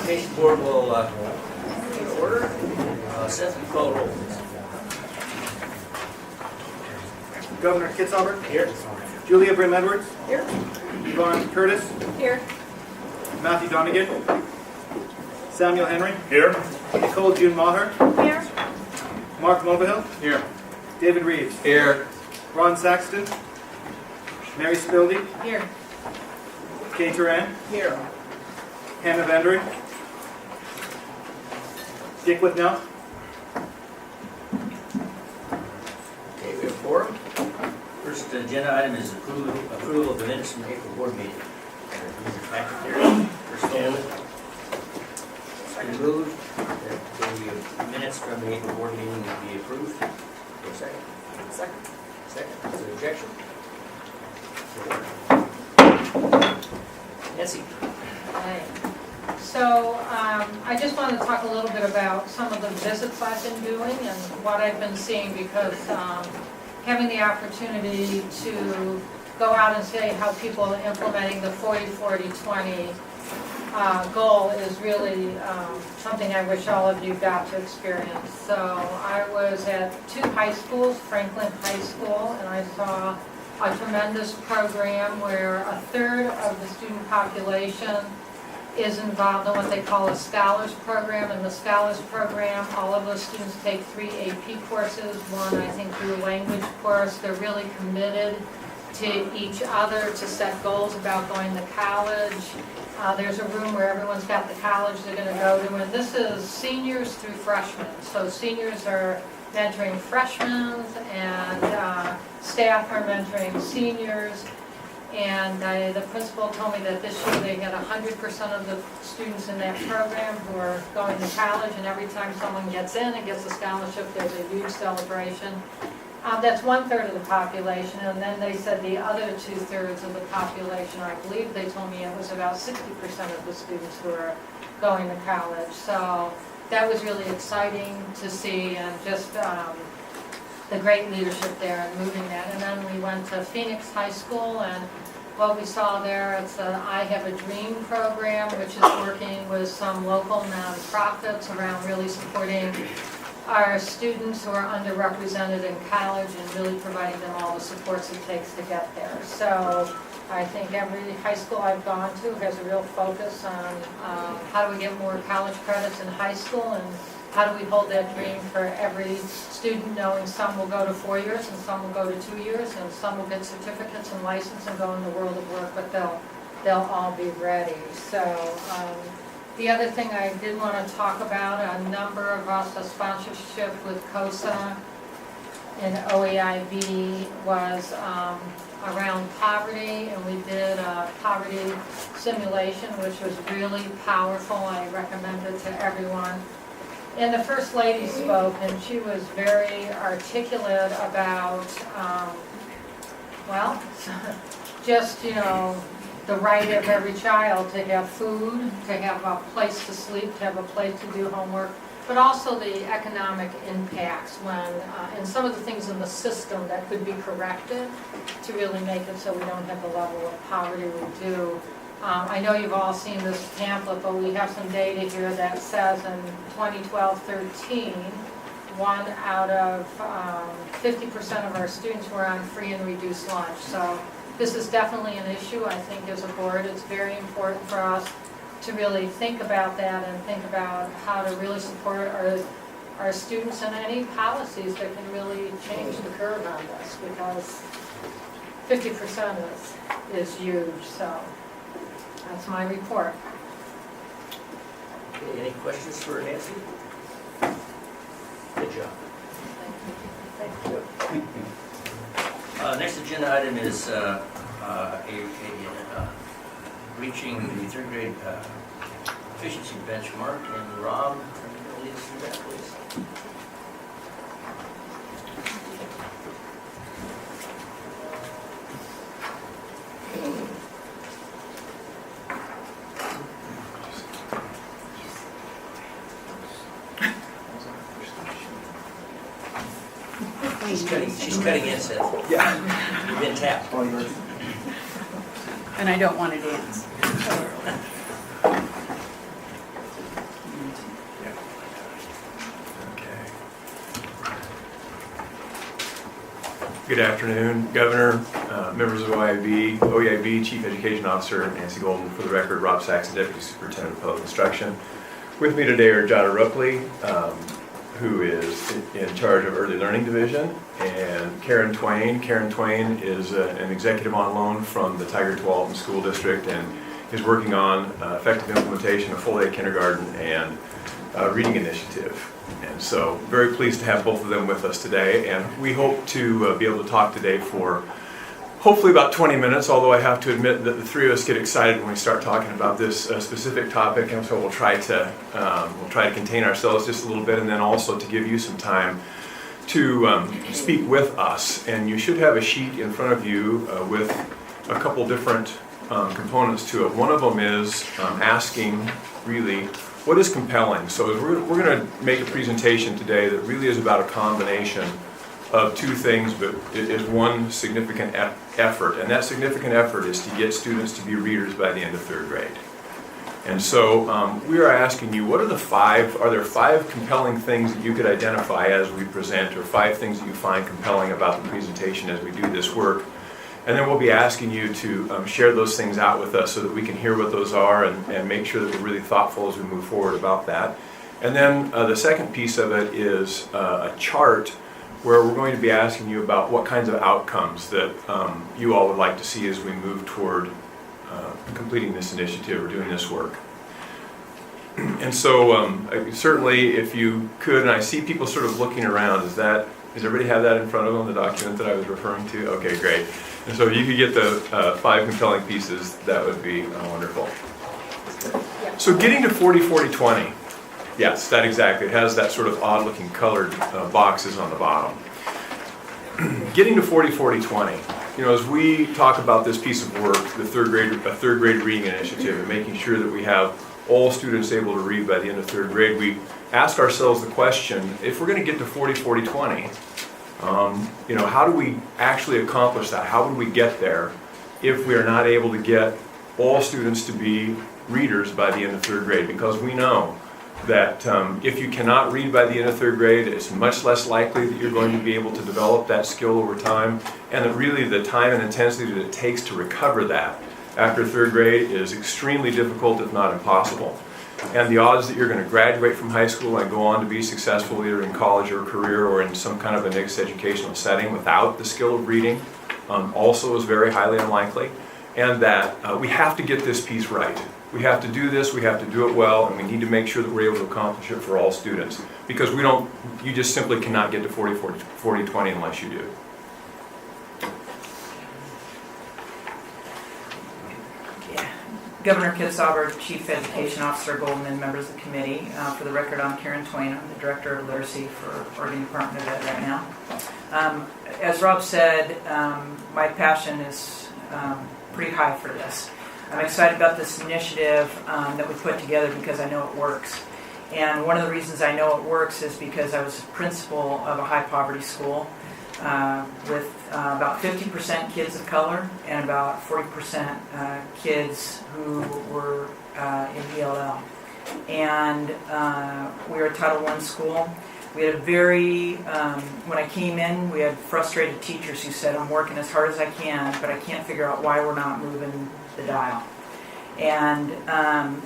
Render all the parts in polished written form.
Education Board will take order. Seth, you call the roll, please. Governor Kitzhaber. Here. Julia Brim Edwards. Here. Yvonne Curtis. Here. Matthew Donegan. Samuel Henry. Here. Nicole June Maher. Here. Mark Mulvihill. Here. David Reeves. Here. Ron Saxton. Mary Spildy. Here. Kay Turan. Here. Hannah Vendry. Dick Whitnell. Okay, we have four. First agenda item is approval of the minutes from the April board meeting. There's a packet there. First one. Been moved that the minutes from the April board meeting will be approved. For a second. Second. Second. Is there objection? Nancy. Right. So I just wanted to talk a little bit about some of the visits I've been doing and what I've been seeing, because having the opportunity to go out and see how people are implementing the 40-40-20 goal is really something I wish all of you got to experience. So I was at two high schools, Franklin High School, and I saw a tremendous program where a third of the student population is involved in what they call a scholars program. In the scholars program, all of those students take 3 AP courses, one I think through a language course. They're really committed to each other to set goals about going to college. There's a room where everyone's got the college they're going to go to, and this is seniors through freshmen. So seniors are mentoring freshmen, and staff are mentoring seniors. And the principal told me that this year they had 100% of the students in that program who are going to college, and every time someone gets in and gets a scholarship, there's a huge celebration. That's 1/3 of the population, and then they said the other 2/3 of the population, I believe they told me it was about 60% of the students who are going to college. So that was really exciting to see, and just the great leadership there and moving that. And then we went to Phoenix High School, and what we saw there, it's the I Have a Dream program, which is working with some local nonprofits around really supporting our students who are underrepresented in college and really providing them all the supports it takes to get there. So I think every high school I've gone to has a real focus on how do we get more college credits in high school, and how do we hold that dream for every student, knowing some will go to 4 years and some will go to 2 years, and some will get certificates and license and go in the world of work, but they'll all be ready. So the other thing I did want to talk about, a number of us, a sponsorship with COSA and OEIB was around poverty, and we did a poverty simulation, which was really powerful. I recommend it to everyone. And the First Lady spoke, and she was very articulate about, well, just, you know, the right of every child to have food, to have a place to sleep, to have a place to do homework, but also the economic impacts when, and some of the things in the system that could be corrected to really make it so we don't have the level of poverty we do. I know you've all seen this pamphlet, but we have some data here that says in 2012-13, 1 out of 50% of our students were on free and reduced lunch. So this is definitely an issue, I think, as a board. It's very important for us to really think about that and think about how to really support our students and any policies that can really change the curve on this, because 50% is huge. So that's my report. Okay, any questions for Nancy? Good job. Thank you. Next agenda item is reaching the 3rd grade efficiency benchmark, and Rob, can you lead us through that, please? She's cutting in, Seth. Yeah. You've been tapped. All yours. And I don't want to dance. Good afternoon, Governor, members of OEIB, Chief Education Officer Nancy Golden. For the record, Rob Saxon, Deputy Superintendent of Public Instruction. With me today are Jada Rupley, who is in charge of Early Learning Division, and Karen Twain. Karen Twain is an executive on loan from the Tiger Tualatin School District and is working on effective implementation of full-day kindergarten and reading initiative. And so very pleased to have both of them with us today, and we hope to be able to talk today for hopefully about 20 minutes, although I have to admit that the three of us get excited when we start talking about this specific topic, and so we'll try to contain ourselves just a little bit, and then also to give you some time to speak with us. And you should have a sheet in front of you with a couple different components to it. One of them is asking really, what is compelling? So we're going to make a presentation today that really is about a combination of two things, but it is one significant effort, and that significant effort is to get students to be readers by the end of third grade. And so we are asking you, are there five compelling things that you could identify as we present, or five things that you find compelling about the presentation as we do this work? And then we'll be asking you to share those things out with us so that we can hear what those are and make sure that we're really thoughtful as we move forward about that. And then the second piece of it is a chart where we're going to be asking you about what kinds of outcomes that you all would like to see as we move toward completing this initiative or doing this work. And so certainly if you could, and I see people sort of looking around, does everybody have that in front of them, the document that I was referring to? Okay, great. And so if you could get the five compelling pieces, that would be wonderful. So getting to 40-40-20. Yes, that exactly. It has that sort of odd-looking colored boxes on the bottom. Getting to 40-40-20. You know, as we talk about this piece of work, the third grade reading initiative, and making sure that we have all students able to read by the end of third grade, we ask ourselves the question: if we're going to get to 40-40-20, you know, how do we actually accomplish that? How would we get there if we are not able to get all students to be readers by the end of third grade? Because we know that if you cannot read by the end of third grade, it's much less likely that you're going to be able to develop that skill over time, and that really the time and intensity that it takes to recover that after third grade is extremely difficult, if not impossible. And the odds that you're going to graduate from high school and go on to be successful either in college or career or in some kind of a mixed educational setting without the skill of reading also is very highly unlikely. And that we have to get this piece right. We have to do this, we have to do it well, and we need to make sure that we're able to accomplish it for all students. Because you just simply cannot get to 40-20 unless you do. Governor Kitzhaber, Chief Education Officer Golden, and members of the committee. For the record, I'm Karen Twain. I'm the Director of Literacy for Oregon Department of Ed right now. As Rob said, my passion is pretty high for this. I'm excited about this initiative that we put together because I know it works. And one of the reasons I know it works is because I was principal of a high poverty school with about 50% kids of color and about 40% kids who were in ELL. And we were a Title I school. We had when I came in, we had frustrated teachers who said, I'm working as hard as I can, but I can't figure out why we're not moving the dial. And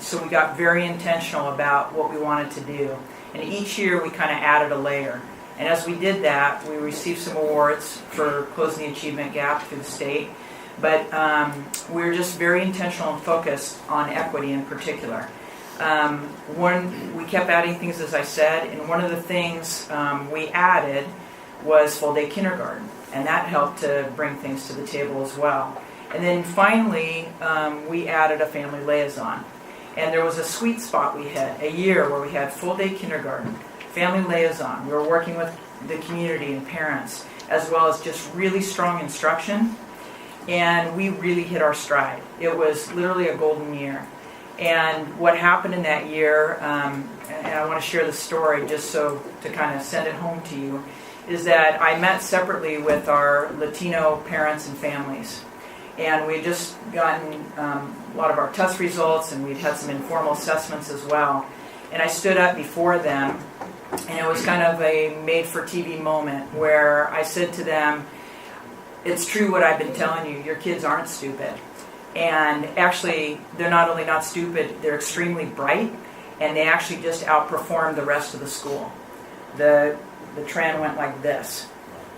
so we got very intentional about what we wanted to do. And each year we kind of added a layer. And as we did that, we received some awards for closing the achievement gap through the state. But we were just very intentional and focused on equity in particular. We kept adding things, as I said, and one of the things we added was full-day kindergarten. And that helped to bring things to the table as well. And then finally, we added a family liaison. And there was a sweet spot we had, a year where we had full-day kindergarten, family liaison. We were working with the community and parents, as well as just really strong instruction. And we really hit our stride. It was literally a golden year. And what happened in that year, and I want to share the story just so to kind of send it home to you, is that I met separately with our Latino parents and families. And we had just gotten a lot of our test results, and we'd had some informal assessments as well. And I stood up before them, and it was kind of a made-for-TV moment where I said to them, it's true what I've been telling you. Your kids aren't stupid. And actually, they're not only not stupid, they're extremely bright, and they actually just outperformed the rest of the school. The trend went like this.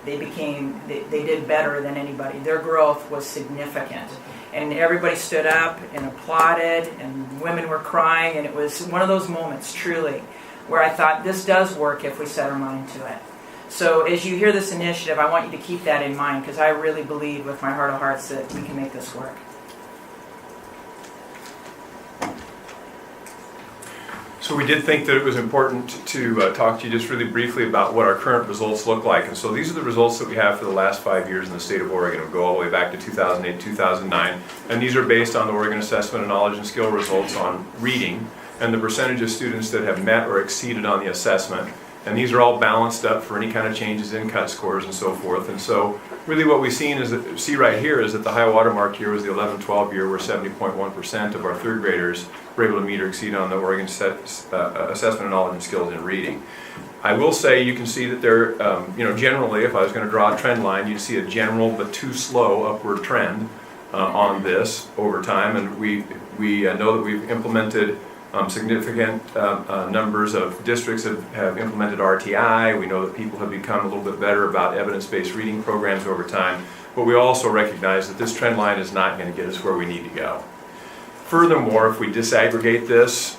They did better than anybody. Their growth was significant. And everybody stood up and applauded, and women were crying, and it was one of those moments, truly, where I thought, this does work if we set our mind to it. So as you hear this initiative, I want you to keep that in mind, because I really believe with my heart of hearts that we can make this work. So we did think that it was important to talk to you just really briefly about what our current results look like. And so these are the results that we have for the last 5 years in the state of Oregon. We'll go all the way back to 2008, 2009. And these are based on the Oregon Assessment of Knowledge and Skill results on reading and the percentage of students that have met or exceeded on the assessment. And these are all balanced up for any kind of changes in cut scores and so forth. And so really what we see right here is that the high watermark year was the 11-12 year, where 70.1% of our third graders were able to meet or exceed on the Oregon Assessment of Knowledge and Skills in reading. I will say you can see that there, generally, if I was going to draw a trend line, you'd see a general but too slow upward trend on this over time. And we know that we've implemented significant numbers of districts have implemented RTI. We know that people have become a little bit better about evidence-based reading programs over time, but we also recognize that this trend line is not going to get us where we need to go. Furthermore, if we disaggregate this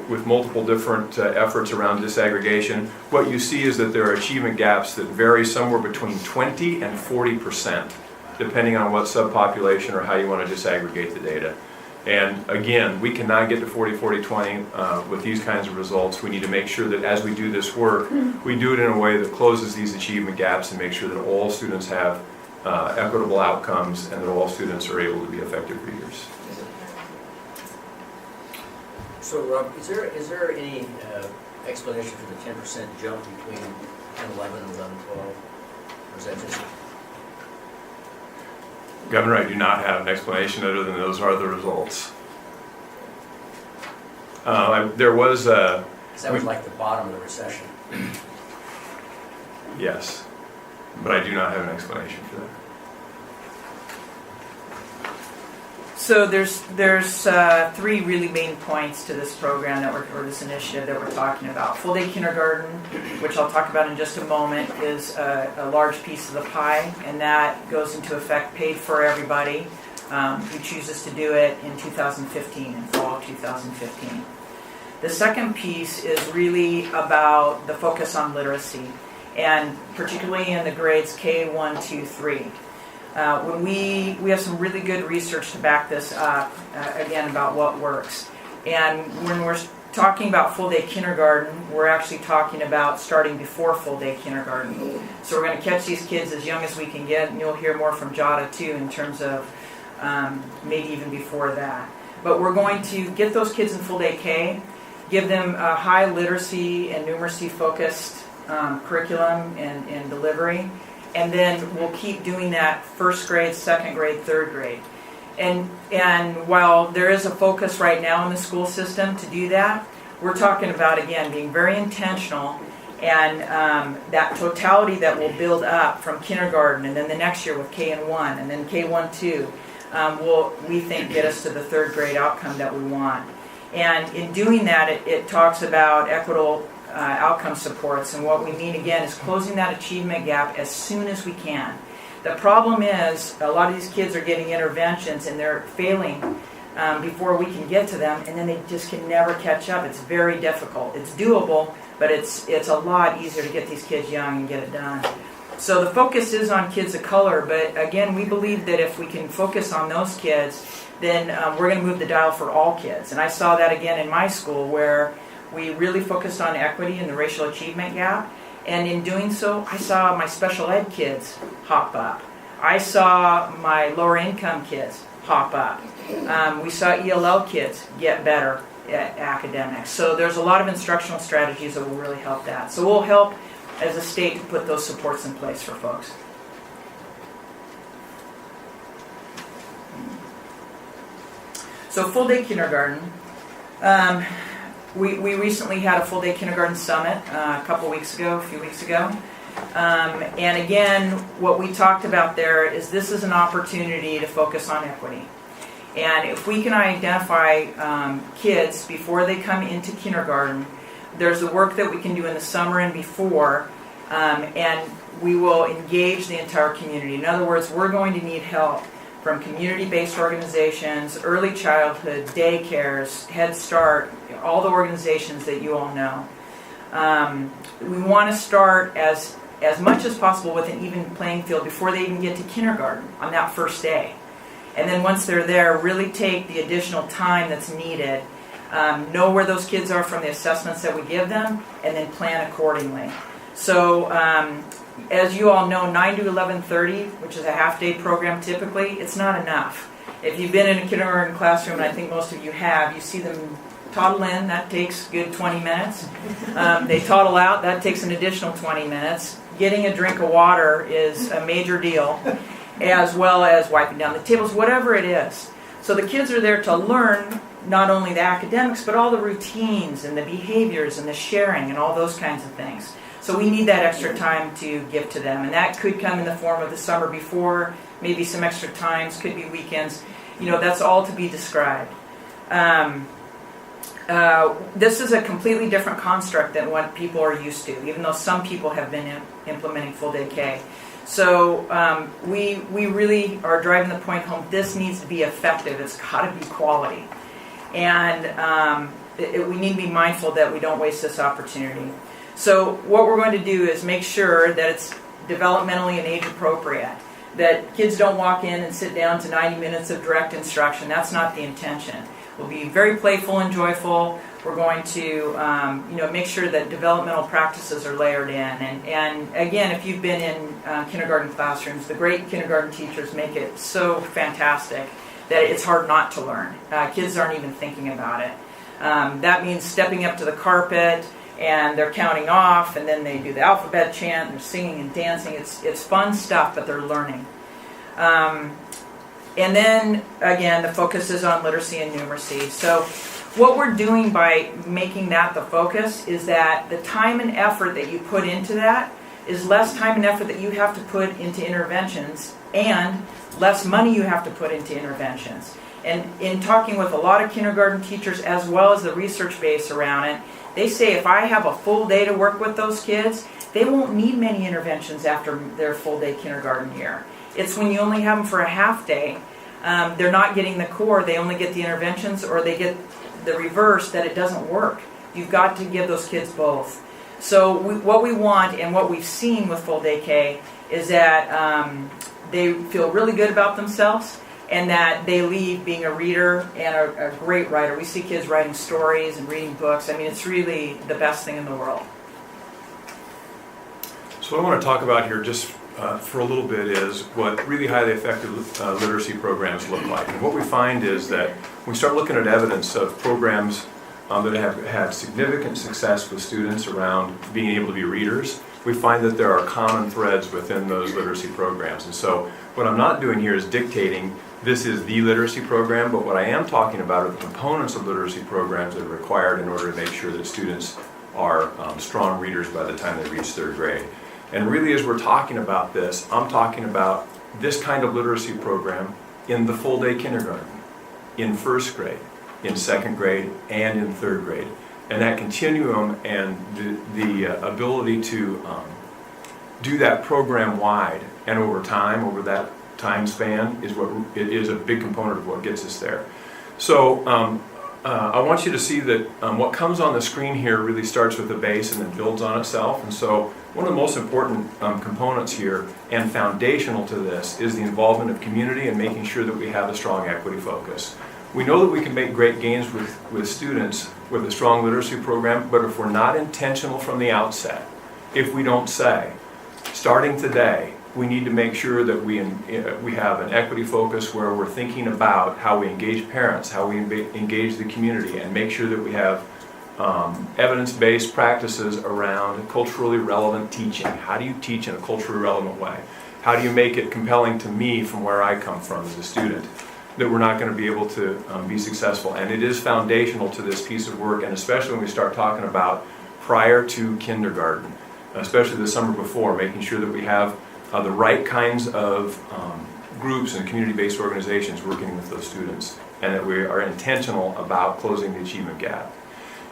with multiple different efforts around disaggregation, what you see is that there are achievement gaps that vary somewhere between 20 and 40%, depending on what subpopulation or how you want to disaggregate the data. And again, we cannot get to 40-40-20 with these kinds of results. We need to make sure that as we do this work, we do it in a way that closes these achievement gaps and make sure that all students have equitable outcomes and that all students are able to be effective readers. So Rob, is there any explanation for the 10% jump between 10-11 and 11-12? Or is that just... Governor, I do not have an explanation other than those are the results. There was a... That was like the bottom of the recession. Yes, but I do not have an explanation for that. So there's three really main points to this program or this initiative that we're talking about. Full day kindergarten, which I'll talk about in just a moment, is a large piece of the pie, and that goes into effect paid for everybody who chooses to do it in 2015, in fall 2015. The second piece is really about the focus on literacy, and particularly in the grades K1, 2, 3. When we have some really good research to back this up, again, about what works. And when we're talking about full day kindergarten, we're actually talking about starting before full day kindergarten. So we're going to catch these kids as young as we can get, and you'll hear more from Jada too in terms of maybe even before that. But we're going to get those kids in full day K, give them a high literacy and numeracy focused curriculum and delivery. And then we'll keep doing that first grade, second grade, third grade. And while there is a focus right now in the school system to do that, we're talking about, again, being very intentional, and that totality that will build up from kindergarten and then the next year with K and 1 and then K1, 2 will, we think, get us to the third grade outcome that we want. And in doing that, it talks about equitable outcome supports, and what we mean again is closing that achievement gap as soon as we can. The problem is a lot of these kids are getting interventions and they're failing before we can get to them, and then they just can never catch up. It's very difficult. It's doable, but it's a lot easier to get these kids young and get it done. So the focus is on kids of color, but again, we believe that if we can focus on those kids, then we're going to move the dial for all kids. And I saw that again in my school, where we really focused on equity and the racial achievement gap. And in doing so, I saw my special ed kids hop up. I saw my lower income kids hop up. We saw ELL kids get better at academics. So there's a lot of instructional strategies that will really help that. So we'll help as a state to put those supports in place for folks. So full day kindergarten. We recently had a full day kindergarten summit a few weeks ago. And again, what we talked about there is this is an opportunity to focus on equity. And if we can identify kids before they come into kindergarten, there's the work that we can do in the summer and before, and we will engage the entire community. In other words, we're going to need help from community-based organizations, early childhood, daycares, Head Start, all the organizations that you all know. We want to start as much as possible with an even playing field before they even get to kindergarten on that first day. And then once they're there, really take the additional time that's needed, know where those kids are from the assessments that we give them, and then plan accordingly. So as you all know, 9 to 11:30, which is a half-day program typically, it's not enough. If you've been in a kindergarten classroom, and I think most of you have, you see them toddle in, that takes a good 20 minutes. They toddle out, that takes an additional 20 minutes. Getting a drink of water is a major deal, as well as wiping down the tables, whatever it is. So the kids are there to learn not only the academics, but all the routines and the behaviors and the sharing and all those kinds of things. So we need that extra time to give to them. And that could come in the form of the summer before, maybe some extra times, could be weekends. That's all to be described. This is a completely different construct than what people are used to, even though some people have been implementing full day K. So we really are driving the point home, this needs to be effective, it's got to be quality. And we need to be mindful that we don't waste this opportunity. So what we're going to do is make sure that it's developmentally and age appropriate, that kids don't walk in and sit down to 90 minutes of direct instruction. That's not the intention. We'll be very playful and joyful. We're going to make sure that developmental practices are layered in. And again, if you've been in kindergarten classrooms, the great kindergarten teachers make it so fantastic that it's hard not to learn. Kids aren't even thinking about it. That means stepping up to the carpet, and they're counting off, and then they do the alphabet chant, and they're singing and dancing. It's fun stuff, but they're learning. And then, again, the focus is on literacy and numeracy. So what we're doing by making that the focus is that the time and effort that you put into that is less time and effort that you have to put into interventions and less money you have to put into interventions. And in talking with a lot of kindergarten teachers as well as the research base around it, they say if I have a full day to work with those kids, they won't need many interventions after their full day kindergarten year. It's when you only have them for a half day, they're not getting the core, they only get the interventions, or they get the reverse, that it doesn't work. You've got to give those kids both. So what we want and what we've seen with full day K is that they feel really good about themselves, and that they leave being a reader and a great writer. We see kids writing stories and reading books. I mean, it's really the best thing in the world. So what I want to talk about here just for a little bit is what really highly effective literacy programs look like. And what we find is that when we start looking at evidence of programs that have had significant success with students around being able to be readers, we find that there are common threads within those literacy programs. And so what I'm not doing here is dictating this is the literacy program, but what I am talking about are the components of literacy programs that are required in order to make sure that students are strong readers by the time they reach third grade. And really, as we're talking about this, I'm talking about this kind of literacy program in the full day kindergarten, in first grade, in second grade, and in third grade. And that continuum and the ability to do that program wide and over time, over that time span, is a big component of what gets us there. So I want you to see that what comes on the screen here really starts with the base and then builds on itself. And so one of the most important components here and foundational to this is the involvement of community and making sure that we have a strong equity focus. We know that we can make great gains with students with a strong literacy program, but if we're not intentional from the outset, if we don't say, starting today, we need to make sure that we have an equity focus where we're thinking about how we engage parents, how we engage the community, and make sure that we have evidence-based practices around culturally relevant teaching. How do you teach in a culturally relevant way? How do you make it compelling to me from where I come from as a student that we're not going to be able to be successful? And it is foundational to this piece of work, and especially when we start talking about prior to kindergarten. especially the summer before, making sure that we have the right kinds of groups and community-based organizations working with those students, and that we are intentional about closing the achievement gap.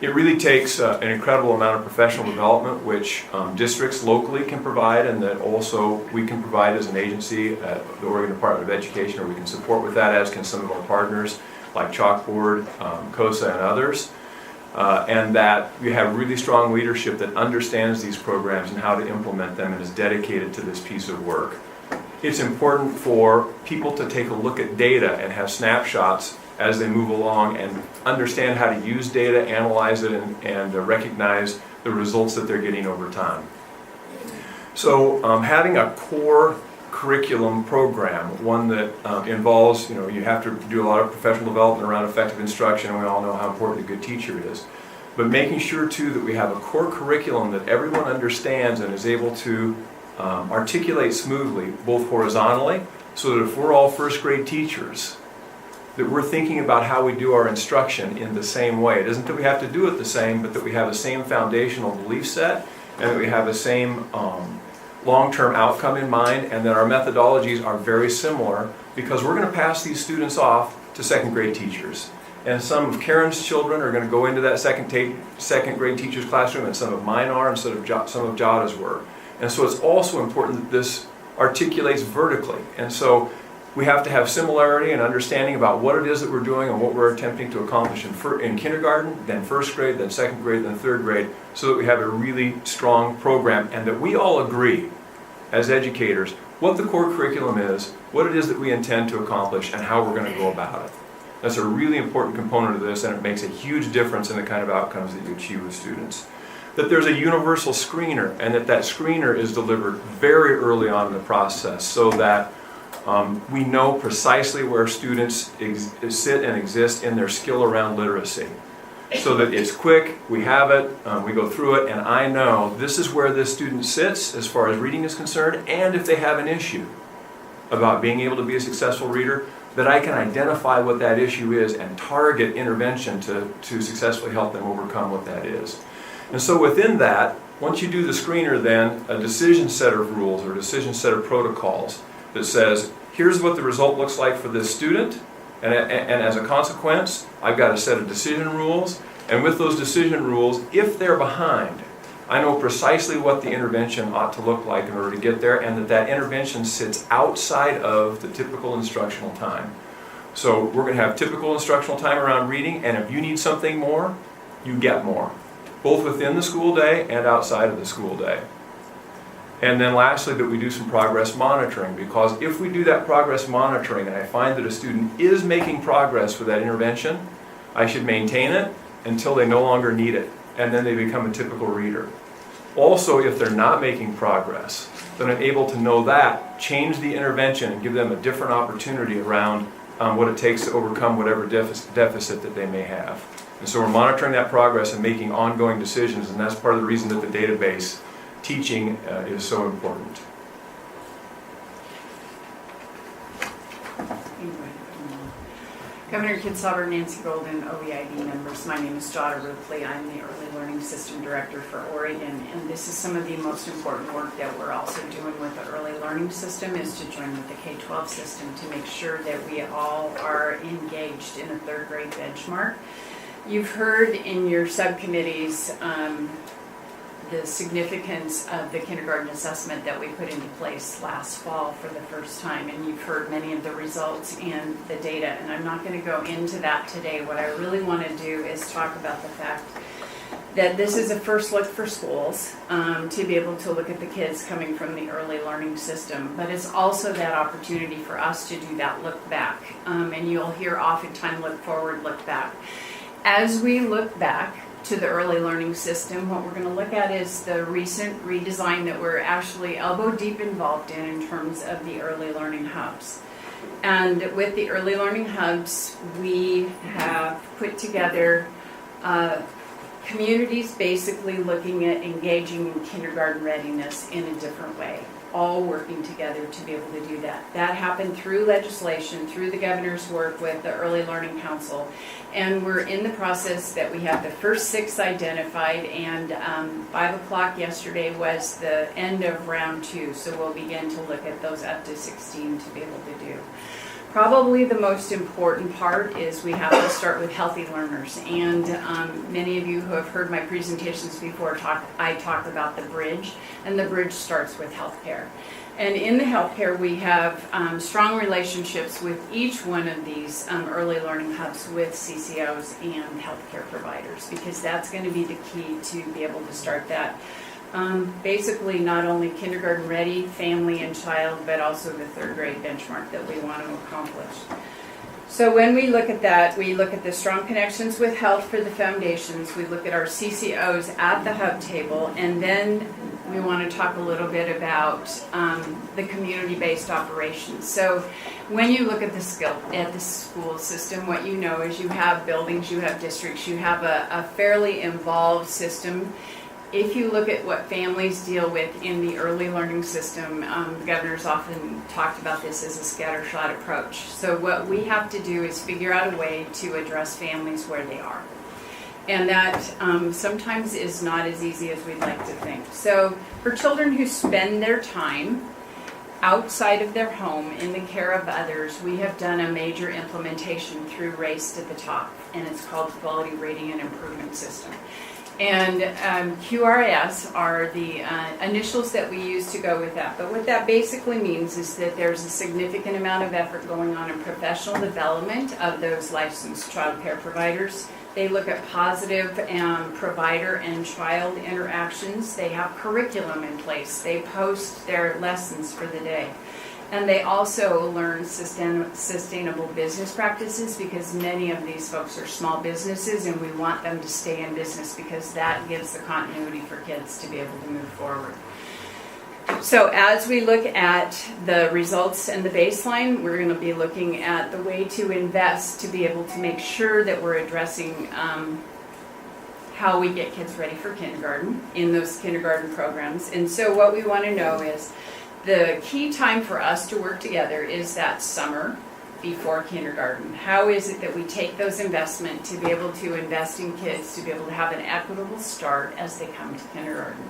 It really takes an incredible amount of professional development, which districts locally can provide, and that also we can provide as an agency at the Oregon Department of Education, or we can support with that, as can some of our partners like Chalkboard, COSA, and others. And that we have really strong leadership that understands these programs and how to implement them and is dedicated to this piece of work. It's important for people to take a look at data and have snapshots as they move along and understand how to use data, analyze it, and recognize the results that they're getting over time. So having a core curriculum program, one that involves, you have to do a lot of professional development around effective instruction, and we all know how important a good teacher is. But making sure too that we have a core curriculum that everyone understands and is able to articulate smoothly, both horizontally, so that if we're all first grade teachers, that we're thinking about how we do our instruction in the same way. It isn't that we have to do it the same, but that we have the same foundational belief set, and that we have the same long-term outcome in mind, and that our methodologies are very similar, because we're going to pass these students off to second grade teachers. And some of Karen's children are going to go into that second grade teacher's classroom, and some of mine are, and some of Jada's were. And so it's also important that this articulates vertically. And so we have to have similarity and understanding about what it is that we're doing and what we're attempting to accomplish in kindergarten, then first grade, then second grade, then third grade, so that we have a really strong program, and that we all agree as educators what the core curriculum is, what it is that we intend to accomplish, and how we're going to go about it. That's a really important component of this, and it makes a huge difference in the kind of outcomes that you achieve with students. That there's a universal screener, and that screener is delivered very early on in the process, so that we know precisely where students sit and exist in their skill around literacy. So that it's quick, we have it, we go through it, and I know this is where this student sits as far as reading is concerned, and if they have an issue about being able to be a successful reader, that I can identify what that issue is and target intervention to successfully help them overcome what that is. And so within that, once you do the screener, then a decision set of rules or decision set of protocols that says, here's what the result looks like for this student, and as a consequence, I've got a set of decision rules, and with those decision rules, if they're behind, I know precisely what the intervention ought to look like in order to get there, and that intervention sits outside of the typical instructional time. So we're going to have typical instructional time around reading, and if you need something more, you get more, both within the school day and outside of the school day. And then lastly, that we do some progress monitoring, because if we do that progress monitoring and I find that a student is making progress with that intervention, I should maintain it until they no longer need it, and then they become a typical reader. Also, if they're not making progress, then I'm able to know that, change the intervention, and give them a different opportunity around what it takes to overcome whatever deficit that they may have. And so we're monitoring that progress and making ongoing decisions, and that's part of the reason that the database teaching is so important. Governor Kidsauber, Nancy Golden, OEIB members. My name is Jada Rupley. I'm the Early Learning System Director for Oregon, and this is some of the most important work that we're also doing with the Early Learning System is to join with the K-12 system to make sure that we all are engaged in a third grade benchmark. You've heard in your subcommittees the significance of the kindergarten assessment that we put into place last fall for the first time, and you've heard many of the results and the data, and I'm not going to go into that today. What I really want to do is talk about the fact that this is a first look for schools to be able to look at the kids coming from the early learning system, but it's also that opportunity for us to do that look back, and you'll hear oftentimes look forward, look back. As we look back to the early learning system, what we're going to look at is the recent redesign that we're actually elbow deep involved in terms of the early learning hubs. And with the early learning hubs, we have put together communities basically looking at engaging in kindergarten readiness in a different way. all working together to be able to do that. That happened through legislation, through the governor's work with the Early Learning Council. And we're in the process that we have the first 6 identified, and 5 o'clock yesterday was the end of round 2. So we'll begin to look at those up to 16 to be able to do. Probably the most important part is we have to start with healthy learners. And many of you who have heard my presentations before, I talk about the bridge, and the bridge starts with healthcare. And in the healthcare, we have strong relationships with each one of these early learning hubs with CCOs and healthcare providers, because that's going to be the key to be able to start that. Basically not only kindergarten ready, family and child, but also the 3rd grade benchmark that we want to accomplish. So when we look at that, we look at the strong connections with health for the foundations, we look at our CCOs at the hub table, and then we want to talk a little bit about the community-based operations. So when you look at the school system, what you know is you have buildings, you have districts, you have a fairly involved system. If you look at what families deal with in the early learning system, the governor's often talked about this as a scattershot approach. So what we have to do is figure out a way to address families where they are. And that sometimes is not as easy as we'd like to think. So for children who spend their time outside of their home in the care of others, we have done a major implementation through Race to the Top, and it's called Quality Rating and Improvement System. And QRS are the initials that we use to go with that. But what that basically means is that there's a significant amount of effort going on in professional development of those licensed child care providers. They look at positive provider and child interactions. They have curriculum in place. They post their lessons for the day. And they also learn sustainable business practices, because many of these folks are small businesses and we want them to stay in business, because that gives the continuity for kids to be able to move forward. So as we look at the results and the baseline, we're going to be looking at the way to invest to be able to make sure that we're addressing how we get kids ready for kindergarten in those kindergarten programs. And so what we want to know is the key time for us to work together is that summer before kindergarten. How is it that we take those investments to be able to invest in kids to be able to have an equitable start as they come to kindergarten?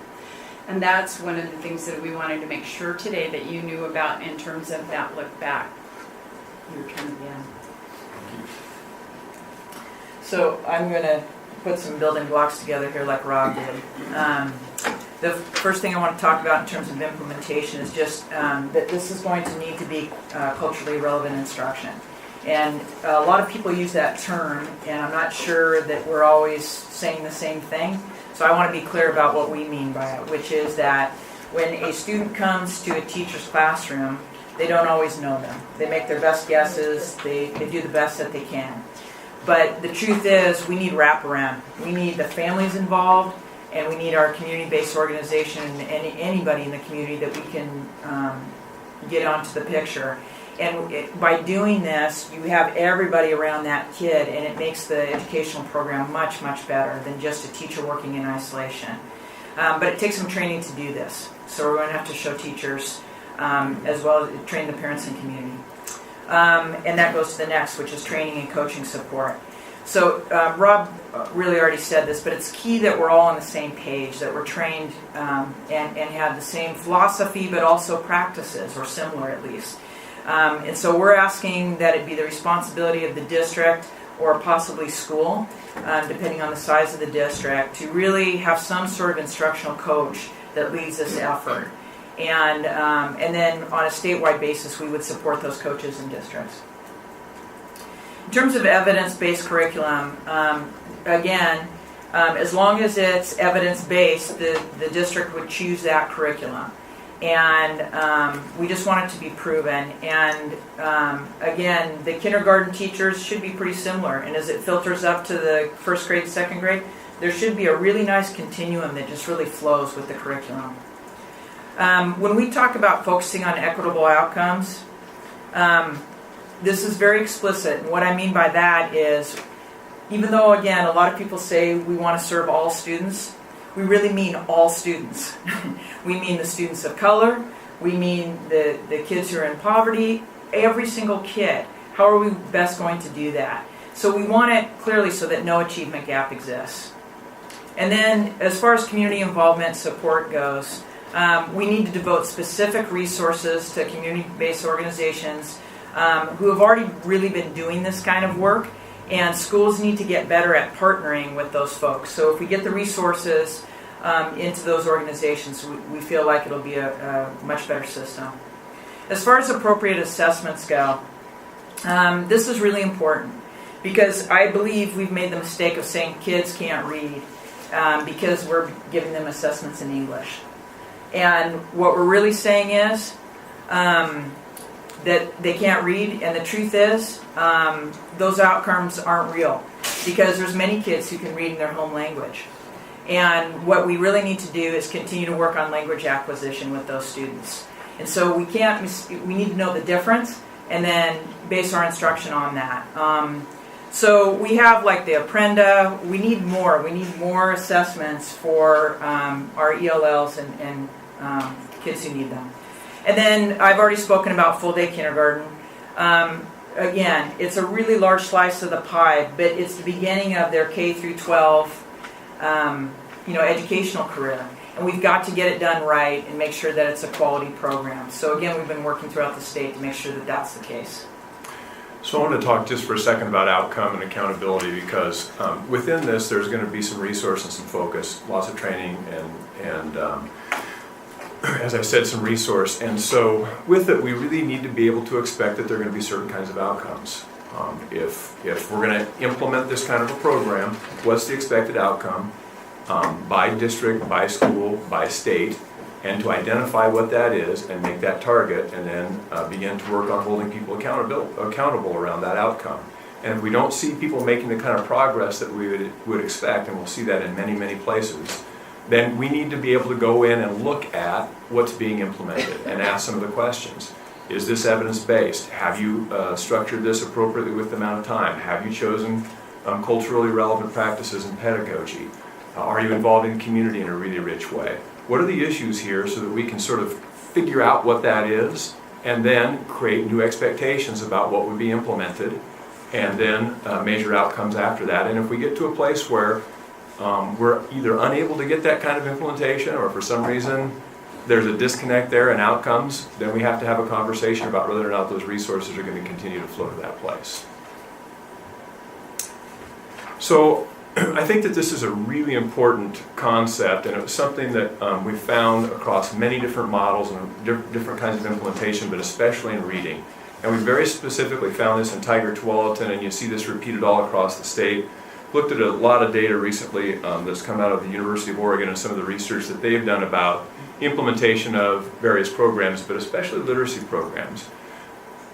And that's one of the things that we wanted to make sure today that you knew about in terms of that look back. Your turn again. So I'm going to put some building blocks together here like Rob did. The first thing I want to talk about in terms of implementation is just that this is going to need to be culturally relevant instruction. And a lot of people use that term, and I'm not sure that we're always saying the same thing. So I want to be clear about what we mean by it, which is that when a student comes to a teacher's classroom, they don't always know them. They make their best guesses, they do the best that they can. But the truth is, we need wraparound. We need the families involved, and we need our community-based organization and anybody in the community that we can get onto the picture. And by doing this, you have everybody around that kid, and it makes the educational program much, much better than just a teacher working in isolation. But it takes some training to do this. So we're going to have to show teachers as well as train the parents and community. And that goes to the next, which is training and coaching support. So Rob really already said this, but it's key that we're all on the same page, that we're trained and have the same philosophy, but also practices, or similar at least. And so we're asking that it be the responsibility of the district or possibly school, depending on the size of the district, to really have some sort of instructional coach that leads this effort. And then on a statewide basis, we would support those coaches and districts. In terms of evidence-based curriculum, again, as long as it's evidence-based, the district would choose that curriculum. And we just want it to be proven. And again, the kindergarten teachers should be pretty similar. And as it filters up to the first grade, second grade, there should be a really nice continuum that just really flows with the curriculum. When we talk about focusing on equitable outcomes, this is very explicit. And what I mean by that is, even though, again, a lot of people say we want to serve all students, we really mean all students. We mean the students of color, We mean the kids who are in poverty, every single kid. How are we best going to do that? So we want it clearly so that no achievement gap exists. And then as far as community involvement support goes, we need to devote specific resources to community-based organizations who have already really been doing this kind of work, and schools need to get better at partnering with those folks. So if we get the resources into those organizations, we feel like it'll be a much better system. As far as appropriate assessments go, this is really important because I believe we've made the mistake of saying kids can't read because we're giving them assessments in English. And what we're really saying is that they can't read, and the truth is those outcomes aren't real because there's many kids who can read in their home language. And what we really need to do is continue to work on language acquisition with those students. And so we need to know the difference and then base our instruction on that. So we have like the Apprenda. We need more assessments for our ELLs and kids who need them. And then I've already spoken about full day kindergarten. Again, it's a really large slice of the pie, but it's the beginning of their K through 12 educational career. And we've got to get it done right and make sure that it's a quality program. So again, we've been working throughout the state to make sure that that's the case. So I want to talk just for a second about outcome and accountability because within this there's going to be some resource and some focus, lots of training and as I said, some resource. And so with it, we really need to be able to expect that there are going to be certain kinds of outcomes. If we're going to implement this kind of a program, what's the expected outcome by district, by school, by state, and to identify what that is and make that target and then begin to work on holding people accountable around that outcome. And if we don't see people making the kind of progress that we would expect, and we'll see that in many, many places, then we need to be able to go in and look at what's being implemented and ask some of the questions. Is this evidence-based? Have you structured this appropriately with the amount of time? Have you chosen culturally relevant practices and pedagogy? Are you involving the community in a really rich way? What are the issues here so that we can sort of figure out what that is and then create new expectations about what would be implemented and then measure outcomes after that. And if we get to a place where we're either unable to get that kind of implementation or for some reason there's a disconnect there in outcomes, then we have to have a conversation about whether or not those resources are going to continue to flow to that place. So I think that this is a really important concept, and it was something that we found across many different models and different kinds of implementation, but especially in reading. And we very specifically found this in Tigard-Tualatin, and you see this repeated all across the state. Looked at a lot of data recently that's come out of the University of Oregon and some of the research that they've done about implementation of various programs, but especially literacy programs.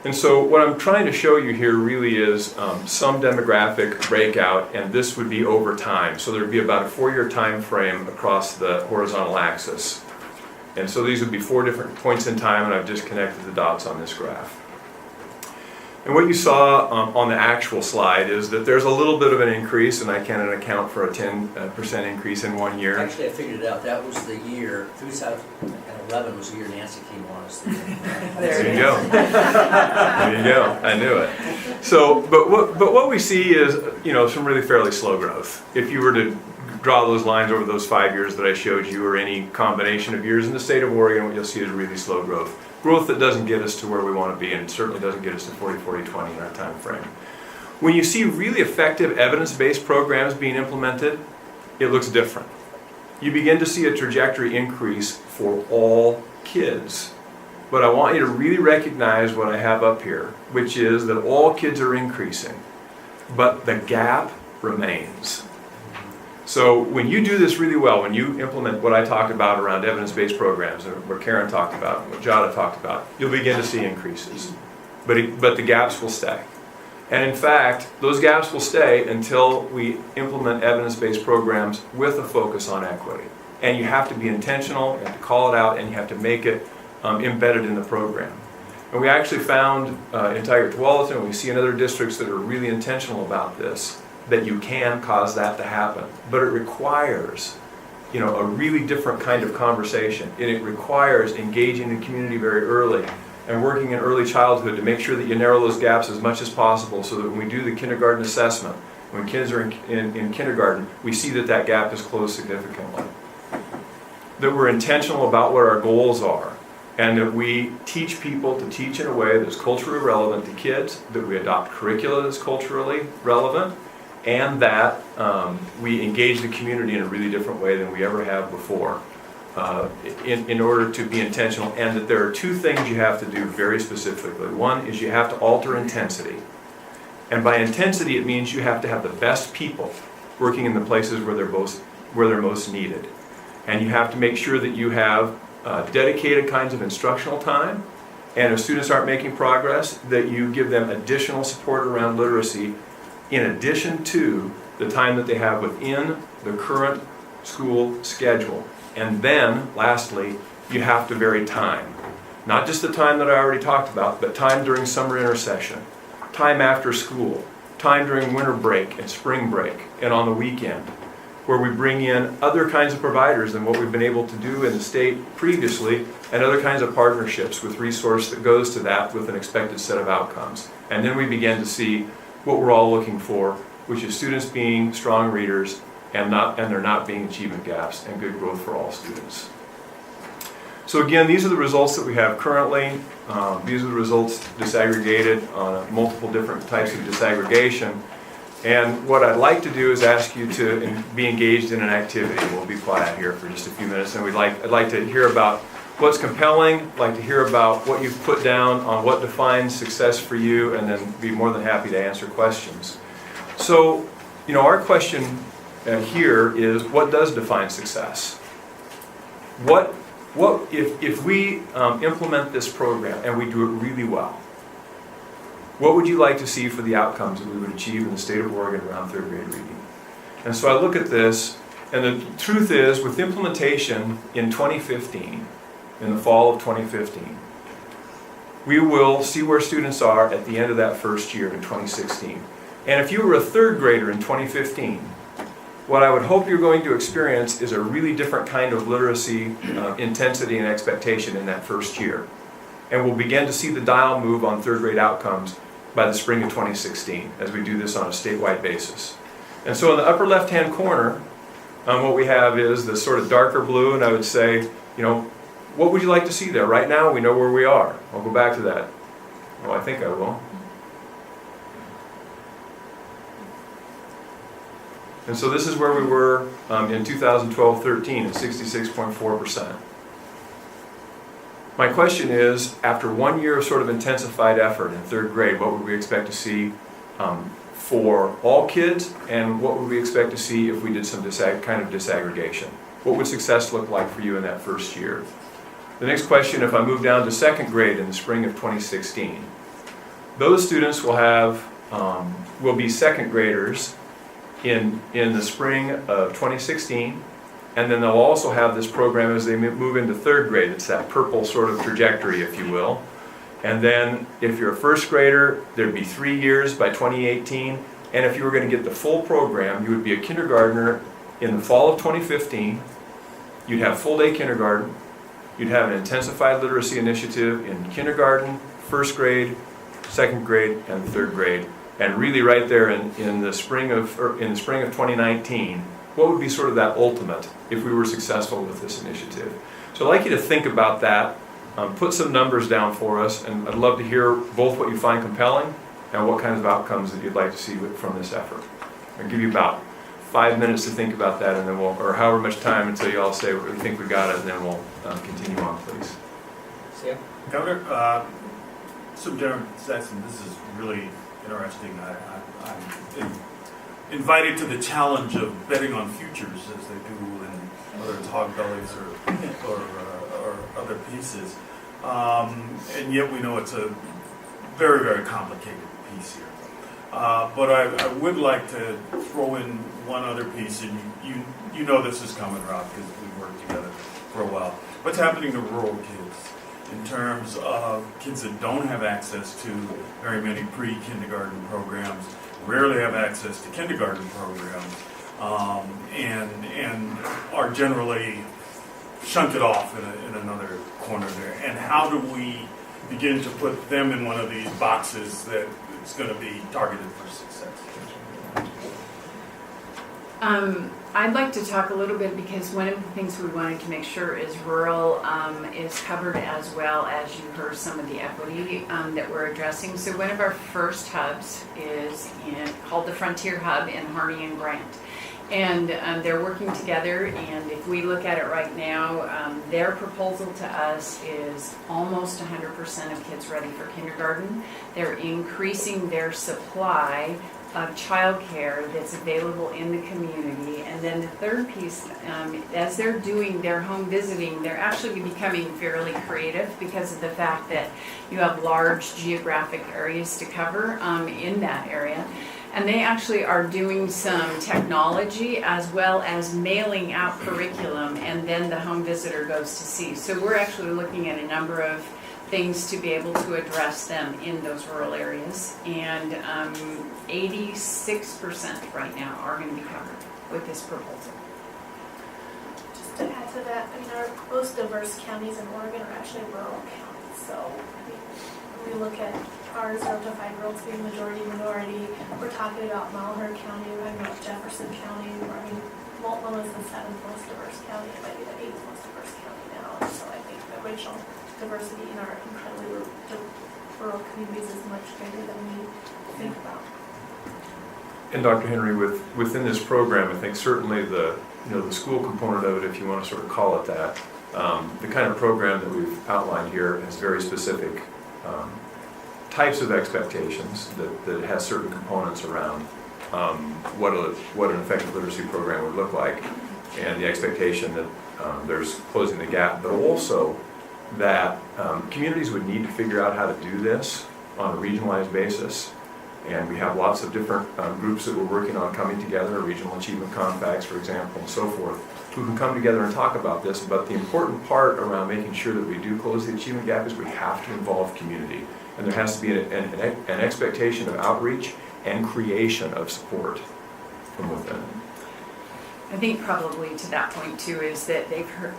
And so what I'm trying to show you here really is some demographic breakout, and this would be over time. So there would be about a 4-year time frame across the horizontal axis. And so these would be 4 different points in time, and I've just connected the dots on this graph. And what you saw on the actual slide is that there's a little bit of an increase, and I can't account for a 10% increase in 1 year. Actually, I figured it out. That was the year, 2011 was the year Nancy came on us. There you go. There you go. I knew it. So, but what we see is, some really fairly slow growth. If you were to draw those lines over those 5 years that I showed you, or any combination of years in the state of Oregon, what you'll see is really slow growth. Growth that doesn't get us to where we want to be, and certainly doesn't get us to 40-40-20 in our time frame. When you see really effective evidence-based programs being implemented, it looks different. You begin to see a trajectory increase for all kids. But I want you to really recognize what I have up here, which is that all kids are increasing, but the gap remains. So when you do this really well, when you implement what I talked about around evidence-based programs, or what Karen talked about, what Jada talked about, you'll begin to see increases. But the gaps will stay. And in fact, those gaps will stay until we implement evidence-based programs with a focus on equity. And you have to be intentional, you have to call it out, and you have to make it embedded in the program. And we actually found in Tigard-Tualatin, and we see in other districts that are really intentional about this, that you can cause that to happen. But it requires a really different kind of conversation. It requires engaging the community very early and working in early childhood to make sure that you narrow those gaps as much as possible so that when we do the kindergarten assessment, when kids are in kindergarten, we see that that gap is closed significantly. That we're intentional about what our goals are, and that we teach people to teach in a way that's culturally relevant to kids, that we adopt curricula that's culturally relevant, and that we engage the community in a really different way than we ever have before in order to be intentional, and that there are two things you have to do very specifically. One is you have to alter intensity. And by intensity, it means you have to have the best people working in the places where they're most needed. And you have to make sure that you have dedicated kinds of instructional time, and if students aren't making progress, that you give them additional support around literacy in addition to the time that they have within the current school schedule. And then, lastly, you have to vary time. Not just the time that I already talked about, but time during summer intersession, time after school, time during winter break and spring break, and on the weekend, where we bring in other kinds of providers than what we've been able to do in the state previously, and other kinds of partnerships with resource that goes to that with an expected set of outcomes. And then we begin to see what we're all looking for, which is students being strong readers and there not being achievement gaps, and good growth for all students. So again, these are the results that we have currently. These are the results disaggregated on multiple different types of disaggregation. And what I'd like to do is ask you to be engaged in an activity. We'll be quiet here for just a few minutes, and I'd like to hear about what's compelling. I'd like to hear about what you've put down on what defines success for you, and then be more than happy to answer questions. So, our question here is, what does define success? What if we implement this program and we do it really well? What would you like to see for the outcomes that we would achieve in the state of Oregon around third grade reading? And so I look at this, and the truth is, with implementation in 2015, in the fall of 2015, we will see where students are at the end of that first year in 2016. And if you were a third grader in 2015, what I would hope you're going to experience is a really different kind of literacy intensity and expectation in that first year. And we'll begin to see the dial move on third grade outcomes by the spring of 2016 as we do this on a statewide basis. And so in the upper left-hand corner, what we have is the sort of darker blue, and I would say, what would you like to see there? Right now, we know where we are. I'll go back to that. Well, I think I will. And so this is where we were in 2012-13 at 66.4%. My question is, after 1 year of sort of intensified effort in third grade, what would we expect to see for all kids, and what would we expect to see if we did some kind of disaggregation? What would success look like for you in that first year? The next question, if I move down to second grade in the spring of 2016, those students will be second graders in the spring of 2016, and then they'll also have this program as they move into third grade. It's that purple sort of trajectory, if you will. And then if you're a first grader, there'd be 3 years by 2018, and if you were going to get the full program, you would be a kindergartner in the fall of 2015. You'd have full day kindergarten. You'd have an intensified literacy initiative in kindergarten, first grade, second grade, and third grade. And really right there in the spring of 2019, what would be sort of that ultimate if we were successful with this initiative? So I'd like you to think about that, put some numbers down for us, and I'd love to hear both what you find compelling and what kinds of outcomes that you'd like to see from this effort. I'll give you about 5 minutes to think about that, and then or however much time until you all say what we think we got it, and then we'll continue on, please. Sam? Governor, Superintendent Sexton, this is really interesting. I'm invited to the challenge of betting on futures as they do in whether it's hog bellies or other pieces. And yet we know it's a very, very complicated piece here. But I would like to throw in one other piece, and you know this is coming, Rob, because we've worked together for a while. What's happening to rural kids in terms of kids that don't have access to very many pre-kindergarten programs, rarely have access to kindergarten programs, and are generally shunted off in another corner there. And how do we begin to put them in one of these boxes that is going to be targeted for success? I'd like to talk a little bit because one of the things we wanted to make sure is rural is covered, as well as you heard some of the equity that we're addressing. So one of our first hubs is called the Frontier Hub in Harney and Grant. And they're working together, and if we look at it right now, their proposal to us is almost 100% of kids ready for kindergarten. They're increasing their supply of childcare that's available in the community. And then the third piece, as they're doing their home visiting, they're actually becoming fairly creative because of the fact that you have large geographic areas to cover in that area. And they actually are doing some technology as well as mailing out curriculum, and then the home visitor goes to see. So we're actually looking at a number of things to be able to address them in those rural areas. And 86% right now are going to be covered with this proposal. Just to add to that, I mean, our most diverse counties in Oregon are actually rural counties. So I mean, when we look at our 0 to 5-year-olds being majority minority, we're talking about Malheur County, we're talking about Jefferson County. I mean, Multnomah is the 7th most diverse county, it might be the 8th most diverse county now. And so I think the racial diversity in our incredibly rural communities is much greater than we think about. And Dr. Henry, within this program, I think certainly the school component of it, if you want to sort of call it that, the kind of program that we've outlined here has very specific types of expectations that it has certain components around what an effective literacy program would look like, and the expectation that there's closing the gap, but also that communities would need to figure out how to do this on a regionalized basis. And we have lots of different groups that we're working on coming together, regional achievement compacts, for example, and so forth, who can come together and talk about this. But the important part around making sure that we do close the achievement gap is we have to involve community. And there has to be an expectation of outreach and creation of support from within. I think probably to that point too is that they've heard,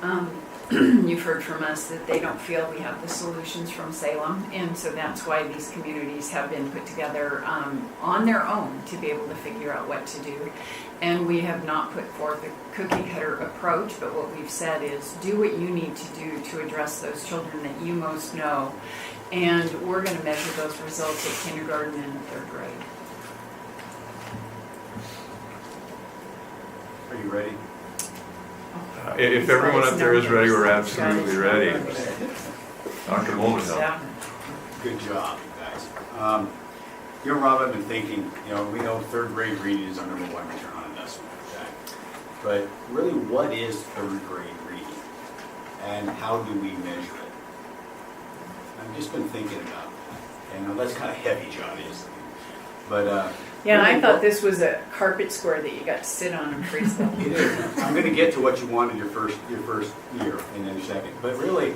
you've heard from us that they don't feel we have the solutions from Salem, and so that's why these communities have been put together on their own to be able to figure out what to do. And we have not put forth a cookie cutter approach, but what we've said is do what you need to do to address those children that you most know, and we're going to measure those results at kindergarten and in 3rd grade. Are you ready? If everyone up there is ready, we're absolutely ready. Dr. Mullenhill. Good job, you guys. Rob, I've been thinking, we know 3rd grade reading is our #1 return on investment, okay? But really, what is 3rd grade reading? And how do we measure it? I've just been thinking about that. That's kind of heavy, John, isn't it? But yeah, I thought this was a carpet square that you got to sit on and freestyle. it is. I'm going to get to what you wanted your first year in a second. But really,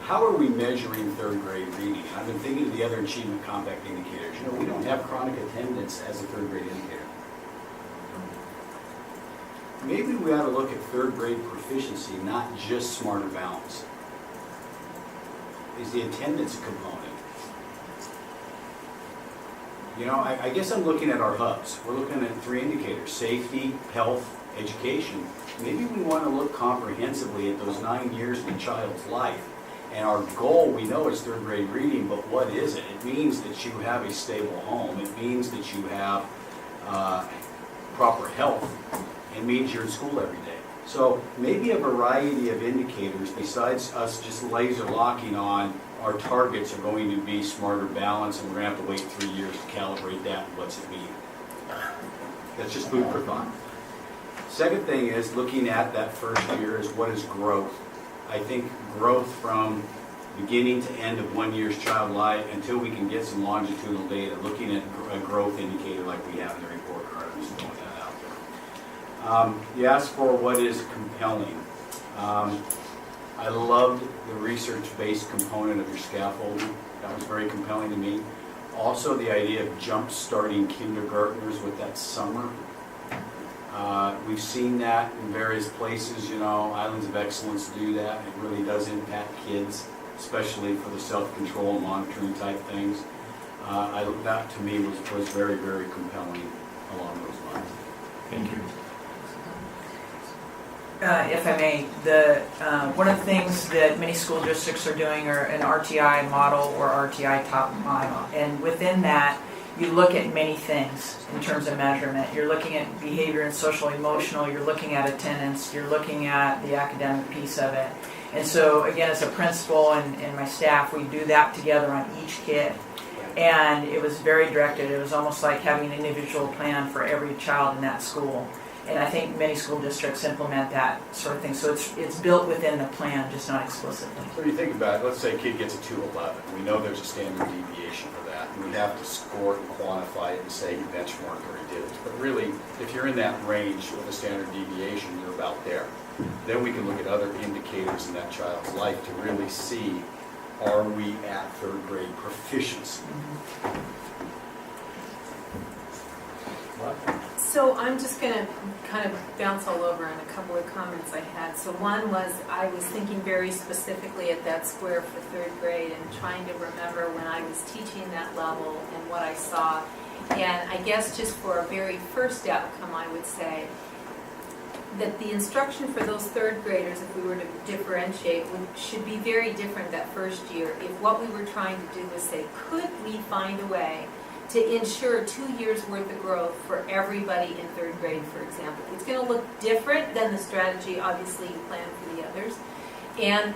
how are we measuring 3rd grade reading? I've been thinking of the other achievement compact indicators. We don't have chronic attendance as a 3rd grade indicator. Maybe we ought to look at 3rd grade proficiency, not just smarter balance. Is the attendance a component? I guess I'm looking at our hubs. We're looking at 3 indicators: safety, health, education. Maybe we want to look comprehensively at those 9 years in a child's life. And our goal, we know, is 3rd grade reading, but what is it? It means that you have a stable home. It means that you have proper health. It means you're in school every day. So maybe a variety of indicators besides us just laser locking on our targets are going to be smarter balance, and we're going to have to wait 3 years to calibrate that. And what's it mean? That's just food for thought. Second thing is looking at that first year is what is growth. I think growth from beginning to end of 1 year's child life until we can get some longitudinal data, looking at a growth indicator like we have in the report card. I'm just throwing that out there. You asked for what is compelling. I loved the research-based component of your scaffolding. That was very compelling to me. Also, the idea of jump-starting kindergartners with that summer. We've seen that in various places, you know, Islands of Excellence do that. It really does impact kids, especially for the self-control and monitoring type things. That to me was very, very compelling along those lines. Thank you. If I may, one of the things that many school districts are doing are an RTI model or RTI top model. And within that, you look at many things in terms of measurement. You're looking at behavior and social emotional, you're looking at attendance, you're looking at the academic piece of it. And so again, as a principal and my staff, we do that together on each kid. And it was very directed. It was almost like having an individual plan for every child in that school. And I think many school districts implement that sort of thing. So it's built within the plan, just not explicitly. So you think about it, let's say a kid gets a 211. We know there's a standard deviation for that. And we have to score it and quantify it and say he benchmarked or he didn't. But really, if you're in that range with a standard deviation, you're about there. Then we can look at other indicators in that child's life to really see, are we at third grade proficiency? So I'm just going to kind of bounce all over on a couple of comments I had. So one was I was thinking very specifically at that square for third grade and trying to remember when I was teaching that level and what I saw. And I guess just for a very first outcome, I would say that the instruction for those third graders, if we were to differentiate, should be very different that first year. If what we were trying to do was say, could we find a way to ensure 2 years worth of growth for everybody in third grade, for example. It's going to look different than the strategy, obviously, you plan for the others. And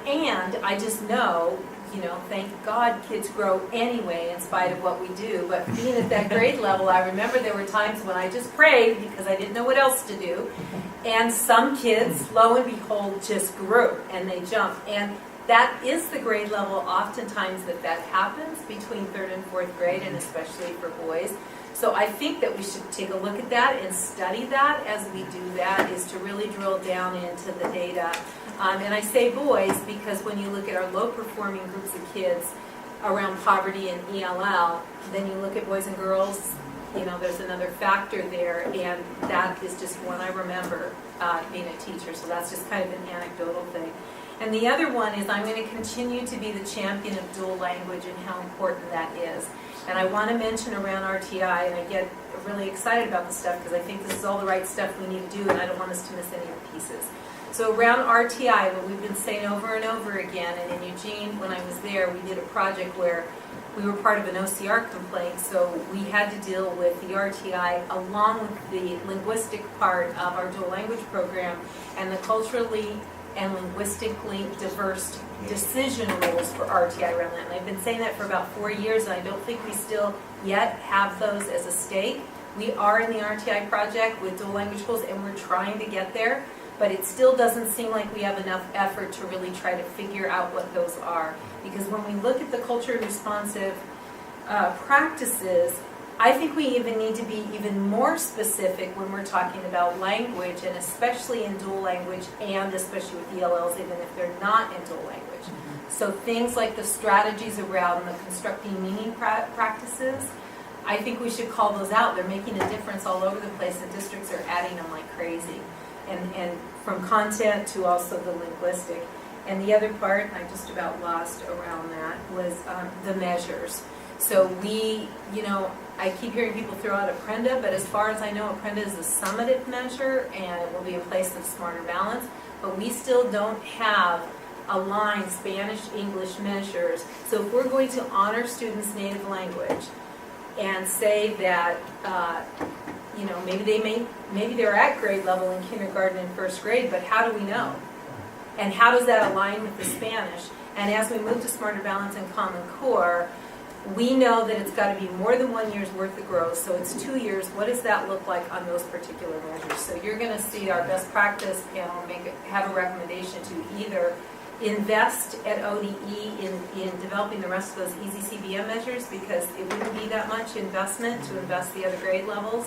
I just know, you know, thank God kids grow anyway in spite of what we do. But being at that grade level, I remember there were times when I just prayed because I didn't know what else to do. And some kids, lo and behold, just grew and they jumped. And that is the grade level oftentimes that happens between third and fourth grade, and especially for boys. So I think that we should take a look at that and study that as we do that, is to really drill down into the data. And I say boys because when you look at our low-performing groups of kids around poverty and ELL, then you look at boys and girls, you know, there's another factor there, and that is just one I remember being a teacher. So that's just kind of an anecdotal thing. And the other one is I'm going to continue to be the champion of dual language and how important that is. And I want to mention around RTI, and I get really excited about this stuff because I think this is all the right stuff we need to do, and I don't want us to miss any of the pieces. So around RTI, what we've been saying over and over again, and in Eugene, when I was there, we did a project where we were part of an OCR complaint, so we had to deal with the RTI along with the linguistic part of our dual language program and the culturally and linguistically diverse decision rules for RTI around that. And I've been saying that for about 4 years, and I don't think we still yet have those as a state. We are in the RTI project with dual language schools, and we're trying to get there, but it still doesn't seem like we have enough effort to really try to figure out what those are. Because when we look at the culturally responsive practices, I think we even need to be even more specific when we're talking about language, and especially in dual language, and especially with ELLs, even if they're not in dual language. So things like the strategies around the constructing meaning practices, I think we should call those out. They're making a difference all over the place, and districts are adding them like crazy. And from content to also the linguistic. And the other part, I just about lost around that, was the measures. So we, you know, I keep hearing people throw out Apprenda, but as far as I know, Apprenda is a summative measure, and it will be in place of Smarter Balance. But we still don't have aligned Spanish-English measures. So if we're going to honor students' native language and say that, you know, maybe they're at grade level in kindergarten and first grade, but how do we know? And how does that align with the Spanish? And as we move to Smarter Balance and Common Core, we know that it's got to be more than 1 year's worth of growth, so it's 2 years. What does that look like on those particular measures? So you're going to see our best practice panel have a recommendation to either invest at ODE in developing the rest of those easy CBM measures, because it wouldn't be that much investment to invest the other grade levels.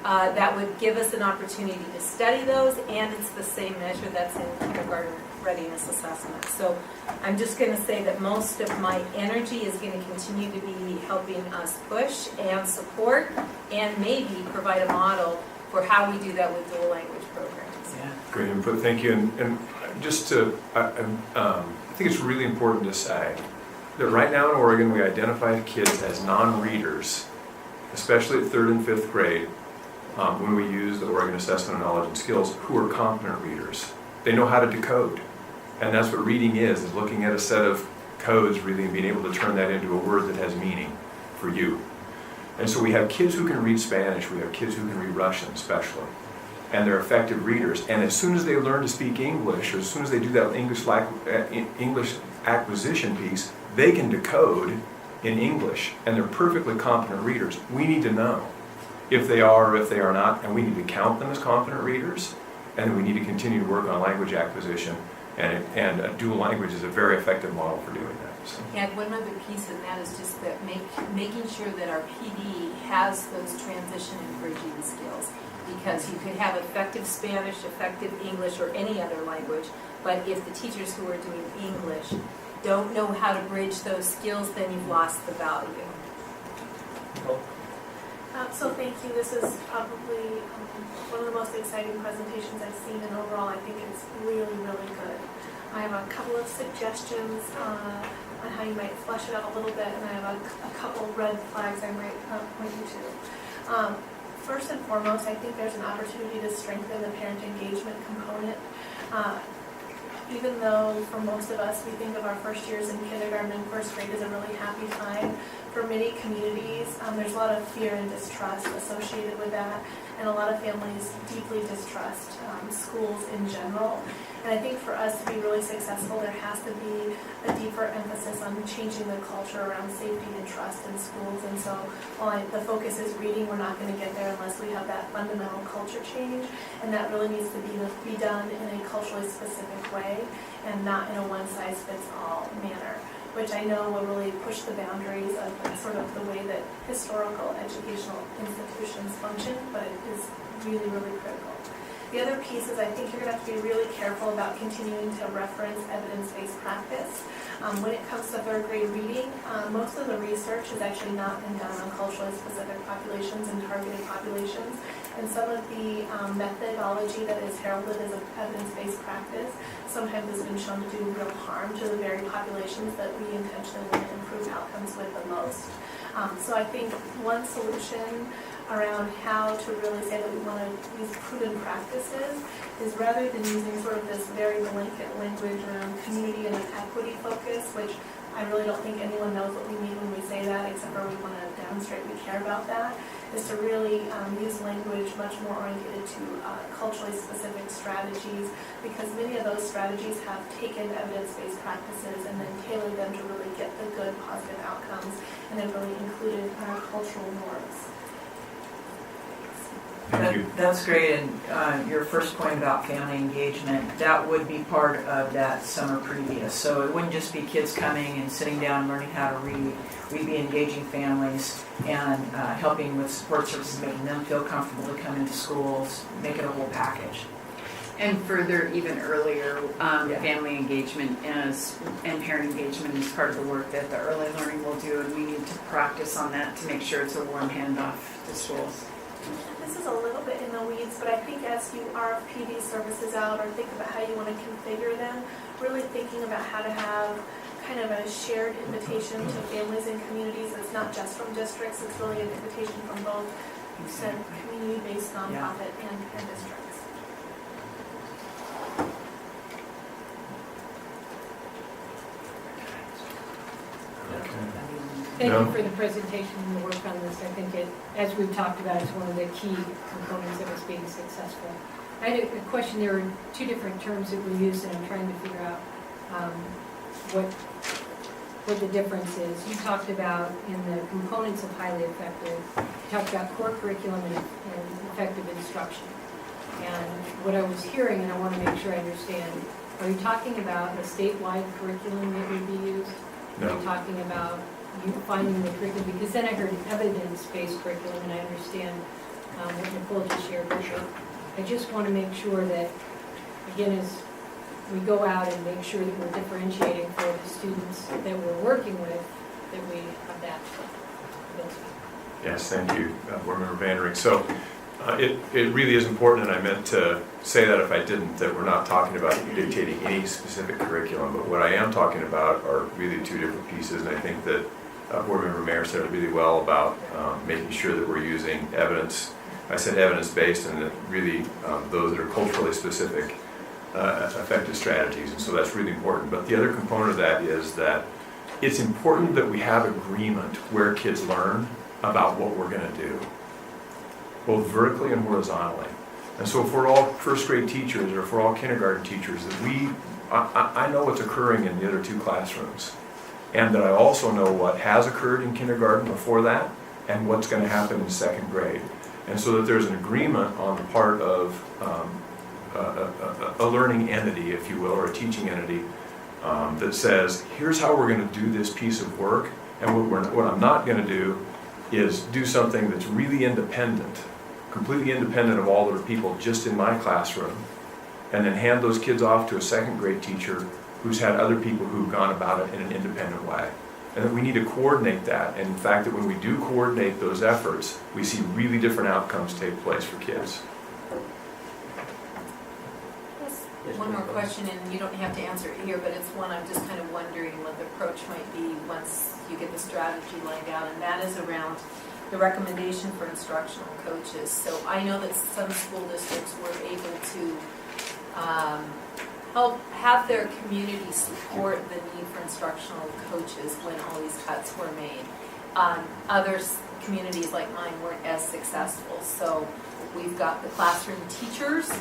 That would give us an opportunity to study those, and it's the same measure that's in kindergarten readiness assessment. So I'm just going to say that most of my energy is going to continue to be helping us push and support and maybe provide a model for how we do that with dual language programs. Yeah. Great input, thank you. And just to, I think it's really important to say that right now in Oregon, we identify kids as non-readers, especially at 3rd and 5th grade, when we use the Oregon Assessment of Knowledge and Skills, who are competent readers. They know how to decode. And that's what reading is looking at a set of codes really and being able to turn that into a word that has meaning for you. And so we have kids who can read Spanish, we have kids who can read Russian especially, and they're effective readers. And as soon as they learn to speak English, or as soon as they do that English acquisition piece, they can decode in English, and they're perfectly competent readers. We need to know if they are or if they are not, and we need to count them as competent readers, and then we need to continue to work on language acquisition, and dual language is a very effective model for doing that. So. And one other piece in that is just that making sure that our PD has those transition and bridging skills. Because you could have effective Spanish, effective English, or any other language, but if the teachers who are doing English don't know how to bridge those skills, then you've lost the value. So thank you. This is probably one of the most exciting presentations I've seen, and overall I think it's really, really good. I have a couple of suggestions on how you might flesh it out a little bit, and I have a couple red flags I might point you to. First and foremost, I think there's an opportunity to strengthen the parent engagement component. Even though for most of us we think of our first years in kindergarten and first grade as a really happy time, for many communities there's a lot of fear and distrust associated with that, and a lot of families deeply distrust schools in general. And I think for us to be really successful, there has to be a deeper emphasis on changing the culture around safety and trust in schools. And so while the focus is reading, we're not going to get there unless we have that fundamental culture change. And that really needs to be done in a culturally specific way and not in a one-size-fits-all manner, which I know will really push the boundaries of sort of the way that historical educational institutions function, but it is really, really critical. The other piece is I think you're going to have to be really careful about continuing to reference evidence-based practice. When it comes to 3rd grade reading, most of the research has actually not been done on culturally specific populations and targeted populations. And some of the methodology that is heralded as an evidence-based practice sometimes has been shown to do real harm to the very populations that we intentionally want to improve outcomes with the most. So I think one solution around how to really say that we want to use proven practices is rather than using sort of this very blanket language around community and equity focus, which I really don't think anyone knows what we mean when we say that, except for we want to demonstrate we care about that, is to really use language much more oriented to culturally specific strategies, because many of those strategies have taken evidence-based practices and then tailored them to really get the good positive outcomes and then really included our cultural norms. Thank you. That's great, and your first point about family engagement, that would be part of that summer previous. So it wouldn't just be kids coming and sitting down and learning how to read. We'd be engaging families and helping with support services, making them feel comfortable to come into schools, make it a whole package. And further, even earlier, family engagement and parent engagement is part of the work that the early learning will do, and we need to practice on that to make sure it's a warm handoff to schools. This is a little bit in the weeds, but I think as you RFP these services out or think about how you want to configure them, really thinking about how to have kind of a shared invitation to families and communities that's not just from districts, it's really an invitation from both community-based nonprofit and districts. Thank you for the presentation and the work on this. I think it, as we've talked about, is one of the key components of us being successful. I had a question. There were two different terms that were used, and I'm trying to figure out what the difference is. You talked about in the components of highly effective, you talked about core curriculum and effective instruction. And what I was hearing, and I want to make sure I understand, are you talking about a statewide curriculum that would be used? No. Are you talking about you finding the curriculum? Because then I heard evidence-based curriculum, and I understand what Nicole just shared. But I just want to make sure that, again, as we go out and make sure that we're differentiating for the students that we're working with, that we have that ability. Yes, thank you, Board Member Vandering. So It really is important, and I meant to say that if I didn't, that we're not talking about dictating any specific curriculum, but what I am talking about are really two different pieces, and I think that Board Member Mayer said it really well about making sure that we're using evidence. I said evidence-based, and that really those that are culturally specific effective strategies, and so that's really important. But the other component of that is that it's important that we have agreement where kids learn about what we're going to do, both vertically and horizontally. And so if we're all first grade teachers, or if we're all kindergarten teachers, that I know what's occurring in the other two classrooms, and that I also know what has occurred in kindergarten before that, and what's going to happen in second grade. And so that there's an agreement on the part of a learning entity, if you will, or a teaching entity, that says, here's how we're going to do this piece of work, and what I'm not going to do is do something that's really independent, completely independent of all the people just in my classroom, and then hand those kids off to a second grade teacher who's had other people who've gone about it in an independent way. And that we need to coordinate that, and in fact that when we do coordinate those efforts, we see really different outcomes take place for kids. One more question, and you don't have to answer it here, but it's one I'm just kind of wondering what the approach might be once you get the strategy laid out, and that is around the recommendation for instructional coaches. So I know that some school districts were able to help have their community support the need for instructional coaches when all these cuts were made. Other communities like mine weren't as successful. So we've got the classroom teachers,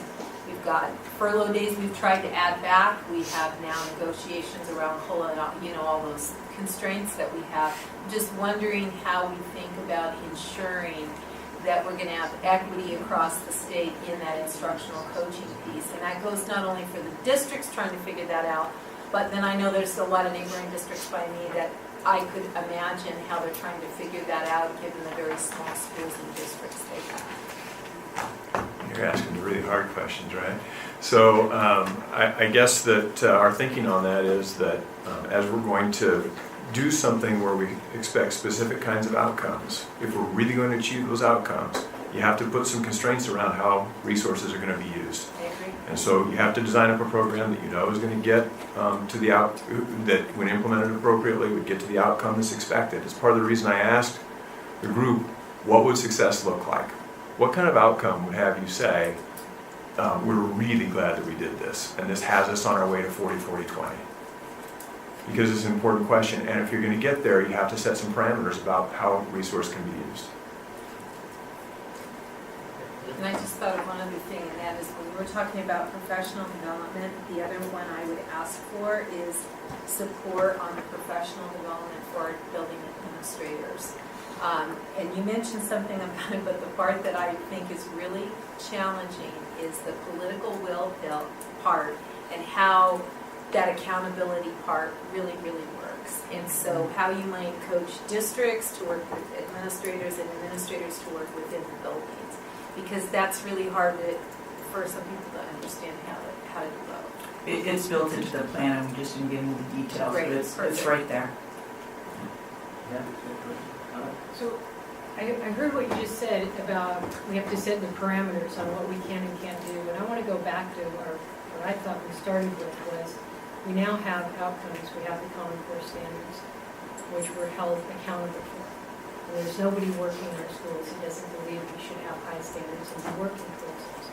we've got furlough days we've tried to add back, we have now negotiations around COLA and all those constraints that we have. I'm just wondering how we think about ensuring that we're going to have equity across the state in that instructional coaching piece. And that goes not only for the districts trying to figure that out, but then I know there's a lot of neighboring districts by me that I could imagine how they're trying to figure that out given the very small schools and districts they have. You're asking the really hard questions, right? So I guess that our thinking on that is that as we're going to do something where we expect specific kinds of outcomes, if we're really going to achieve those outcomes, you have to put some constraints around how resources are going to be used. I agree. And so you have to design up a program that you know is going to get to the that when implemented appropriately would get to the outcome that's expected. It's part of the reason I asked the group, what would success look like? What kind of outcome would have you say, we're really glad that we did this, and this has us on our way to 40-40-20? Because it's an important question, and if you're going to get there, you have to set some parameters about how resource can be used. And I just thought of one other thing, and that is when we're talking about professional development, the other one I would ask for is support on the professional development for our building administrators. And you mentioned something about it, but the part that I think is really challenging is the political will part and how that accountability part really, really works. And so how you might coach districts to work with administrators and administrators to work within the buildings. Because that's really hard for some people to understand how to do both. It's built into the plan, and we just didn't get into the details, Great, but it's perfect. right there. Yeah. So I heard what you just said about we have to set the parameters on what we can and can't do, and I want to go back to what I thought we started with was we now have outcomes, we have the Common Core standards, which we're held accountable for. And there's nobody working in our schools who doesn't believe we should have high standards and be working towards those.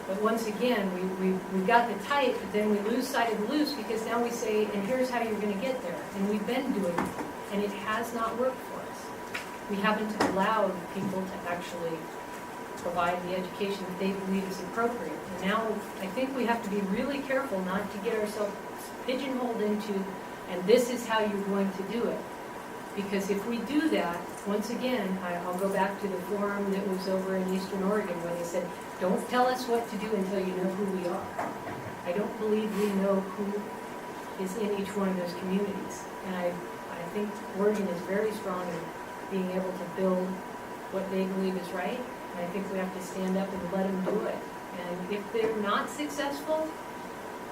But once again, we got the tight, but then we lose sight of the loose because now we say, and here's how you're going to get there. And we've been doing it, and it has not worked for us. We haven't allowed people to actually provide the education that they believe is appropriate. And now I think we have to be really careful not to get ourselves pigeonholed into, and this is how you're going to do it. Because if we do that, once again, I'll go back to the forum that was over in Eastern Oregon where they said, don't tell us what to do until you know who we are. I don't believe we know who is in each one of those communities. And I think Oregon is very strong in being able to build what they believe is right. And I think we have to stand up and let them do it. And if they're not successful,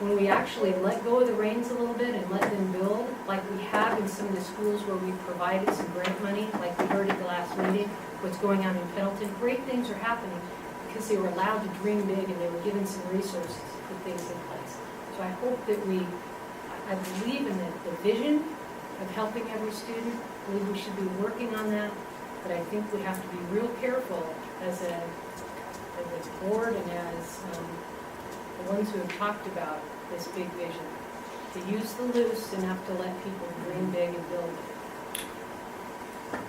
when we actually let go of the reins a little bit and let them build, like we have in some of the schools where we provided some grant money, like we heard at the last meeting, what's going on in Pendleton. Great things are happening because they were allowed to dream big and they were given some resources to put things in place. So I hope that I believe in the vision of helping every student. I believe we should be working on that, but I think we have to be real careful as a board and as the ones who have talked about this big vision, to use the loose enough to let people dream big and build it.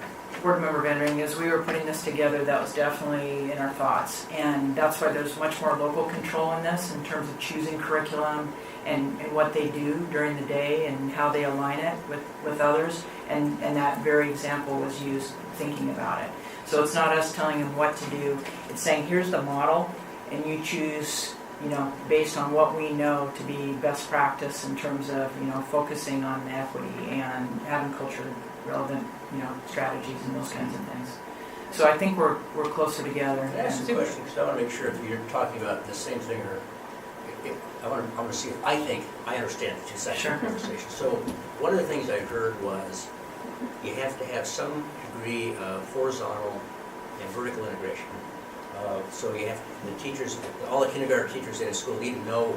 Board Member Vendering, as we were putting this together, that was definitely in our thoughts. And that's why there's much more local control in this in terms of choosing curriculum and what they do during the day and how they align it with others. And that very example was used thinking about it. So it's not us telling them what to do. It's saying, here's the model, and you choose, based on what we know to be best practice in terms of, focusing on equity and having culture relevant, strategies and those kinds of things. So I think we're closer together. Can I ask a question? Because I want to make sure if you're talking about the same thing, or I want to see if I think I understand the two sides of the conversation. So one of the things I heard was you have to have some degree of horizontal and vertical integration. So you have the teachers, all the kindergarten teachers in a school need to know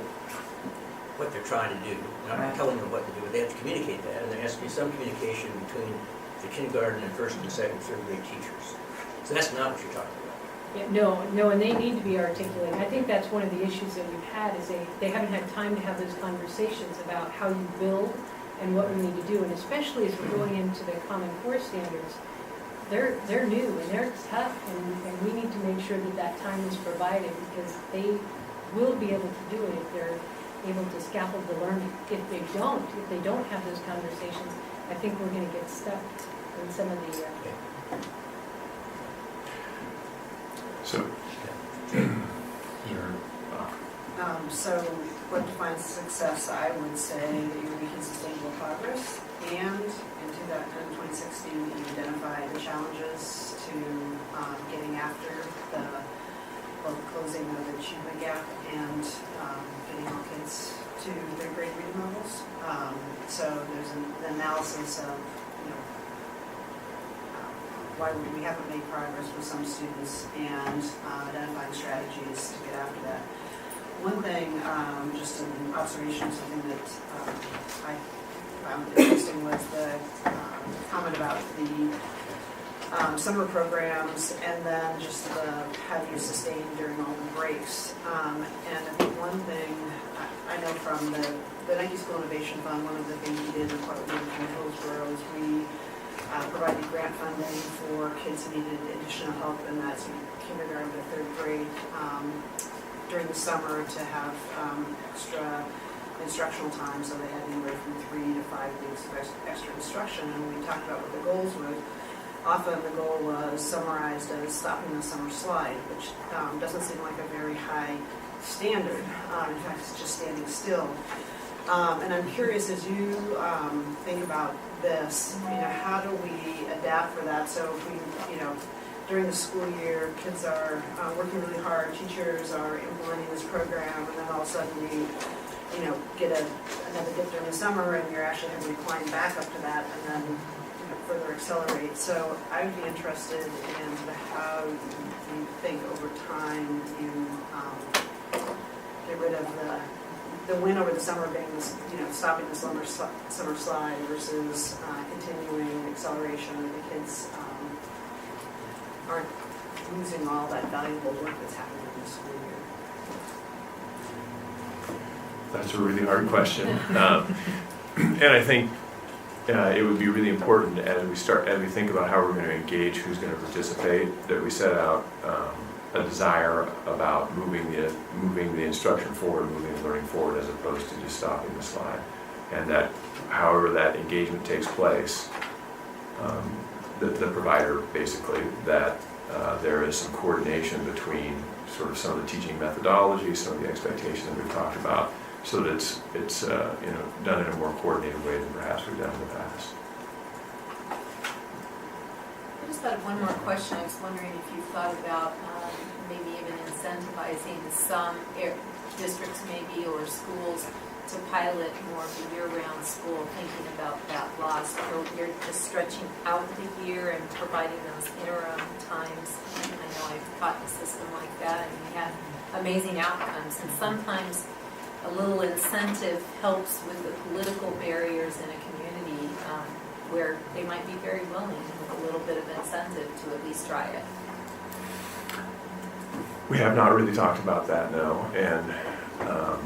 what they're trying to do. Not telling them what to do, but they have to communicate that, and there has to be some communication between the kindergarten and first and second, third grade teachers. So that's not what you're talking about. Yeah, no, and they need to be articulated. I think that's one of the issues that we've had is they haven't had time to have those conversations about how you build and what we need to do, and especially as we're going into the Common Core standards, they're new and they're tough, and we need to make sure that time is provided because they will be able to do it if they're able to scaffold the learning. If they don't have those conversations, I think we're going to get stuck in some of the. So, So what defines success, I would say that you're making sustainable progress, and in 2016, you identify the challenges to getting after both closing of the achievement gap and getting all kids to their grade reading levels. So there's an analysis of, why we haven't made progress with some students and identifying strategies to get after that. One thing, just an observation, something that I found interesting was the comment about the summer programs and then just how do you sustain during all the breaks. And I think one thing I know from the Nike School Innovation Fund, one of the things we did in part of Hillsborough is we provided grant funding for kids who needed additional help, and that's kindergarten to third grade during the summer to have extra instructional time, so they had anywhere from 3 to 5 weeks of extra instruction. And we talked about what the goals were. Often the goal was summarized as stopping the summer slide, which doesn't seem like a very high standard. In fact, it's just standing still. And I'm curious, as you think about this, how do we adapt for that? So if we, during the school year, kids are working really hard, teachers are implementing this program, and then all of a sudden we, get another dip during the summer, and you're actually having to climb back up to that, and then further accelerate. So I would be interested in how you think over time you get rid of the win over the summer being this, stopping the summer slide versus continuing acceleration, and the kids aren't losing all that valuable work that's happening in the school year. that's a really hard question. And I think it would be really important as we think about how we're going to engage who's going to participate, that we set out a desire about moving the instruction forward, moving the learning forward, as opposed to just stopping the slide. And that however that engagement takes place, the provider basically, that there is some coordination between sort of some of the teaching methodology, some of the expectations that we've talked about, so that it's done in a more coordinated way than perhaps we've done in the past. I just thought of one more question. I was wondering if you thought about maybe even incentivizing some districts maybe or schools to pilot more of a year-round school, thinking about that loss, or you're just stretching out the year and providing those interim times. I know I've taught a system like that, and we had amazing outcomes. And sometimes a little incentive helps with the political barriers in a community where they might be very willing with a little bit of incentive to at least try it. We have not really talked about that, no, and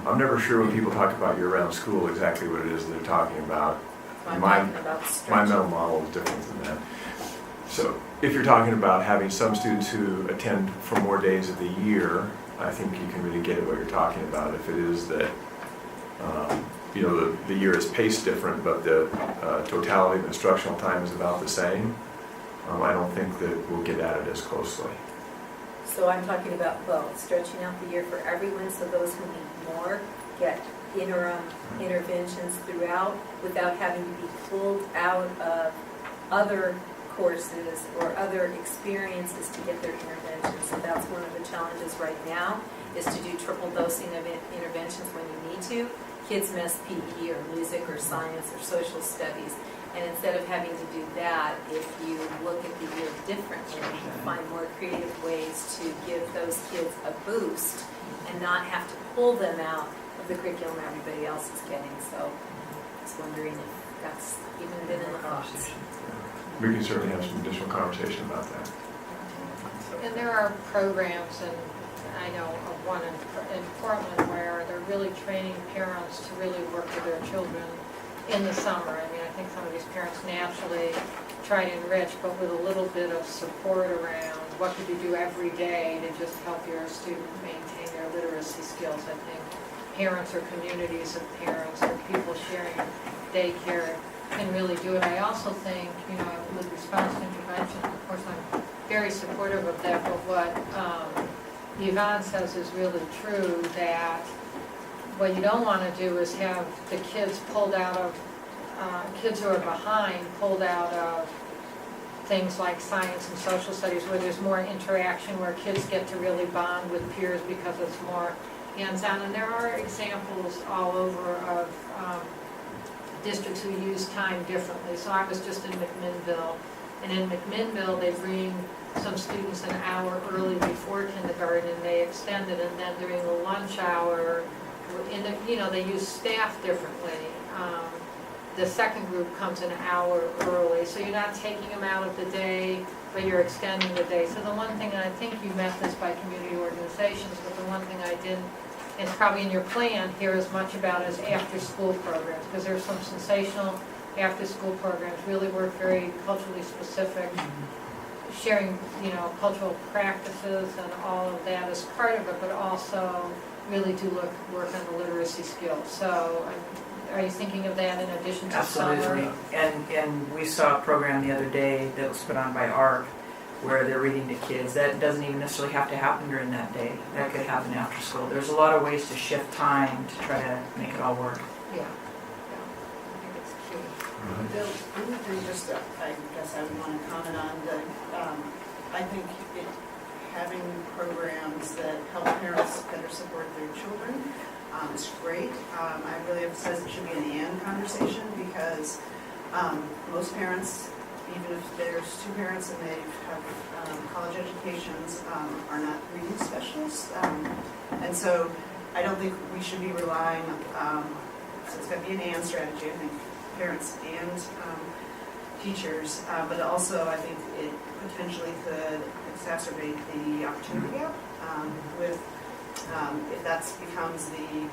I'm never sure when people talk about year-round school exactly what it is they're talking about. So I'm My- talking about My stretching. mental model is different than that. So if you're talking about having some students who attend for more days of the year, I think you can really get at what you're talking about. If it is that, the year is paced different, but the totality of instructional time is about the same, I don't think that we'll get at it as closely. So I'm talking about, stretching out the year for everyone, so those who need more get interim interventions throughout without having to be pulled out of other courses or other experiences to get their interventions. And that's one of the challenges right now, is to do triple dosing of interventions when you need to. Kids miss PE or music or science or social studies. And instead of having to do that, if you look at the year differently, you find more creative ways to give those kids a boost and not have to pull them out of the curriculum everybody else is getting. So I was wondering if that's even been in the thoughts. We can certainly have some additional conversation about that. And there are programs, and I know of one in Portland where they're really training parents to really work with their children in the summer. I mean, I think some of these parents naturally try to enrich, but with a little bit of support around what could you do every day to just help your student maintain their literacy skills. I think parents or communities of parents or people sharing daycare can really do it. I also think, with response to intervention, of course, I'm very supportive of that, but what Yvonne says is really true, that what you don't want to do is have the kids pulled out of, kids who are behind pulled out of things like science and social studies, where there's more interaction, where kids get to really bond with peers because it's more hands-on. And there are examples all over of districts who use time differently. So I was just in McMinnville, and in McMinnville they bring some students an hour early before kindergarten, and they extend it, and then during the lunch hour, they use staff differently. The second group comes an hour early, so you're not taking them out of the day, but you're extending the day. So the one thing, and I think you met this by community organizations, but the one thing I didn't, and it's probably in your plan, hear as much about is after-school programs, because there's some sensational after-school programs, really work very culturally specific, sharing, cultural practices and all of that as part of it, but also really do work on the literacy skills. So are you thinking of that in addition to summer? Absolutely. And we saw a program the other day that was put on by ARC where they're reading to kids. That doesn't even necessarily have to happen during that day. That could happen after school. There's a lot of ways to shift time to try to make it all work. Yeah. I think it's key. Bill, one thing just that I guess I would want to comment on, I think having programs that help parents better support their children is great. I really emphasize it should be an and conversation, because most parents, even if there's two parents and they have college educations, are not reading specialists. And so I don't think we should be relying, so it's got to be an and strategy, I think, parents and teachers, but also I think it potentially could exacerbate the opportunity gap with if that becomes the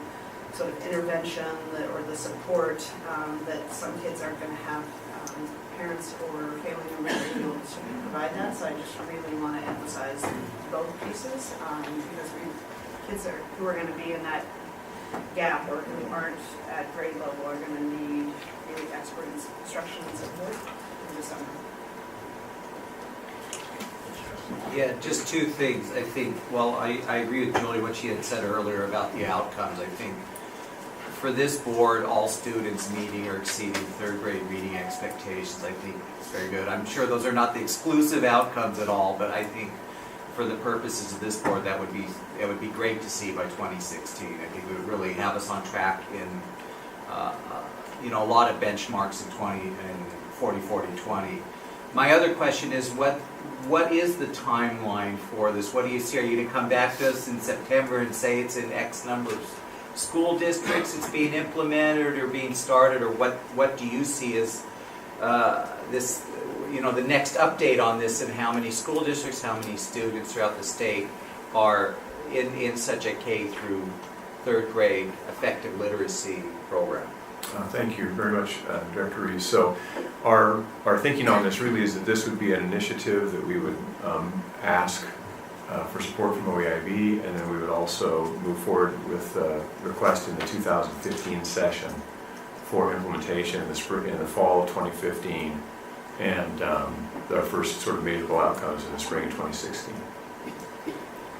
sort of intervention or the support that some kids aren't going to have parents or family members that are able to provide that. So I just really want to emphasize both pieces, because kids who are going to be in that gap or who aren't at grade level are going to need really expert instruction and support in the summer. Yeah, just two things. I think, I agree with Julie, what she had said earlier about the outcomes. I think for this board, all students meeting or exceeding third grade reading expectations, I think is very good. I'm sure those are not the exclusive outcomes at all, but I think for the purposes of this board, it would be great to see by 2016. I think it would really have us on track in, a lot of benchmarks in 20 and 40, 40, 20. My other question is, what is the timeline for this? What do you see? Are you going to come back to us in September and say it's in X number of school districts it's being implemented or being started, or what do you see as this, the next update on this, and how many school districts, how many students throughout the state are in such a K through third grade effective literacy program? Thank you very much, Director Reeves. So our thinking on this really is that this would be an initiative that we would ask for support from OEIB, and then we would also move forward with a request in the 2015 session for implementation in the fall of 2015, and our first sort of measurable outcomes in the spring of 2016.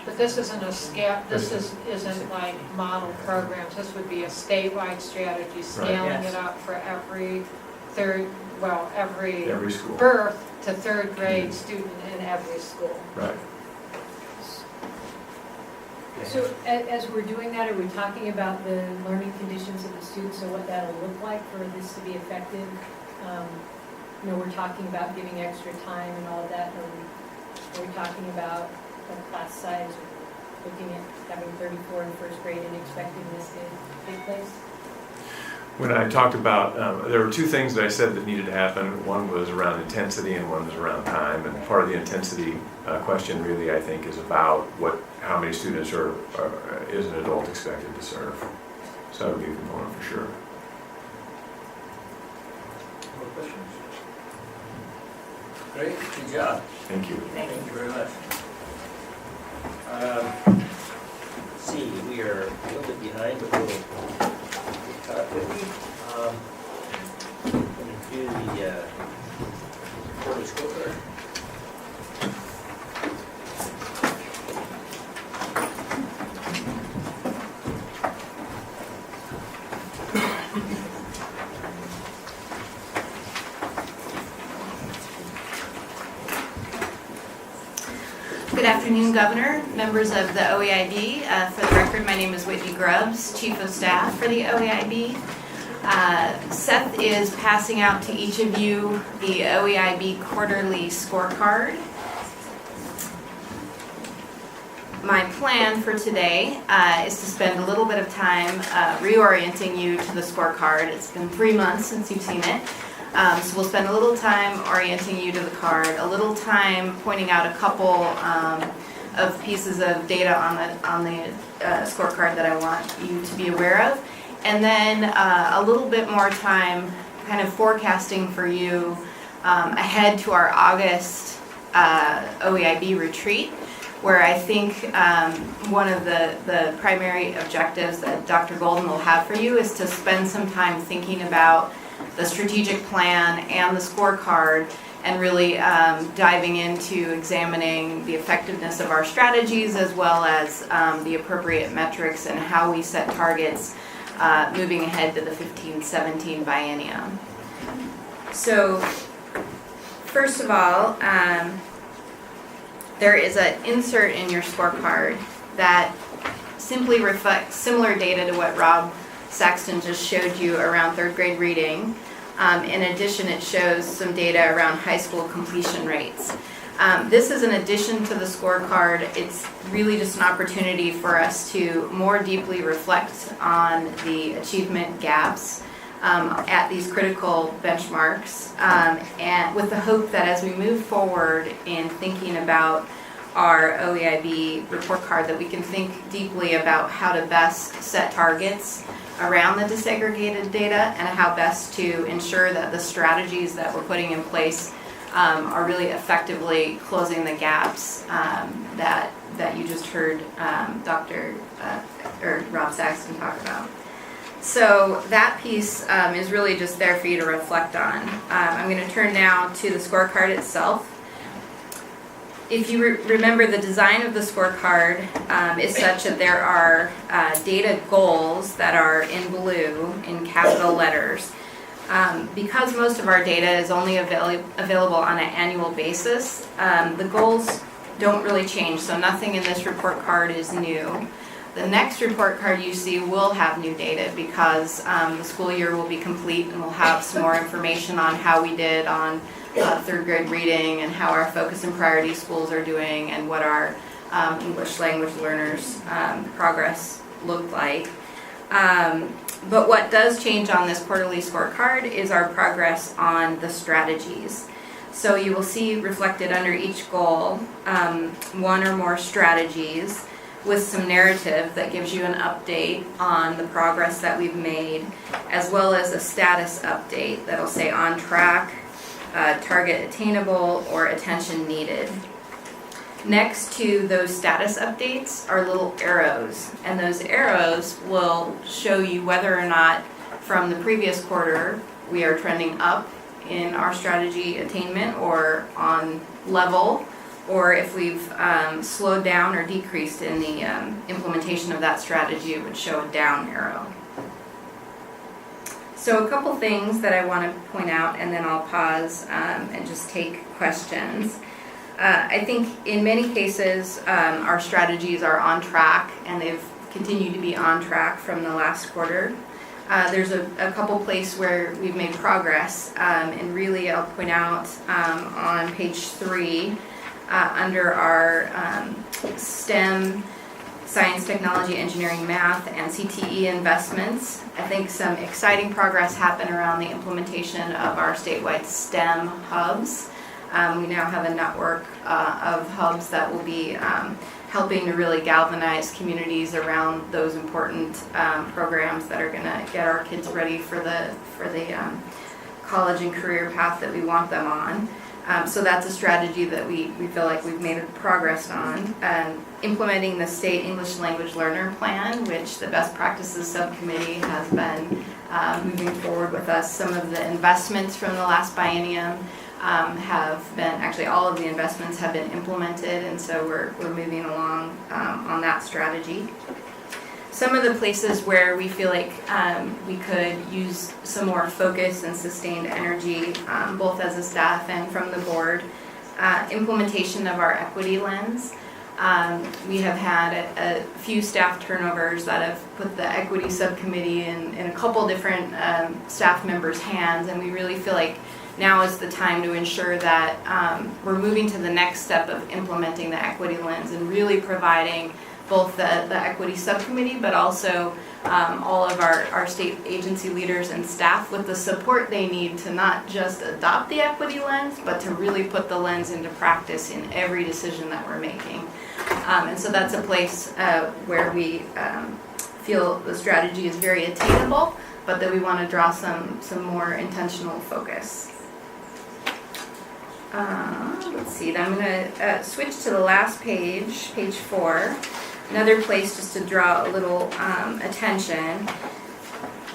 But this isn't isn't like model programs. This would be a statewide strategy, scaling Yes. it up for every Every school. birth to third grade student in every school. Right. So as we're doing that, are we talking about the learning conditions of the students and what that'll look like for this to be effective? We're talking about giving extra time and all of that. Are we talking about the class size, or looking at having 34 in first grade and expecting this to take place? When I talked about, there were two things that I said that needed to happen. One was around intensity and one was around time. And part of the intensity question really, I think, is about how many students is an adult expected to serve. So that would be a component for sure. More questions? Great, good job. Thank you. Thank you very much. Let's see, we are a little bit behind, but we'll get caught up quickly. Going to do the quarterly scorecard. Good afternoon, Governor, members of the OEIB. For the record, my name is Whitney Grubbs, Chief of Staff for the OEIB. Seth is passing out to each of you the OEIB quarterly scorecard. My plan for today is to spend a little bit of time reorienting you to the scorecard. It's been 3 months since you've seen it. So we'll spend a little time orienting you to the card, a little time pointing out a couple of pieces of data on the scorecard that I want you to be aware of, and then a little bit more time kind of forecasting for you ahead to our August OEIB retreat, where I think one of the primary objectives that Dr. Golden will have for you is to spend some time thinking about the strategic plan and the scorecard, and really diving into examining the effectiveness of our strategies, as well as the appropriate metrics and how we set targets moving ahead to the 15-17 biennium. So first of all, there is an insert in your scorecard that simply reflects similar data to what Rob Saxton just showed you around third grade reading. In addition, it shows some data around high school completion rates. This is an addition to the scorecard. It's really just an opportunity for us to more deeply reflect on the achievement gaps at these critical benchmarks, and with the hope that as we move forward in thinking about our OEIB report card, that we can think deeply about how to best set targets around the disaggregated data and how best to ensure that the strategies that we're putting in place are really effectively closing the gaps that you just heard Rob Saxton talk about. So that piece is really just there for you to reflect on. I'm going to turn now to the scorecard itself. If you remember, the design of the scorecard is such that there are data goals that are in blue in capital letters. Because most of our data is only available on an annual basis, the goals don't really change, so nothing in this report card is new. The next report card you see will have new data because the school year will be complete and we'll have some more information on how we did on third grade reading and how our focus and priority schools are doing and what our English language learners progress looked like. But what does change on this quarterly scorecard is our progress on the strategies. So you will see reflected under each goal one or more strategies with some narrative that gives you an update on the progress that we've made, as well as a status update that'll say on track, target attainable, or attention needed. Next to those status updates are little arrows, and those arrows will show you whether or not from the previous quarter we are trending up in our strategy attainment or on level, or if we've slowed down or decreased in the implementation of that strategy, it would show a down arrow. So a couple things that I want to point out, and then I'll pause and just take questions. I think in many cases our strategies are on track, and they've continued to be on track from the last quarter. There's a couple places where we've made progress, and really I'll point out on page 3, under our STEM, science, technology, engineering, math, and CTE investments. I think some exciting progress happened around the implementation of our statewide STEM hubs. We now have a network of hubs that will be helping to really galvanize communities around those important programs that are going to get our kids ready for the college and career path that we want them on. So that's a strategy that we feel like we've made progress on. Implementing the state English language learner plan, which the best practices subcommittee has been moving forward with us. Some of the investments from the last biennium have been, actually all of the investments have been implemented, and so we're moving along on that strategy. Some of the places where we feel like we could use some more focus and sustained energy, both as a staff and from the board, implementation of our equity lens. We have had a few staff turnovers that have put the equity subcommittee in a couple different staff members' hands, and we really feel like now is the time to ensure that we're moving to the next step of implementing the equity lens and really providing both the equity subcommittee, but also all of our state agency leaders and staff with the support they need to not just adopt the equity lens, but to really put the lens into practice in every decision that we're making. And so that's a place where we feel the strategy is very attainable, but that we want to draw some more intentional focus. Let's see, I'm going to switch to the last page, page 4. Another place just to draw a little attention.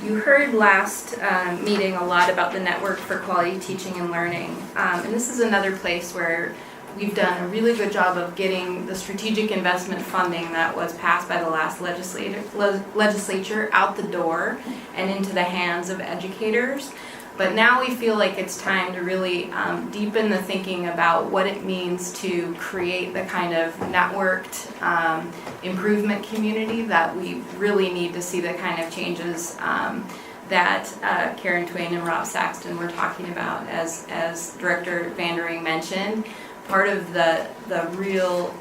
You heard last meeting a lot about the Network for Quality Teaching and Learning. And this is another place where we've done a really good job of getting the strategic investment funding that was passed by the last legislature out the door and into the hands of educators. But now we feel like it's time to really deepen the thinking about what it means to create the kind of networked improvement community that we really need to see the kind of changes that Karen Twain and Rob Saxton were talking about, as Director Vandering mentioned. Part of the real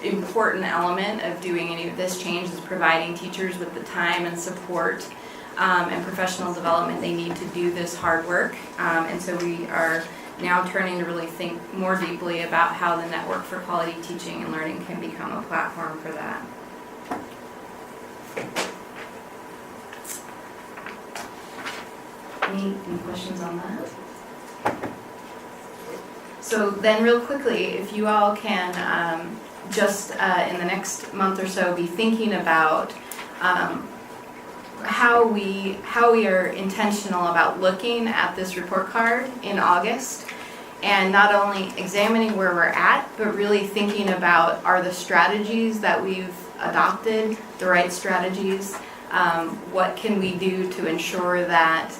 important element of doing any of this change is providing teachers with the time and support and professional development they need to do this hard work. And so we are now turning to really think more deeply about how the Network for Quality Teaching and Learning can become a platform for that. Any questions on that? So then real quickly, if you all can just in the next month or so be thinking about how we are intentional about looking at this report card in August, and not only examining where we're at, but really thinking about, are the strategies that we've adopted the right strategies? What can we do to ensure that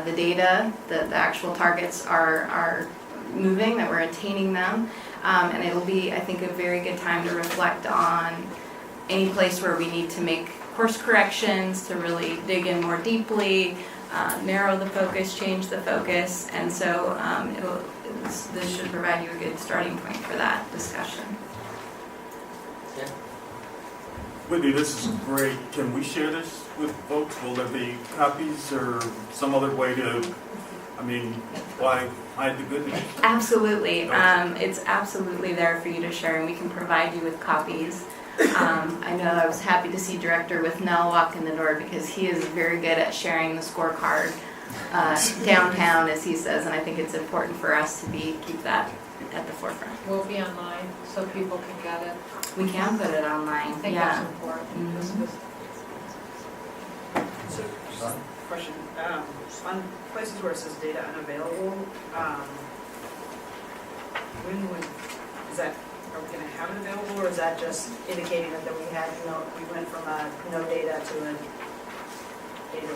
the data, the actual targets are moving, that we're attaining them? And it'll be, I think, a very good time to reflect on any place where we need to make course corrections, to really dig in more deeply, narrow the focus, change the focus. And so this should provide you a good starting point for that discussion. Whitney, this is great. Can we share this with folks? Will there be copies or some other way to, I mean, why hide the good news? Absolutely. It's absolutely there for you to share, and we can provide you with copies. I know I was happy to see Director with Nell walk in the door because he is very good at sharing the scorecard downtown, as he says, and I think it's important for us to keep that at the forefront. Will it be online so people can get it? We can put it online. I think Yeah. that's important. Mhm. So, just a question, on places where it says data unavailable, is that, are we gonna have it available, or is that just indicating that we went from a no data to a data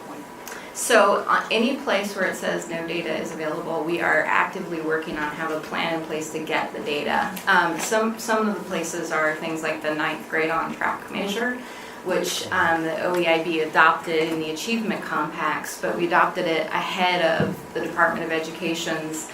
point? So any place where it says no data is available, we are actively working on have a plan in place to get the data. Some of the places are things like the 9th grade on track measure, which the OEIB adopted in the achievement compacts, but we adopted it ahead of the Department of Education's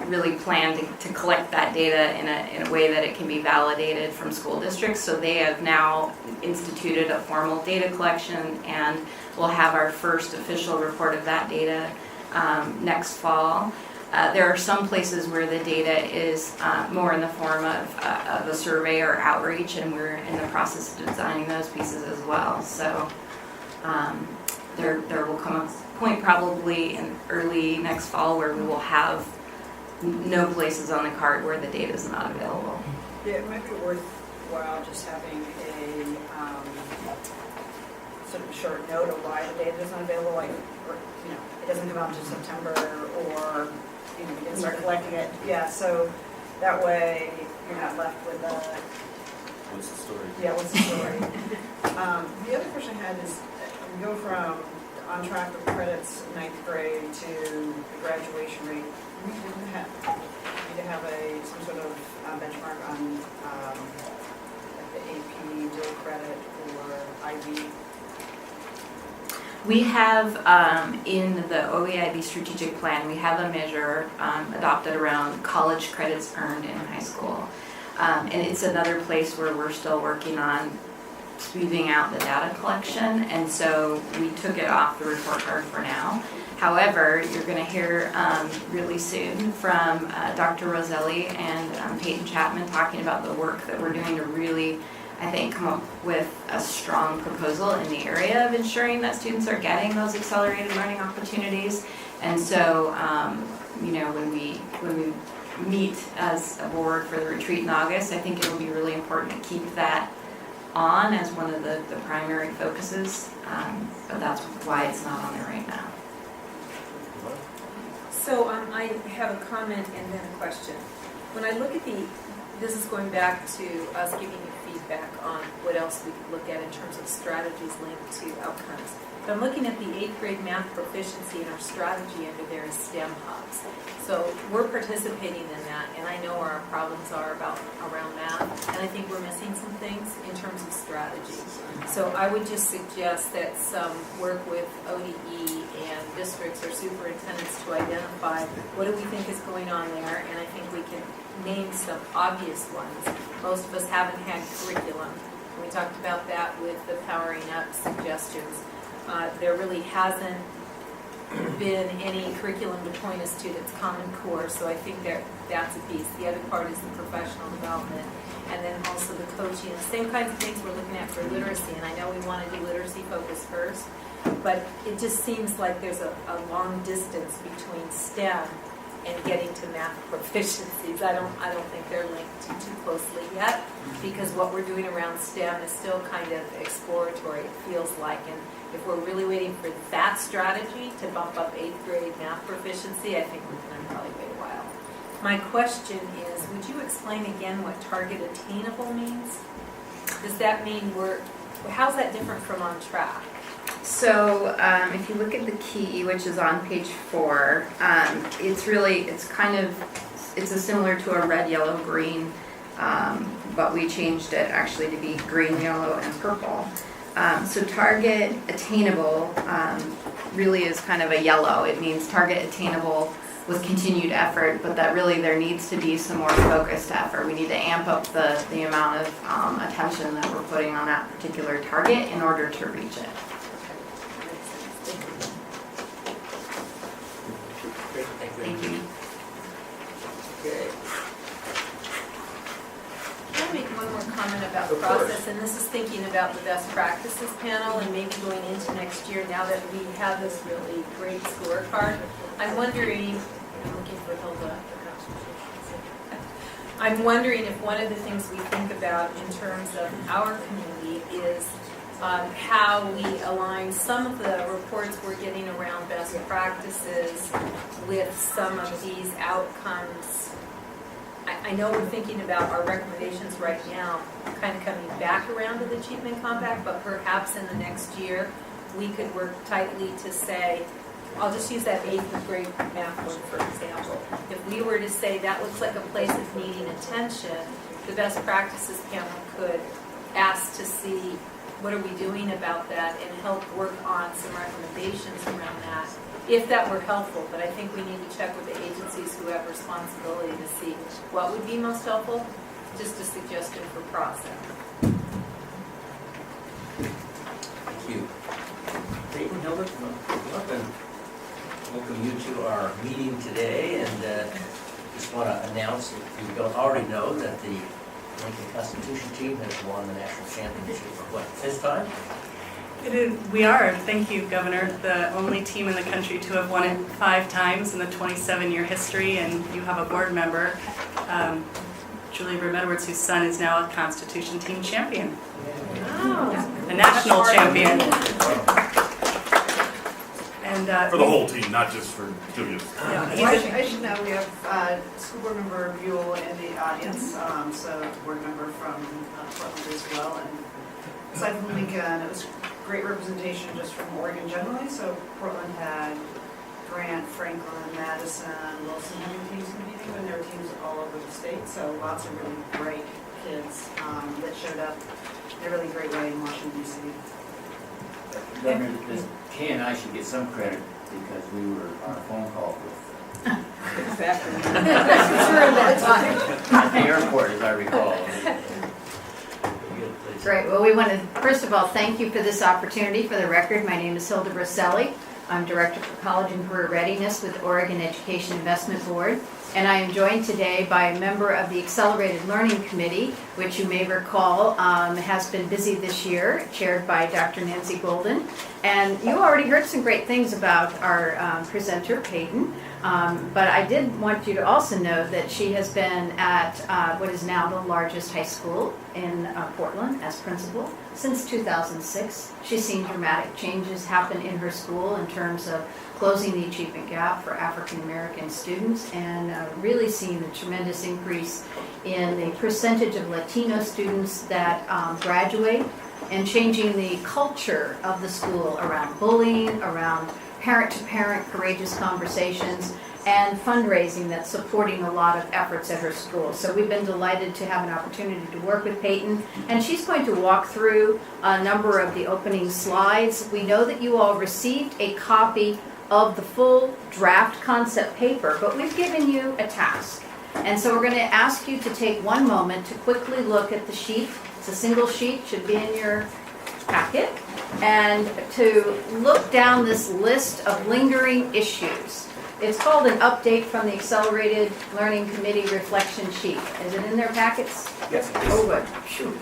really plan to collect that data in a way that it can be validated from school districts. So they have now instituted a formal data collection, and we'll have our first official report of that data next fall. There are some places where the data is more in the form of a survey or outreach, and we're in the process of designing those pieces as well. So there will come a point probably in early next fall where we will have no places on the card where the data is not available. Yeah, it might be worthwhile just having a sort of short note of why the data isn't available, like, or, it doesn't come out until September, or, we can start collecting it. Yeah, so that way you're not left with a... What's the story? Yeah, what's the story? The other question I had is, we go from on track with credits 9th grade to the graduation rate. We didn't have, some sort of benchmark on like the AP dual credit or IB. We have in the OEIB strategic plan, we have a measure adopted around college credits earned in high school. And it's another place where we're still working on smoothing out the data collection, and so we took it off the report card for now. However, you're going to hear really soon from Dr. Roselli and Peyton Chapman talking about the work that we're doing to really, I think, come up with a strong proposal in the area of ensuring that students are getting those accelerated learning opportunities. And so, when we meet as a board for the retreat in August, I think it will be really important to keep that on as one of the primary focuses, but that's why it's not on there right now. So I have a comment and then a question. When I look at this is going back to us giving you feedback on what else we could look at in terms of strategies linked to outcomes. But I'm looking at the 8th grade math proficiency, and our strategy under there is STEM hubs. So we're participating in that, and I know where our problems are around math, and I think we're missing some things in terms of strategy. So I would just suggest that some work with ODE and districts or superintendents to identify what do we think is going on there, and I think we can name some obvious ones. Most of us haven't had curriculum. We talked about that with the powering up suggestions. There really hasn't been any curriculum to point us to that's Common Core, so I think that's a piece. The other part is the professional development, and then also the coaching. The same kinds of things we're looking at for literacy, and I know we want to do literacy focus first, but it just seems like there's a long distance between STEM and getting to math proficiencies. I don't think they're linked too closely yet, because what we're doing around STEM is still kind of exploratory, it feels like, and if we're really waiting for that strategy to bump up 8th grade math proficiency, I think we're going to probably wait a while. My question is, would you explain again what target attainable means? Does that mean how's that different from on track? So if you look at the key, which is on page 4, it's it's a similar to a red, yellow, green, but we changed it actually to be green, yellow, and purple. So target attainable really is kind of a yellow. It means target attainable with continued effort, but that really there needs to be some more focused effort. We need to amp up the amount of attention that we're putting on that particular target in order to reach it. Great, thank you. Thank you. Okay. Can I make one more comment about Of process? course. And this is thinking about the best practices panel and maybe going into next year now that we have this really great scorecard. I'm wondering, I'm looking for Hilda. I'm wondering if one of the things we think about in terms of our community is how we align some of the reports we're getting around best practices with some of these outcomes. I know we're thinking about our recommendations right now kind of coming back around to the Achievement Compact, but perhaps in the next year we could work tightly to say, I'll just use that 8th grade math one for example. If we were to say that looks like a place that's needing attention, the best practices panel could ask to see what are we doing about that and help work on some recommendations around that, if that were helpful. But I think we need to check with the agencies who have responsibility to see what would be most helpful. Just a suggestion for process. Thank you. Peyton, Hilda, come up and welcome you to our meeting today, and just want to announce, if you don't already know, that the Lincoln Constitution team has won the national championship for what, 5th time? We are, thank you, Governor, the only team in the country to have won it 5 times in the 27-year history, and you have a board member, Julie Edwards, whose son is now a Constitution team champion, a national champion. And For the whole team, not just for Julius. I should know, we have school board member Buell in the audience, so board member from Portland as well. And aside from Lincoln, it was great representation just from Oregon generally. So Portland had Grant, Franklin, Madison, Wilson having teams competing, and there were teams all over the state. So lots of really great kids that showed up in a really great way in Washington, D.C. Governor, Kay and I should get some credit because we were on a phone call with Exactly. at the airport, as I recall. Great. Well, we want to, first of all, thank you for this opportunity. For the record, my name is Hilda Brusselli. I'm Director for College and Career Readiness with Oregon Education Investment Board. And I am joined today by a member of the Accelerated Learning Committee, which you may recall has been busy this year, chaired by Dr. Nancy Golden. And you already heard some great things about our presenter, Peyton. But I did want you to also know that she has been at what is now the largest high school in Portland as principal since 2006. She's seen dramatic changes happen in her school in terms of closing the achievement gap for African American students, and really seeing the tremendous increase in the percentage of Latino students that graduate, and changing the culture of the school around bullying, around parent-to-parent courageous conversations, and fundraising that's supporting a lot of efforts at her school. So we've been delighted to have an opportunity to work with Peyton, and she's going to walk through a number of the opening slides. We know that you all received a copy of the full draft concept paper, but we've given you a task. And so we're going to ask you to take one moment to quickly look at the sheet. It's a single sheet, should be in your packet, and to look down this list of lingering issues. It's called an update from the Accelerated Learning Committee reflection sheet. Is it in their packets? Yes. Oh, good. Phew.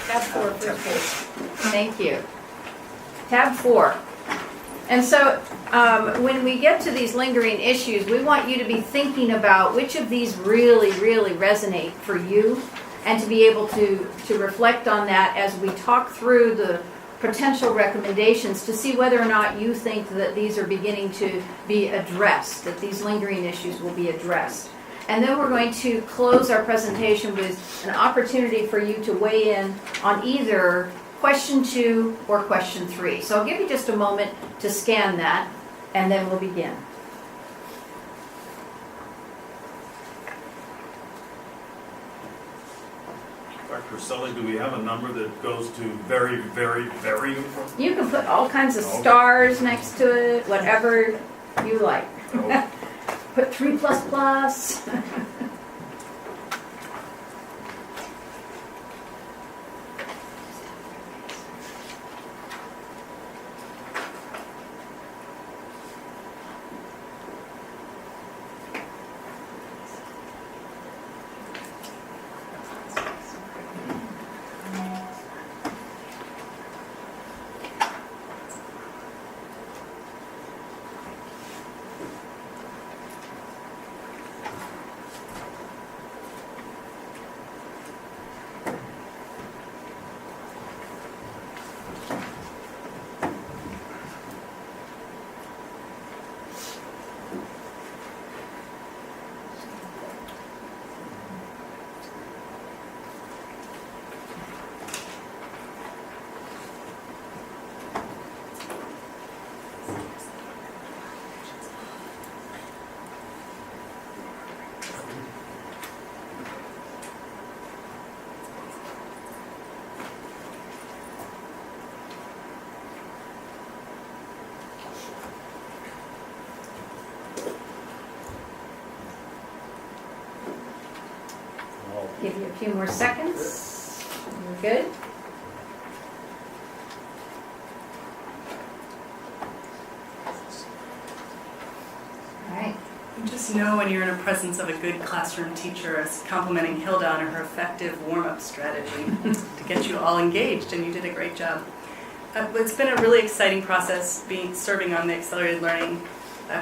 Tab 4, first page. Thank you. Tab 4. And so when we get to these lingering issues, we want you to be thinking about which of these really, really resonate for you, and to be able to reflect on that as we talk through the potential recommendations to see whether or not you think that these are beginning to be addressed, that these lingering issues will be addressed. And then we're going to close our presentation with an opportunity for you to weigh in on either question 2 or question 3. So I'll give you just a moment to scan that, and then we'll begin. Priscilla, do we have a number that goes to very, very, very important? You can put all kinds of Okay. stars next to it, whatever you like. Oh. Put 3++. Give you a few more seconds. You're good. All right. Just know when you're in the presence of a good classroom teacher as complimenting Hilda on her effective warm-up strategy to get you all engaged, and you did a great job. It's been a really exciting process serving on the Accelerated Learning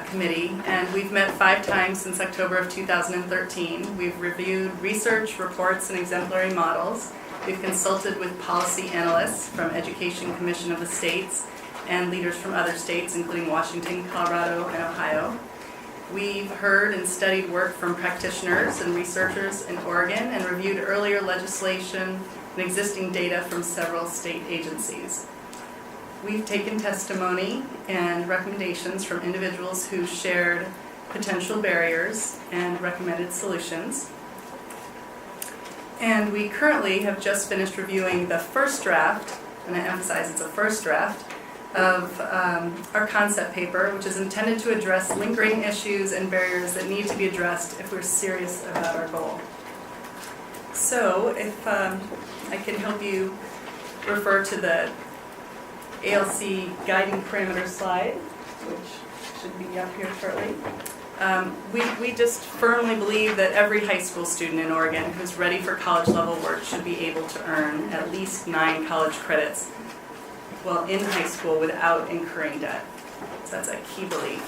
Committee, and we've met 5 times since October of 2013. We've reviewed research, reports, and exemplary models. We've consulted with policy analysts from Education Commission of the States and leaders from other states, including Washington, Colorado, and Ohio. We've heard and studied work from practitioners and researchers in Oregon and reviewed earlier legislation and existing data from several state agencies. We've taken testimony and recommendations from individuals who shared potential barriers and recommended solutions. And we currently have just finished reviewing the first draft, and I emphasize it's a first draft, of our concept paper, which is intended to address lingering issues and barriers that need to be addressed if we're serious about our goal. So if I can help you refer to the ALC guiding parameter slide, which should be up here shortly. We just firmly believe that every high school student in Oregon who's ready for college level work should be able to earn at least 9 college credits while in high school without incurring debt. So that's a key belief.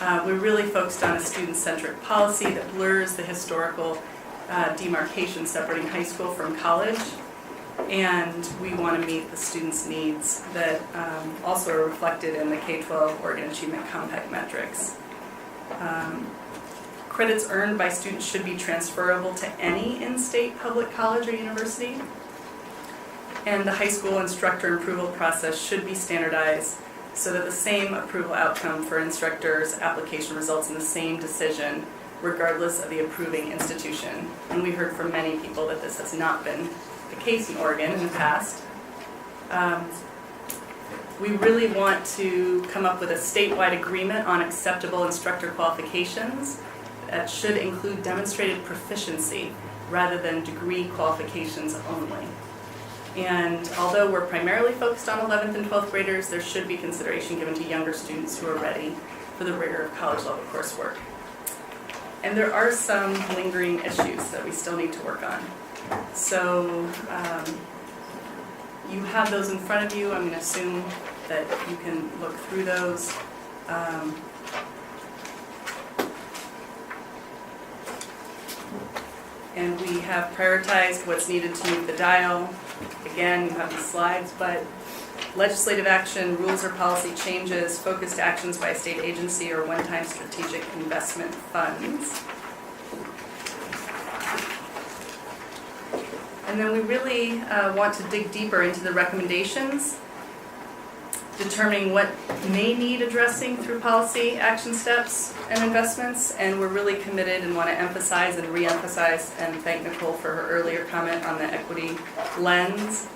We're really focused on a student-centric policy that blurs the historical demarcation separating high school from college. And we want to meet the students' needs that also are reflected in the K-12 Oregon Achievement Compact metrics. Credits earned by students should be transferable to any in-state public college or university. And the high school instructor approval process should be standardized so that the same approval outcome for instructors' application results in the same decision regardless of the approving institution. And we heard from many people that this has not been the case in Oregon in the past. We really want to come up with a statewide agreement on acceptable instructor qualifications that should include demonstrated proficiency rather than degree qualifications only. And although we're primarily focused on 11th and 12th graders, there should be consideration given to younger students who are ready for the rigor of college level coursework. And there are some lingering issues that we still need to work on. So you have those in front of you. I'm going to assume that you can look through those. And we have prioritized what's needed to move the dial. Again, you have the slides, but legislative action, rules or policy changes, focused actions by a state agency, or one-time strategic investment funds. And then we really want to dig deeper into the recommendations determining what may need addressing through policy, action steps, and investments. And we're really committed and want to emphasize and re-emphasize and thank Nicole for her earlier comment on the equity lens.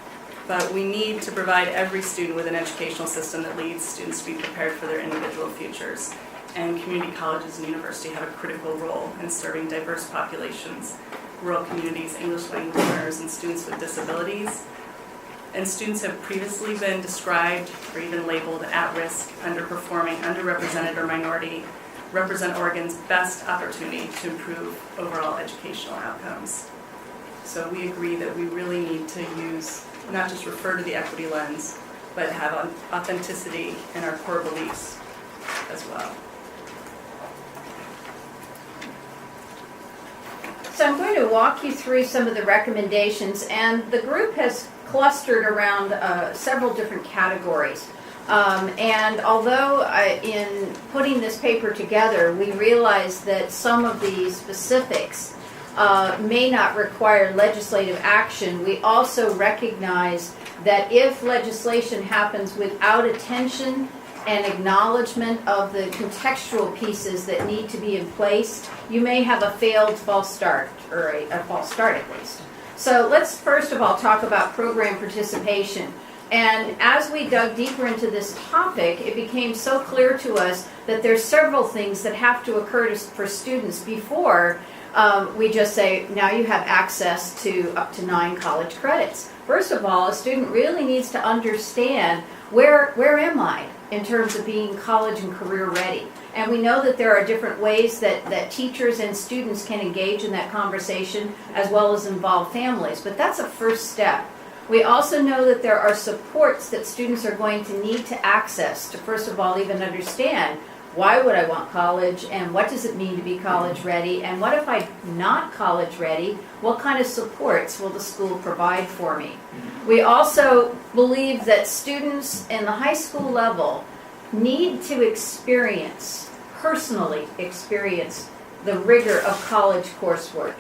But we need to provide every student with an educational system that leads students to be prepared for their individual futures. And community colleges and universities have a critical role in serving diverse populations, rural communities, English language learners, and students with disabilities. And students have previously been described or even labeled at risk, underperforming, underrepresented, or minority, represent Oregon's best opportunity to improve overall educational outcomes. So we agree that we really need to use, not just refer to the equity lens, but have authenticity in our core beliefs as well. So I'm going to walk you through some of the recommendations, and the group has clustered around several different categories. And although in putting this paper together, we realized that some of the specifics may not require legislative action, we also recognize that if legislation happens without attention and acknowledgement of the contextual pieces that need to be in place, you may have a failed false start, or a false start at least. So let's first of all talk about program participation. And as we dug deeper into this topic, it became so clear to us that there's several things that have to occur for students before we just say, now you have access to up to 9 college credits. First of all, a student really needs to understand where am I in terms of being college and career ready. And we know that there are different ways that teachers and students can engage in that conversation as well as involve families, but that's a first step. We also know that there are supports that students are going to need to access to, first of all, even understand why would I want college and what does it mean to be college ready, and what if I'm not college ready, what kind of supports will the school provide for me? We also believe that students in the high school level need to personally experience the rigor of college coursework.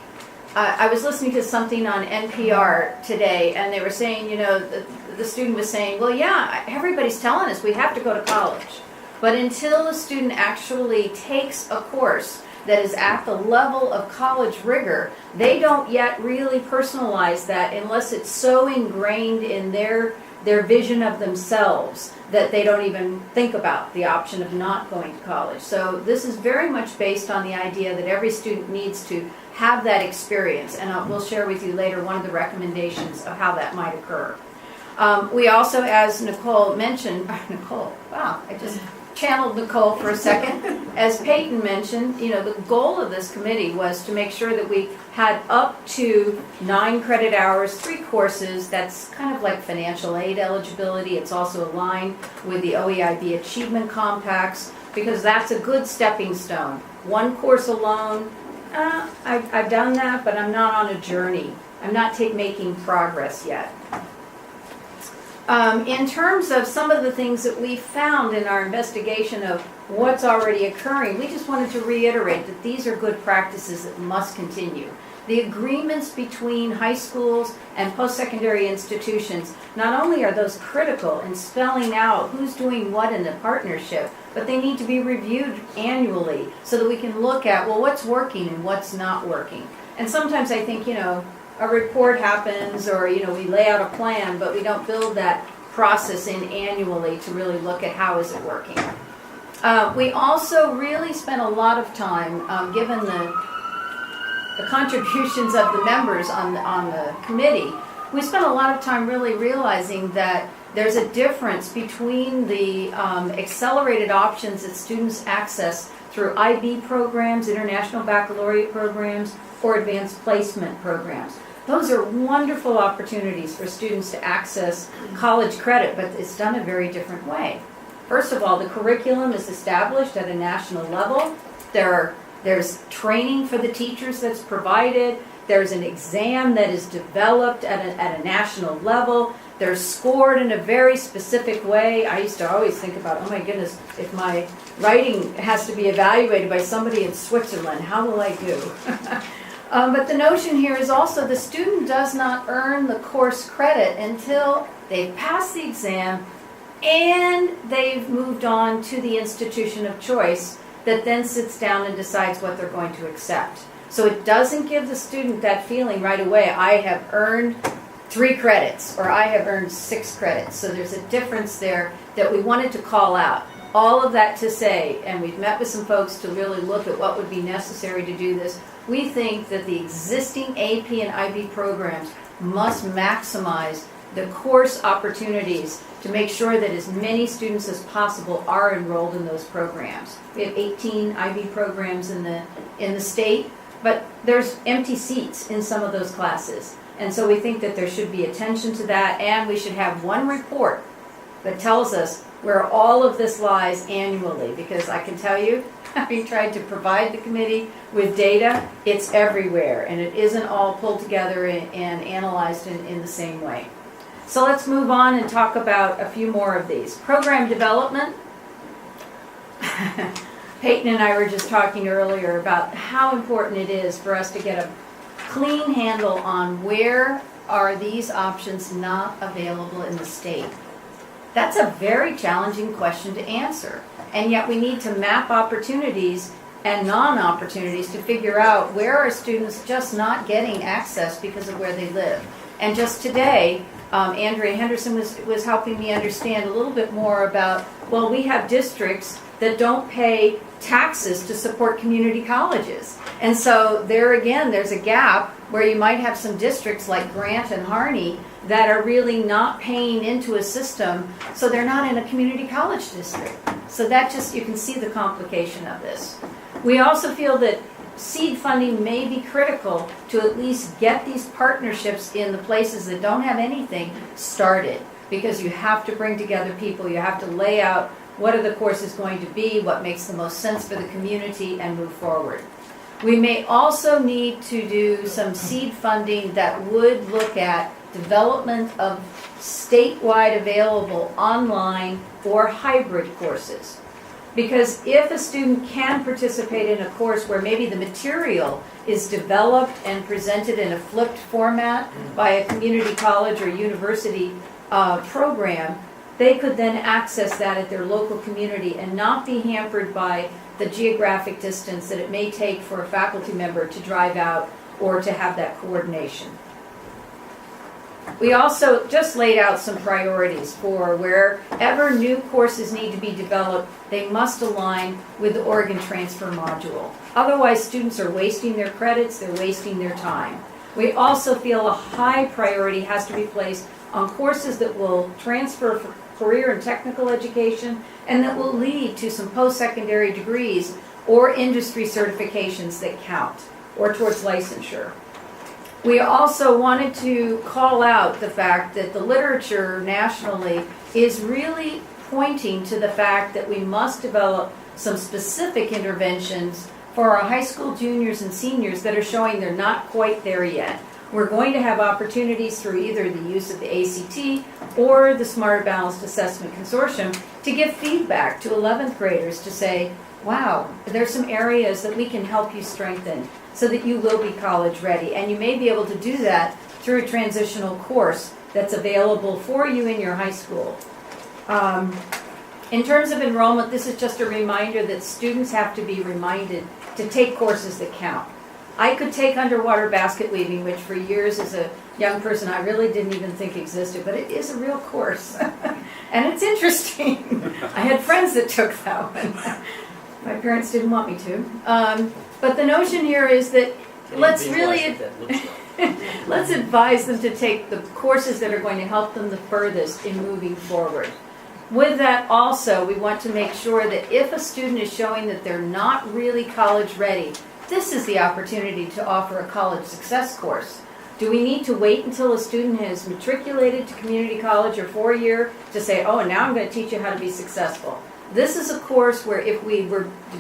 I was listening to something on NPR today, and they were saying, the student was saying, well, yeah, everybody's telling us we have to go to college. But until a student actually takes a course that is at the level of college rigor, they don't yet really personalize that unless it's so ingrained in their vision of themselves that they don't even think about the option of not going to college. So this is very much based on the idea that every student needs to have that experience, and we'll share with you later one of the recommendations of how that might occur. We also, as Nicole mentioned, wow, I just channeled Nicole for a second. As Peyton mentioned, the goal of this committee was to make sure that we had up to 9 credit hours, 3 courses. That's kind of like financial aid eligibility. It's also aligned with the OEIB achievement compacts, because that's a good stepping stone. 1 course alone, I've done that, but I'm not on a journey. I'm not making progress yet. In terms of some of the things that we found in our investigation of what's already occurring, we just wanted to reiterate that these are good practices that must continue. The agreements between high schools and post-secondary institutions, not only are those critical in spelling out who's doing what in the partnership, but they need to be reviewed annually so that we can look at, well, what's working and what's not working. And sometimes I think, a report happens, or we lay out a plan, but we don't build that process in annually to really look at how is it working. We also really spent a lot of time, given the contributions of the members on the committee, we spent a lot of time really realizing that there's a difference between the accelerated options that students access through IB programs, International Baccalaureate programs, or advanced placement programs. Those are wonderful opportunities for students to access college credit, but it's done a very different way. First of all, the curriculum is established at a national level. There's training for the teachers that's provided. There's an exam that is developed at a national level. They're scored in a very specific way. I used to always think about, oh my goodness, if my writing has to be evaluated by somebody in Switzerland, how will I do? But the notion here is also the student does not earn the course credit until they've passed the exam and they've moved on to the institution of choice that then sits down and decides what they're going to accept. So it doesn't give the student that feeling right away, I have earned 3 credits or I have earned 6 credits. So there's a difference there that we wanted to call out. All of that to say, and we've met with some folks to really look at what would be necessary to do this, we think that the existing AP and IB programs must maximize the course opportunities to make sure that as many students as possible are enrolled in those programs. We have 18 IB programs in the state, but there's empty seats in some of those classes. And so we think that there should be attention to that, and we should have one report that tells us where all of this lies annually, because I can tell you, having tried to provide the committee with data, it's everywhere, and it isn't all pulled together and analyzed in the same way. So let's move on and talk about a few more of these. Program development. Peyton and I were just talking earlier about how important it is for us to get a clean handle on where are these options not available in the state. That's a very challenging question to answer. And yet we need to map opportunities and non-opportunities to figure out where are students just not getting access because of where they live. And just today, Andrea Henderson was helping me understand a little bit more about, well, we have districts that don't pay taxes to support community colleges. And so there again, there's a gap where you might have some districts like Grant and Harney that are really not paying into a system, so they're not in a community college district. So that just, you can see the complication of this. We also feel that seed funding may be critical to at least get these partnerships in the places that don't have anything started, because you have to bring together people, you have to lay out what are the courses going to be, what makes the most sense for the community, and move forward. We may also need to do some seed funding that would look at development of statewide available online or hybrid courses. Because if a student can participate in a course where maybe the material is developed and presented in a flipped format by a community college or university program, they could then access that at their local community and not be hampered by the geographic distance that it may take for a faculty member to drive out or to have that coordination. We also just laid out some priorities for wherever new courses need to be developed, they must align with the Oregon Transfer Module. Otherwise, students are wasting their credits, they're wasting their time. We also feel a high priority has to be placed on courses that will transfer for career and technical education and that will lead to some post-secondary degrees or industry certifications that count, or towards licensure. We also wanted to call out the fact that the literature nationally is really pointing to the fact that we must develop some specific interventions for our high school juniors and seniors that are showing they're not quite there yet. We're going to have opportunities through either the use of the ACT or the Smarter Balanced Assessment Consortium to give feedback to 11th graders to say, wow, there's some areas that we can help you strengthen so that you will be college ready. And you may be able to do that through a transitional course that's available for you in your high school. In terms of enrollment, this is just a reminder that students have to be reminded to take courses that count. I could take underwater basket weaving, which for years as a young person I really didn't even think existed, but it is a real course. And it's interesting. I had friends that took that one. My parents didn't want me to. But the notion here is that let's advise them to take the courses that are going to help them the furthest in moving forward. With that also, we want to make sure that if a student is showing that they're not really college ready, this is the opportunity to offer a college success course. Do we need to wait until a student has matriculated to community college or 4-year to say, oh, now I'm going to teach you how to be successful? This is a course where if we were to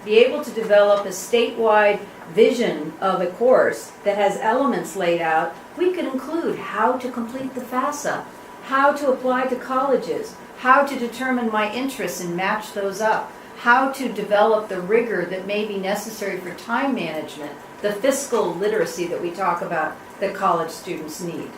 be able to develop a statewide vision of a course that has elements laid out, we could include how to complete the FAFSA, how to apply to colleges, how to determine my interests and match those up, how to develop the rigor that may be necessary for time management, the fiscal literacy that we talk about that college students need.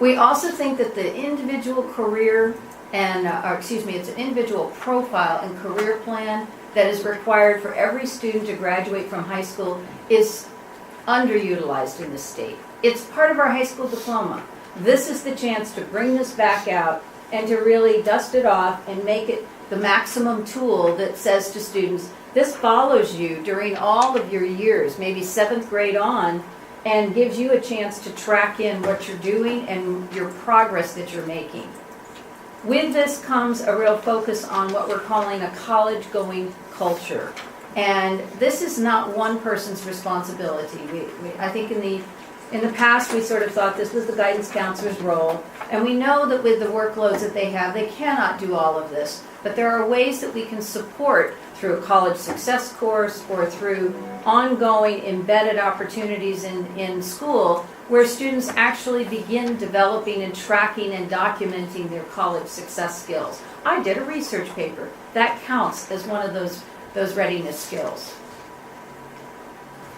We also think that the individual career it's an individual profile and career plan that is required for every student to graduate from high school is underutilized in this state. It's part of our high school diploma. This is the chance to bring this back out and to really dust it off and make it the maximum tool that says to students, this follows you during all of your years, maybe 7th grade on, and gives you a chance to track in what you're doing and your progress that you're making. With this comes a real focus on what we're calling a college-going culture. And this is not one person's responsibility. I think in the past, we sort of thought this was the guidance counselor's role. And we know that with the workloads that they have, they cannot do all of this. But there are ways that we can support through a college success course or through ongoing embedded opportunities in school where students actually begin developing and tracking and documenting their college success skills. I did a research paper. That counts as one of those readiness skills.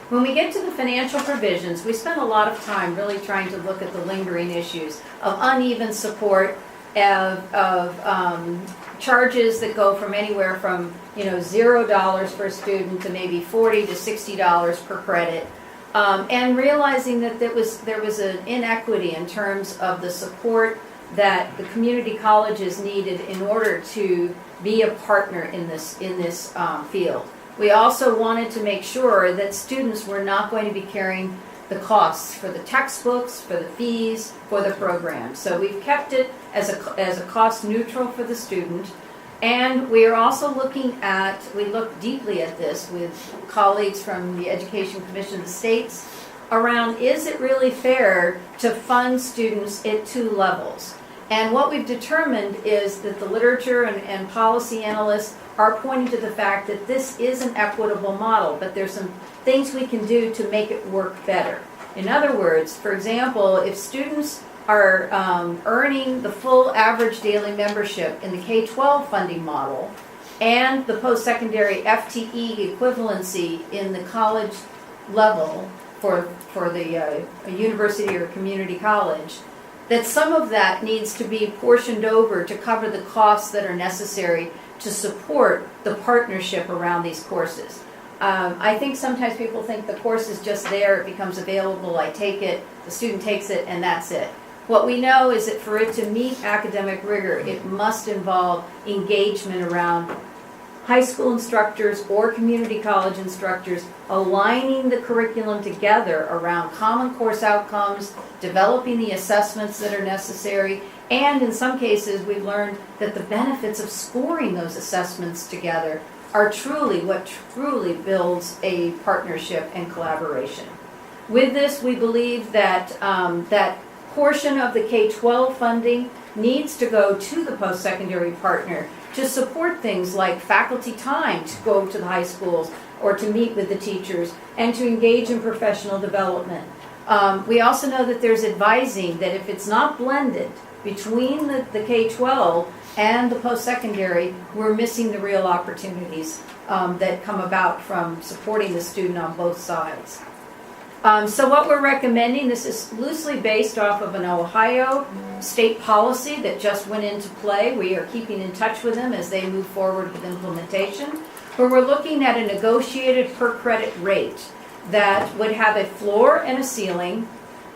When we get to the financial provisions, we spend a lot of time really trying to look at the lingering issues of uneven support, of charges that go from anywhere from $0 for a student to maybe $40 to $60 per credit, and realizing that there was an inequity in terms of the support that the community colleges needed in order to be a partner in this field. We also wanted to make sure that students were not going to be carrying the costs for the textbooks, for the fees, for the program. So we've kept it as a cost neutral for the student. And we are also we look deeply at this with colleagues from the Education Commission of the States around, is it really fair to fund students at 2 levels? And what we've determined is that the literature and policy analysts are pointing to the fact that this is an equitable model, but there's some things we can do to make it work better. In other words, for example, if students are earning the full average daily membership in the K-12 funding model and the post-secondary FTE equivalency in the college level for the university or community college, that some of that needs to be portioned over to cover the costs that are necessary to support the partnership around these courses. I think sometimes people think the course is just there, it becomes available, I take it, the student takes it, and that's it. What we know is that for it to meet academic rigor, it must involve engagement around high school instructors or community college instructors aligning the curriculum together around common course outcomes, developing the assessments that are necessary, and in some cases we've learned that the benefits of scoring those assessments together are truly what truly builds a partnership and collaboration. With this, we believe that that portion of the K-12 funding needs to go to the post-secondary partner to support things like faculty time to go to the high schools or to meet with the teachers and to engage in professional development. We also know that there's advising that if it's not blended between the K-12 and the post-secondary, we're missing the real opportunities that come about from supporting the student on both sides. So what we're recommending, this is loosely based off of an Ohio state policy that just went into play. We are keeping in touch with them as they move forward with implementation. Where we're looking at a negotiated per credit rate that would have a floor and a ceiling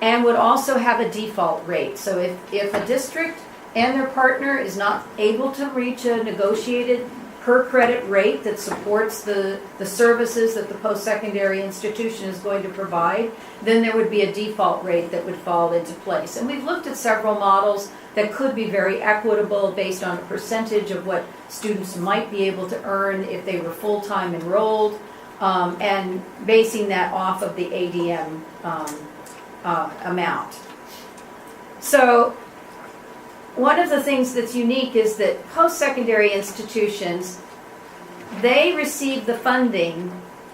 and would also have a default rate. So if a district and their partner is not able to reach a negotiated per credit rate that supports the services that the post-secondary institution is going to provide, then there would be a default rate that would fall into place. And we've looked at several models that could be very equitable based on a percentage of what students might be able to earn if they were full-time enrolled, and basing that off of the ADM amount. So one of the things that's unique is that post-secondary institutions, they receive the funding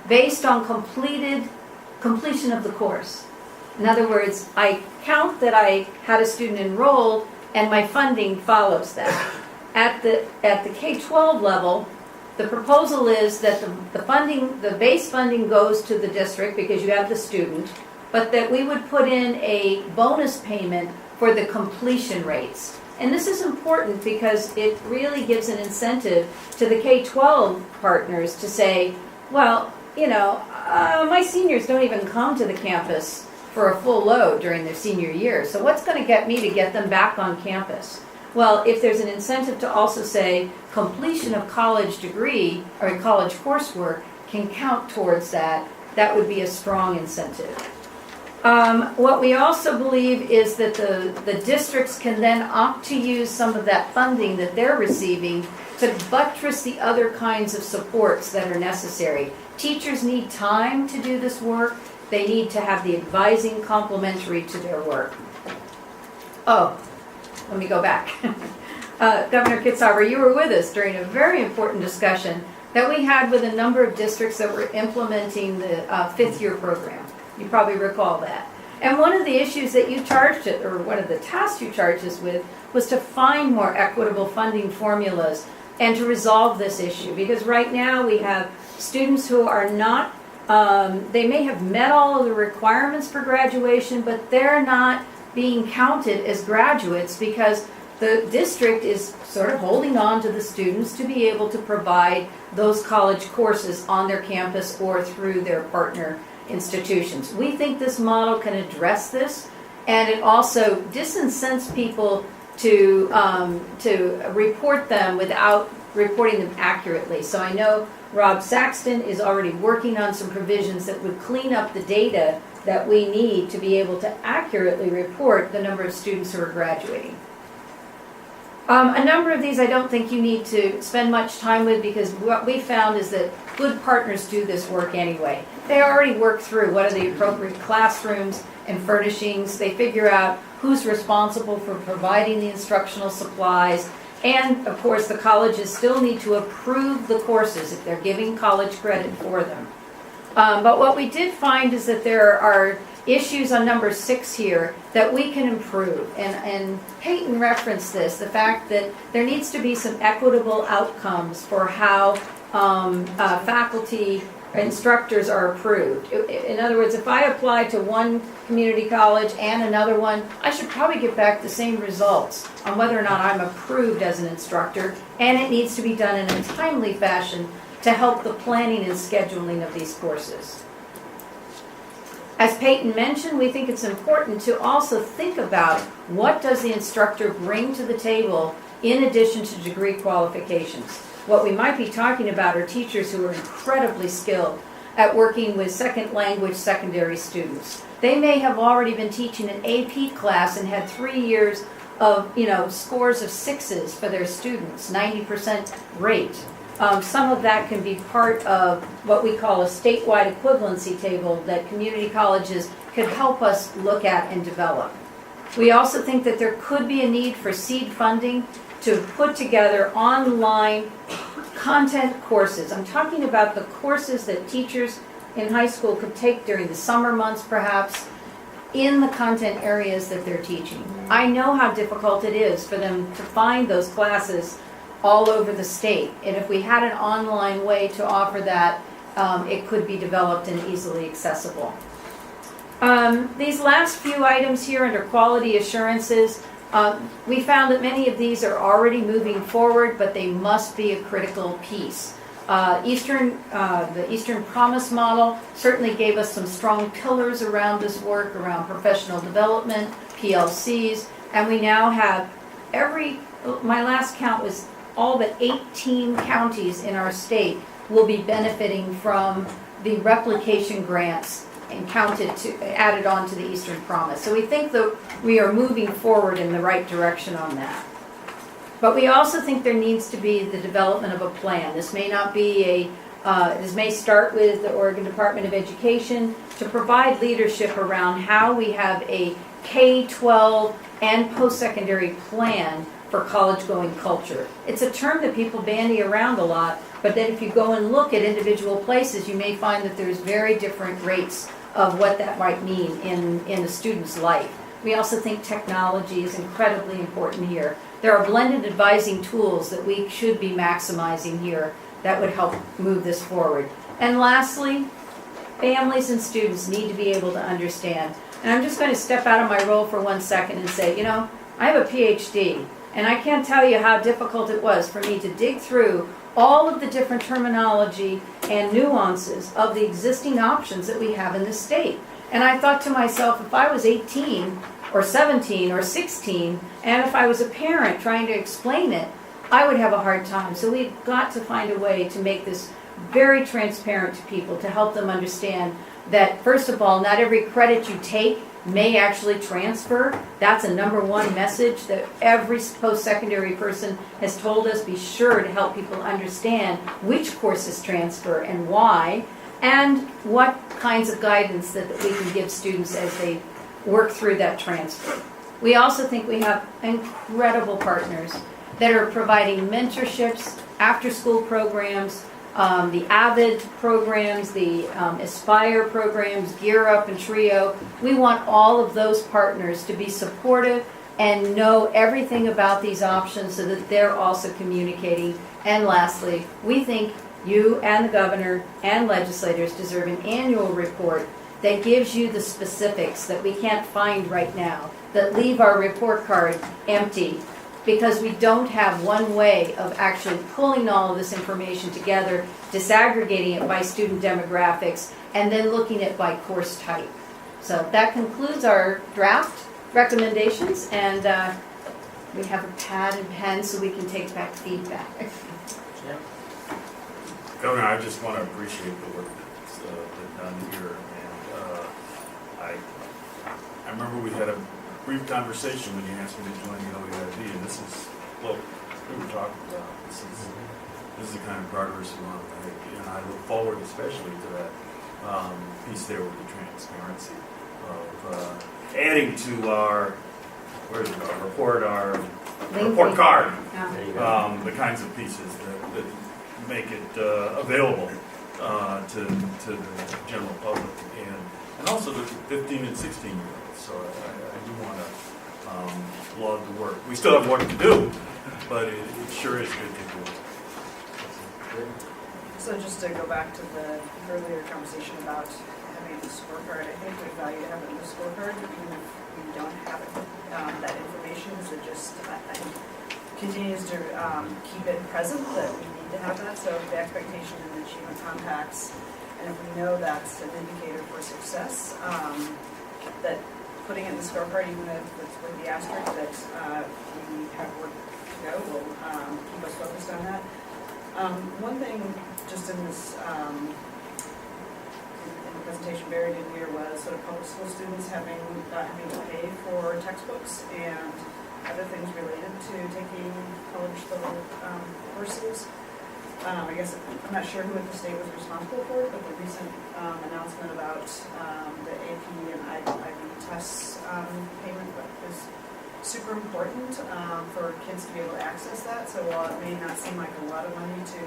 based on completion of the course. In other words, I count that I had a student enrolled and my funding follows that. At the K-12 level, the proposal is that the base funding goes to the district because you have the student, but that we would put in a bonus payment for the completion rates. And this is important because it really gives an incentive to the K-12 partners to say, well, my seniors don't even come to the campus for a full load during their senior year. So what's going to get me to get them back on campus? Well, if there's an incentive to also say completion of college degree or college coursework can count towards that, that would be a strong incentive. What we also believe is that the districts can then opt to use some of that funding that they're receiving to buttress the other kinds of supports that are necessary. Teachers need time to do this work. They need to have the advising complementary to their work. Oh, let me go back. Governor Kitzhaber, you were with us during a very important discussion that we had with a number of districts that were implementing the fifth-year program. You probably recall that. And one of the issues that you charged it, or one of the tasks you charged us with, was to find more equitable funding formulas and to resolve this issue. Because right now we have students who are not, they may have met all of the requirements for graduation, but they're not being counted as graduates because the district is sort of holding on to the students to be able to provide those college courses on their campus or through their partner institutions. We think this model can address this, and it also disincents people to report them without reporting them accurately. So I know Rob Saxton is already working on some provisions that would clean up the data that we need to be able to accurately report the number of students who are graduating. A number of these I don't think you need to spend much time with because what we found is that good partners do this work anyway. They already work through what are the appropriate classrooms and furnishings. They figure out who's responsible for providing the instructional supplies. And of course the colleges still need to approve the courses if they're giving college credit for them. But what we did find is that there are issues on number 6 here that we can improve. And Peyton referenced this, the fact that there needs to be some equitable outcomes for how faculty instructors are approved. In other words, if I apply to one community college and another one, I should probably get back the same results on whether or not I'm approved as an instructor, and it needs to be done in a timely fashion to help the planning and scheduling of these courses. As Peyton mentioned, we think it's important to also think about what does the instructor bring to the table in addition to degree qualifications. What we might be talking about are teachers who are incredibly skilled at working with second language secondary students. They may have already been teaching an AP class and had 3 years of, scores of 6s for their students, 90% rate. Some of that can be part of what we call a statewide equivalency table that community colleges could help us look at and develop. We also think that there could be a need for seed funding to put together online content courses. I'm talking about the courses that teachers in high school could take during the summer months perhaps in the content areas that they're teaching. I know how difficult it is for them to find those classes all over the state. And if we had an online way to offer that, it could be developed and easily accessible. These last few items here under quality assurances, we found that many of these are already moving forward, but they must be a critical piece. The Eastern Promise model certainly gave us some strong pillars around this work, around professional development, PLCs, and we now have my last count was all but 18 counties in our state will be benefiting from the replication grants and added on to the Eastern Promise. So we think that we are moving forward in the right direction on that. But we also think there needs to be the development of a plan. This may not be this may start with the Oregon Department of Education to provide leadership around how we have a K-12 and post-secondary plan for college-going culture. It's a term that people bandy around a lot, but then if you go and look at individual places, you may find that there's very different rates of what that might mean in a student's life. We also think technology is incredibly important here. There are blended advising tools that we should be maximizing here that would help move this forward. And lastly, families and students need to be able to understand And I'm just going to step out of my role for 1 second and say, you know, I have a PhD, and I can't tell you how difficult it was for me to dig through all of the different terminology and nuances of the existing options that we have in the state. And I thought to myself, if I was 18 or 17 or 16, and if I was a parent trying to explain it, I would have a hard time. So we've got to find a way to make this very transparent to people, to help them understand that, first of all, not every credit you take may actually transfer. That's a number one message that every post-secondary person has told us. Be sure to help people understand which courses transfer and why, and what kinds of guidance that we can give students as they work through that transfer. We also think we have incredible partners that are providing mentorships, after-school programs, the AVID programs, the Aspire programs, Gear Up and Trio. We want all of those partners to be supportive and know everything about these options so that they're also communicating. And lastly, we think you and the governor and legislators deserve an annual report that gives you the specifics that we can't find right now, that leave our report card empty, because we don't have one way of actually pulling all of this information together, disaggregating it by student demographics, and then looking at by course type. So that concludes our draft recommendations, and we have a pad and pen so we can take back feedback. Governor, I just want to appreciate the work that's been done here, and I remember we had a brief conversation when you asked me to join the OEIB, and this is what we were talking about. This is the kind of progress we want to make, and I look forward especially to that piece there with the transparency of adding to our, where is it, our report card, the kinds of pieces that make it available to the general public, and also the 15 and 16-year-olds. So I do want to laud the work. We still have work to do, but it sure is good to do. So just to go back to the earlier conversation about having the scorecard, I think we value having the scorecard, even if we don't have it, that information, so just, I think, continues to keep it present that we need to have that. So the expectation in the achievement compacts, and if we know that's an indicator for success, that putting it in the scorecard, even if it's with the asterisk that we have work to go, will keep us focused on that. One thing just in this in the presentation buried in here was sort of public school students having to pay for textbooks and other things related to taking college level courses. I guess I'm not sure who at the state was responsible for it, but the recent announcement about the AP and IB tests payment is super important for kids to be able to access that. So while it may not seem like a lot of money to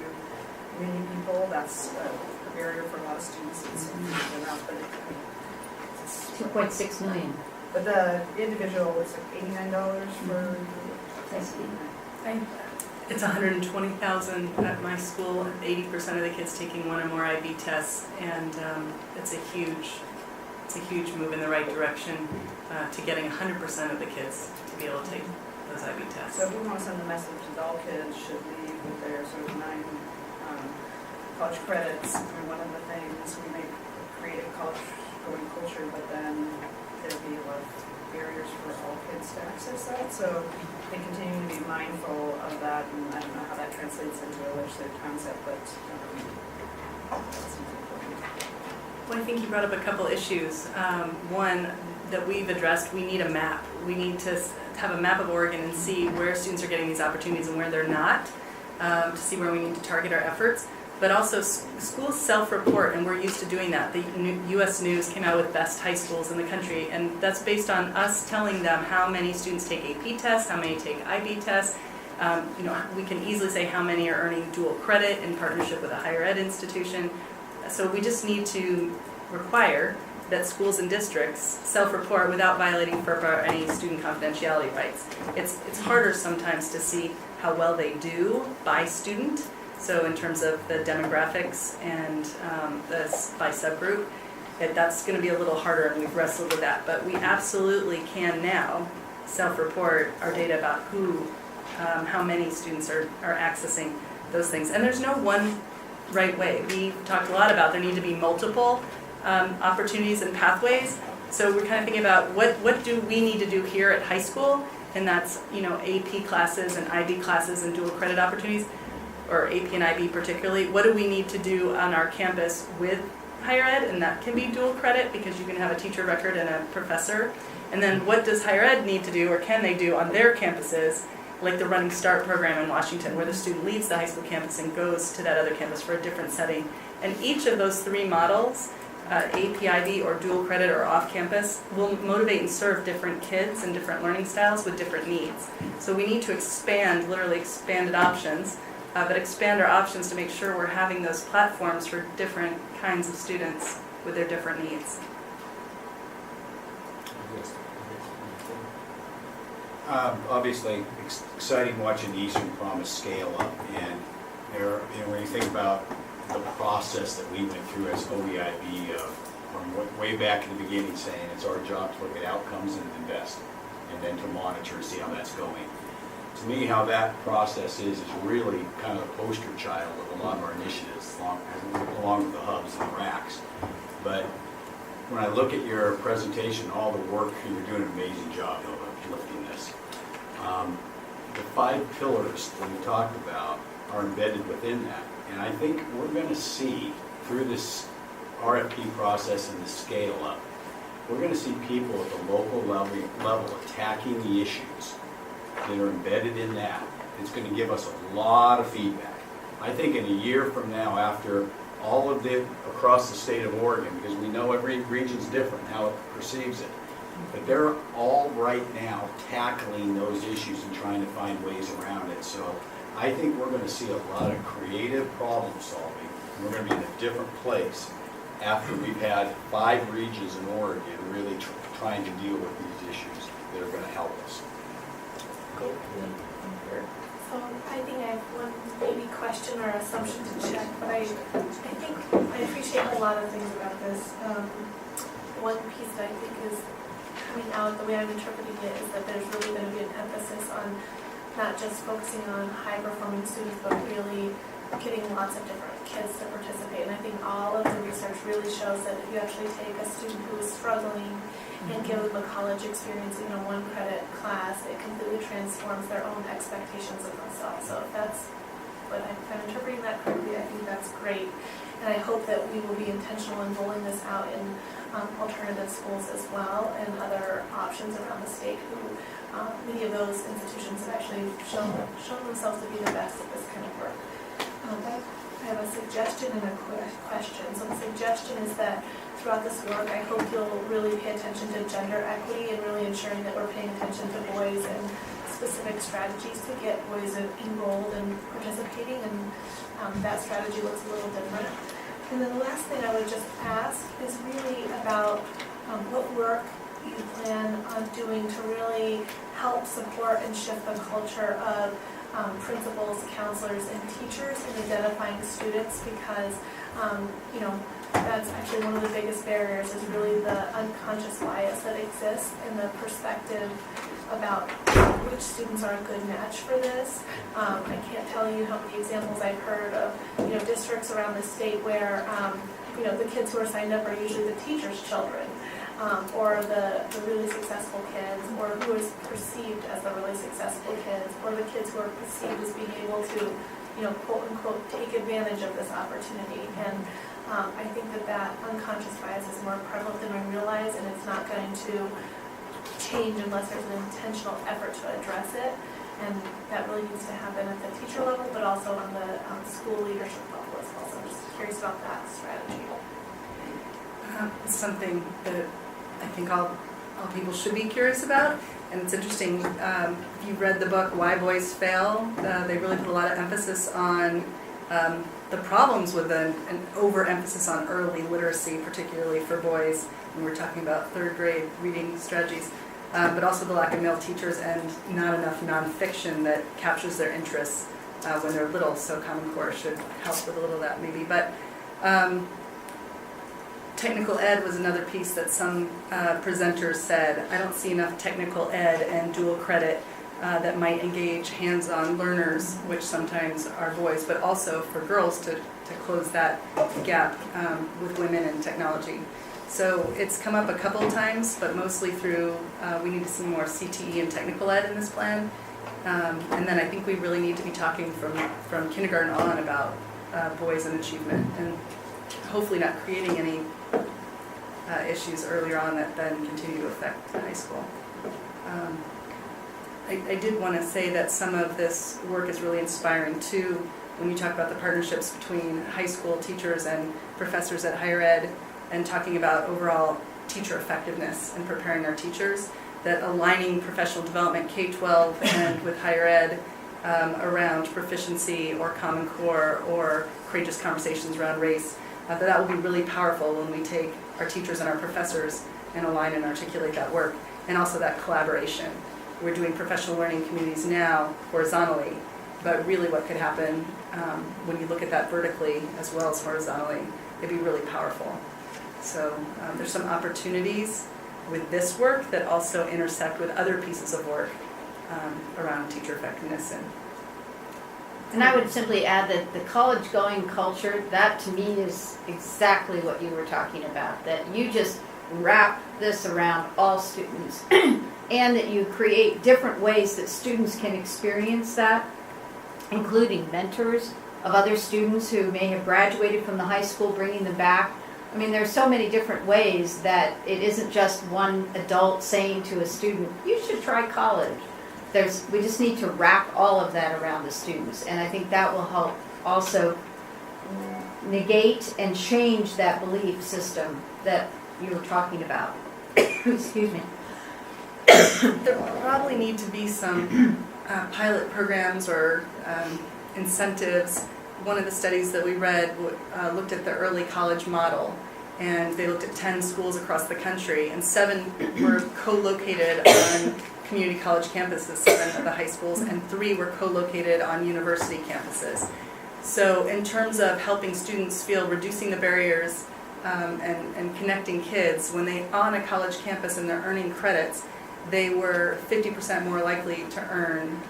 many people, that's a barrier for a lot of students. It's enough, but it's 2.6 million. But the individual, it's like $89 for It's $120,000 at my school. 80% of the kids taking one or more IB tests, and it's a huge move in the right direction to getting 100% of the kids to be able to take those IB tests. So if we want to send the message that all kids should leave with their sort of 9 college credits, I mean, one of the things we may create a college-going culture, but then there'll be a lot of barriers for all kids to access that. So they continue to be mindful of that, and I don't know how that translates into a legislative concept, but that's important. Well, I think you brought up a couple issues. One that we've addressed, we need a map. We need to have a map of Oregon and see where students are getting these opportunities and where they're not, to see where we need to target our efforts. But also schools self-report, and we're used to doing that. The U.S. News came out with best high schools in the country, and that's based on us telling them how many students take AP tests, how many take IB tests. We can easily say how many are earning dual credit in partnership with a higher ed institution. So we just need to require that schools and districts self-report without violating FERPA or any student confidentiality rights. It's harder sometimes to see how well they do by student. So in terms of the demographics and by subgroup. that's going to be a little harder, and we've wrestled with that. But we absolutely can now self-report our data about who, how many students are accessing those things. And there's no one right way. We talked a lot about there need to be multiple opportunities and pathways. So we're kind of thinking about what do we need to do here at high school, and that's, you know, AP classes and IB classes and dual credit opportunities, or AP and IB particularly. What do we need to do on our campus with higher ed, and that can be dual credit because you can have a teacher of record and a professor. And then what does higher ed need to do, or can they do on their campuses, like the Running Start program in Washington, where the student leaves the high school campus and goes to that other campus for a different setting. And each of those three models, AP, IB, or dual credit, or off campus, will motivate and serve different kids and different learning styles with different needs. So we need to expand, literally expanded options, but expand our options to make sure we're having those platforms for different kinds of students with their different needs. Obviously, exciting watching the Eastern Promise scale up, and there, you know, when you think about the process that we went through as OEIB, from way back in the beginning, saying it's our job to look at outcomes and invest, and then to monitor and see how that's going. To me, how that process is really kind of the poster child of a lot of our initiatives, along with the hubs and the racks. But when I look at your presentation, all the work, you're doing an amazing job of lifting this. The 5 pillars that we talked about are embedded within that. And I think we're going to see through this RFP process and the scale up, we're going to see people at the local level attacking the issues that are embedded in that. It's going to give us a lot of feedback. I think in a year from now, after all of the across the state of Oregon, because we know every region's different, how it perceives it, but they're all right now tackling those issues and trying to find ways around it. So I think we're going to see a lot of creative problem solving. We're going to be in a different place after we've had 5 regions in Oregon really trying to deal with these issues that are going to help us. Cool. So I think I have one maybe question or assumption to check, but I think I appreciate a lot of things about this. One piece that I think is coming out, the way I'm interpreting it, is that there's really going to be an emphasis on not just focusing on high-performing students, but really getting lots of different kids to participate. And I think all of the research really shows that if you actually take a student who is struggling and give them a college experience, you know, 1 credit class, it completely transforms their own expectations of themselves. So if that's what I'm interpreting that correctly, I think that's great. And I hope that we will be intentional in rolling this out in alternative schools as well, and other options around the state who many of those institutions have actually shown themselves to be the best at this kind of work. I have a suggestion and a question. So the suggestion is that throughout this work, I hope you'll really pay attention to gender equity and really ensuring that we're paying attention to boys and specific strategies to get boys enrolled and participating, and that strategy looks a little different. And then the last thing I would just ask is really about what work you plan on doing to really help support and shift the culture of principals, counselors, and teachers in identifying students, because you know, that's actually one of the biggest barriers, is really the unconscious bias that exists in the perspective about which students are a good match for this. I can't tell you how many examples I've heard of, you know, districts around the state where you know, the kids who are signed up are usually the teachers' children, or the really successful kids, or who is perceived as the really successful kids, or the kids who are perceived as being able to, you know, quote unquote, take advantage of this opportunity. And I think that unconscious bias is more prevalent than we realize, and it's not going to change unless there's an intentional effort to address it. And that really needs to happen at the teacher level, but also on the school leadership level as well. So I'm just curious about that strategy. Something that I think all people should be curious about. And it's interesting, if you've read the book Why Boys Fail, they really put a lot of emphasis on the problems with an overemphasis on early literacy, particularly for boys, when we're talking about 3rd grade reading strategies, but also the lack of male teachers and not enough nonfiction that captures their interests when they're little. So Common Core should help with a little of that maybe. But technical ed was another piece that some presenters said. I don't see enough technical ed and dual credit that might engage hands-on learners, which sometimes are boys, but also for girls to close that gap with women in technology. So it's come up a couple of times, but mostly through, we need to see more CTE and technical ed in this plan. And then I think we really need to be talking from kindergarten on about boys and achievement, and hopefully not creating any issues earlier on that then continue to affect high school. I did want to say that some of this work is really inspiring too, when you talk about the partnerships between high school teachers and professors at higher ed, and talking about overall teacher effectiveness and preparing our teachers, that aligning professional development K-12 and with higher ed around proficiency or Common Core or courageous conversations around race, that will be really powerful when we take our teachers and our professors and align and articulate that work, and also that collaboration. We're doing professional learning communities now horizontally, but really what could happen when you look at that vertically as well as horizontally, it'd be really powerful. So there's some opportunities with this work that also intersect with other pieces of work around teacher effectiveness. And I would simply add that the college-going culture, that to me is exactly what you were talking about, that you just wrap this around all students and that you create different ways that students can experience that, including mentors of other students who may have graduated from the high school, bringing them back. I mean, there's so many different ways that it isn't just one adult saying to a student, you should try college. We just need to wrap all of that around the students, and I think that will help also negate and change that belief system that you were talking about. Excuse me. There probably need to be some pilot programs or incentives. One of the studies that we read looked at the early college model, and they looked at 10 schools across the country, and 7 were co-located on community college campuses, 7 of the high schools, and 3 were co-located on university campuses. So in terms of helping students feel, reducing the barriers and connecting kids, when they on a college campus and they're earning credits, they were 50% more likely to earn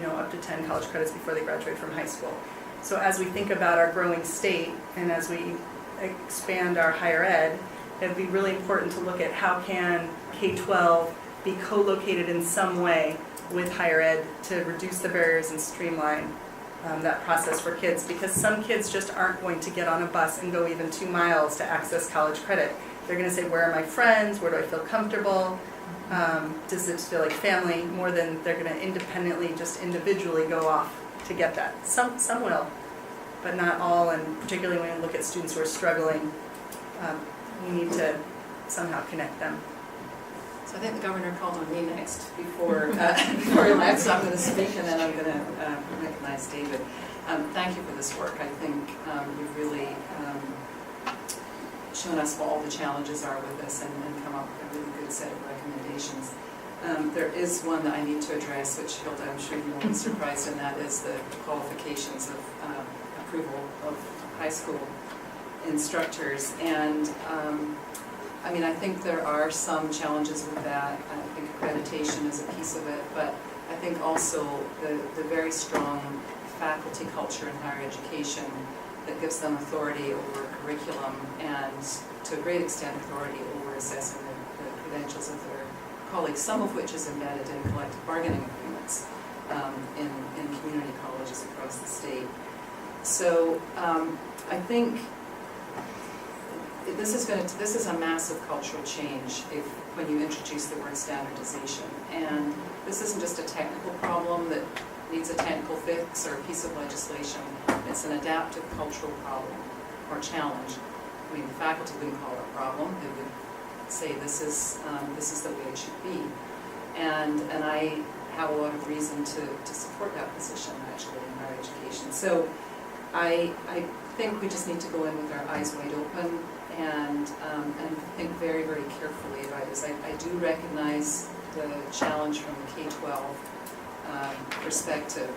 up to 10 college credits before they graduate from high school. So as we think about our growing state and as we expand our higher ed, it would be really important to look at how can K-12 be co-located in some way with higher ed to reduce the barriers and streamline that process for kids, because some kids just aren't going to get on a bus and go even 2 miles to access college credit. They're going to say, where are my friends? Where do I feel comfortable? Does it feel like family? More than they're going to independently, just individually go off to get that. Some will, but not all, and particularly when you look at students who are struggling, we need to somehow connect them. So I think the governor called on me next before he left, so I'm going to speak and then I'm going to recognize David. Thank you for this work. I think you've really shown us what all the challenges are with this and come up with a really good set of recommendations. There is one that I need to address, which Hilda, I'm sure you won't be surprised, and that is the qualifications of approval of high school instructors. And I think there are some challenges with that. I think accreditation is a piece of it, but I think also the very strong faculty culture in higher education that gives them authority over curriculum and, to a great extent, authority over assessing the credentials of their colleagues, some of which is embedded in collective bargaining agreements in community colleges across the state. So I think this is a massive cultural change when you introduce the word standardization. And this isn't just a technical problem that needs a technical fix or a piece of legislation. It's an adaptive cultural problem or challenge. The faculty wouldn't call it a problem. They would say this is the way it should be. And I have a lot of reason to support that position actually in higher education. So I think we just need to go in with our eyes wide open and think very, very carefully about this. I do recognize the challenge from the K-12 perspective,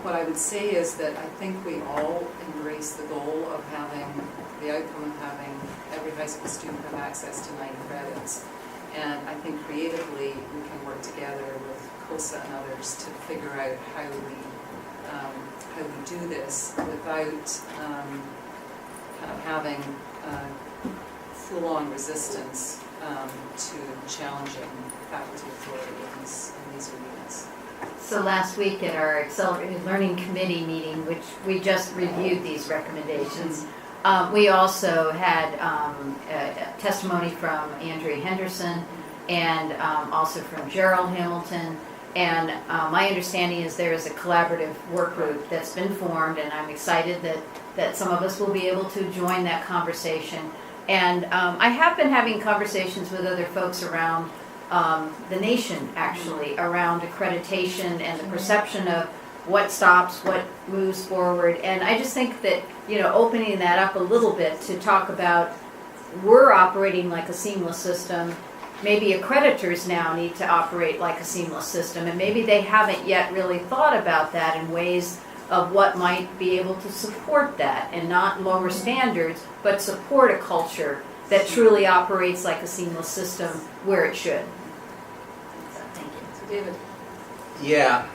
What I would say is that I think we all embrace the goal of having, the outcome of having every high school student have access to 90 credits. And I think creatively we can work together with COSA and others to figure out how we do this without kind of having full-on resistance to challenging faculty authority in these arenas. So last week at our Accelerated Learning Committee meeting, which we just reviewed these recommendations, we also had a testimony from Andrea Henderson and also from Gerald Hamilton. And my understanding is there is a collaborative work group that's been formed, and I'm excited that some of us will be able to join that conversation. And I have been having conversations with other folks around the nation, actually, around accreditation and the perception of what stops, what moves forward. And I just think that, opening that up a little bit to talk about we're operating like a seamless system. Maybe accreditors now need to operate like a seamless system, and maybe they haven't yet really thought about that in ways of what might be able to support that and not lower standards, but support a culture that truly operates like a seamless system where it should. Thank you. So David. Yeah,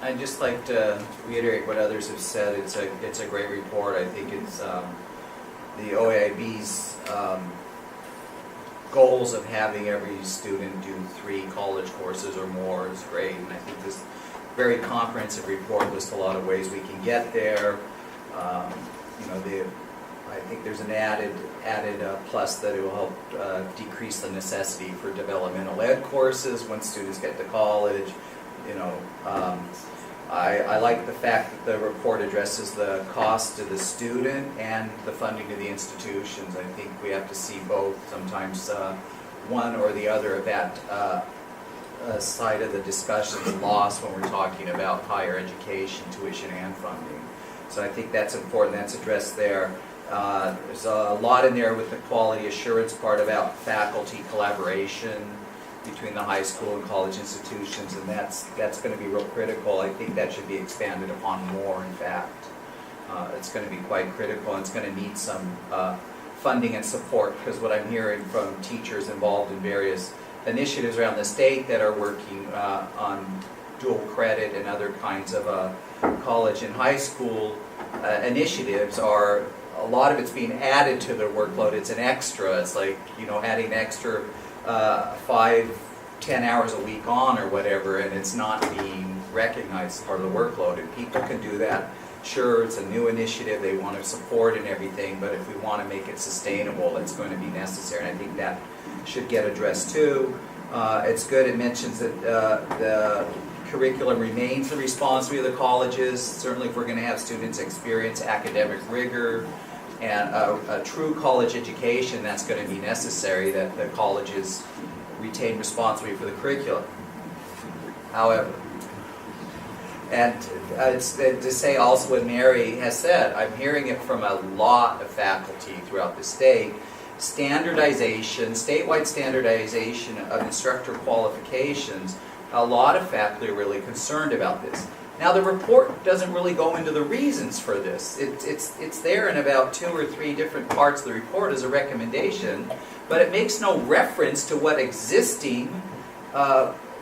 I'd just like to reiterate what others have said. It's a great report. I think it's the OEIB's goals of having every student do 3 college courses or more is great, and I think this very comprehensive report lists a lot of ways we can get there. I think there's an added plus that it will help decrease the necessity for developmental ed courses when students get to college. I like the fact that the report addresses the cost to the student and the funding to the institutions. I think we have to see both. Sometimes one or the other of that side of the discussion is lost when we're talking about higher education, tuition, and funding. So I think that's important. That's addressed there. There's a lot in there with the quality assurance part about faculty collaboration between the high school and college institutions, and that's going to be real critical. I think that should be expanded upon more, in fact. It's going to be quite critical, and it's going to need some funding and support, because what I'm hearing from teachers involved in various initiatives around the state that are working on dual credit and other kinds of college and high school initiatives are, a lot of it's being added to their workload. It's an extra. It's like, adding extra 5-10 hours a week on or whatever, and it's not being recognized as part of the workload. And people can do that. Sure, it's a new initiative, they want to support and everything, but if we want to make it sustainable, it's going to be necessary. And I think that should get addressed too. It's good it mentions that the curriculum remains the responsibility of the colleges. Certainly if we're going to have students experience academic rigor and a true college education, that's going to be necessary, that the colleges retain responsibility for the curriculum. However, and it's to say also what Mary has said, I'm hearing it from a lot of faculty throughout the state, statewide standardization of instructor qualifications. A lot of faculty are really concerned about this. Now the report doesn't really go into the reasons for this. It's there in about 2 or 3 different parts of the report as a recommendation, but it makes no reference to what existing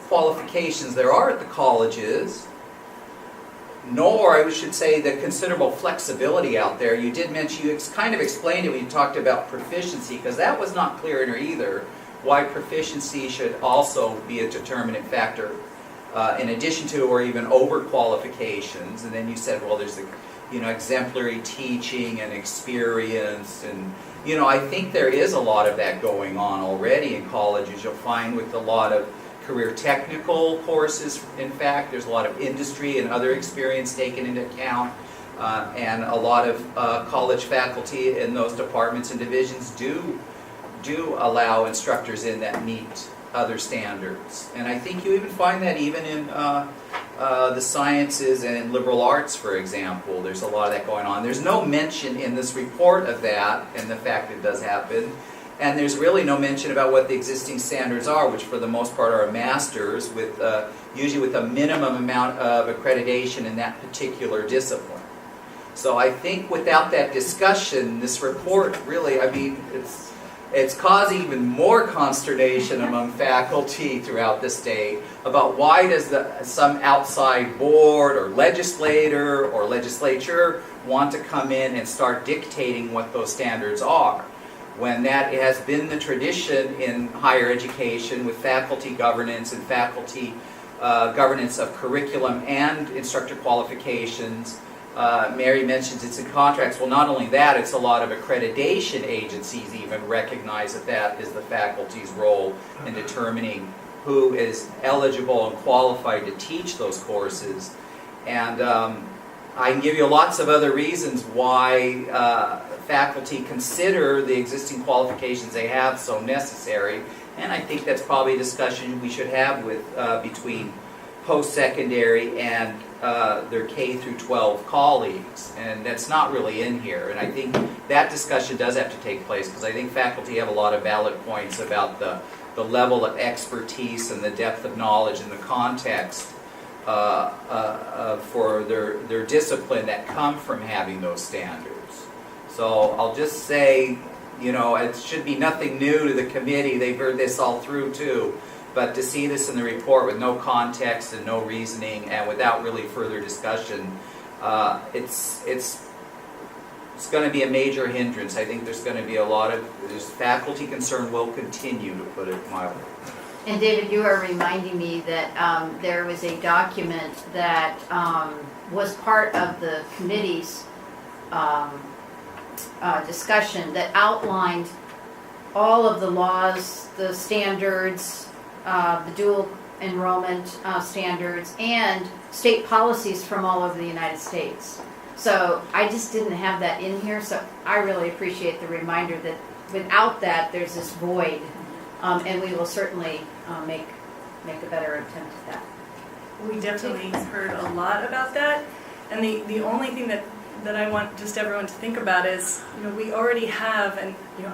qualifications there are at the colleges, nor, I should say, the considerable flexibility out there. You did mention, you kind of explained it when you talked about proficiency, because that was not clear in there either, why proficiency should also be a determinant factor in addition to or even over qualifications. And then you said, well, there's the exemplary teaching and experience, and I think there is a lot of that going on already in colleges. You'll find with a lot of career technical courses, in fact, there's a lot of industry and other experience taken into account, and a lot of college faculty in those departments and divisions do allow instructors in that meet other standards. And I think you even find that even in the sciences and in liberal arts, for example. There's a lot of that going on. There's no mention in this report of that and the fact it does happen. And there's really no mention about what the existing standards are, which for the most part are a master's, with usually with a minimum amount of accreditation in that particular discipline. So I think without that discussion, this report really, I mean, it's causing even more consternation among faculty throughout the state about why does some outside board or legislator or legislature want to come in and start dictating what those standards are, when that has been the tradition in higher education with faculty governance and faculty governance of curriculum and instructor qualifications. Mary mentions it's in contracts. Well, not only that, it's a lot of accreditation agencies even recognize that that is the faculty's role in determining who is eligible and qualified to teach those courses. And I can give you lots of other reasons why faculty consider the existing qualifications they have so necessary. And I think that's probably a discussion we should have with between post-secondary and their K through 12 colleagues, and that's not really in here. And I think that discussion does have to take place, because I think faculty have a lot of valid points about the level of expertise and the depth of knowledge and the context for their discipline that come from having those standards. So I'll just say, you know, it should be nothing new to the committee. They've heard this all through too. But to see this in the report with no context and no reasoning and without really further discussion, it's going to be a major hindrance. I think there's going to be a lot of faculty concern will continue, to put it mildly. And David, you are reminding me that there was a document that was part of the committee's discussion that outlined all of the laws, the standards, the dual enrollment standards, and state policies from all over the United States. So I just didn't have that in here, so I really appreciate the reminder that without that, there's this void, and we will certainly make a better attempt at that. We definitely heard a lot about that, and the only thing that I want just everyone to think about is, you know, we already have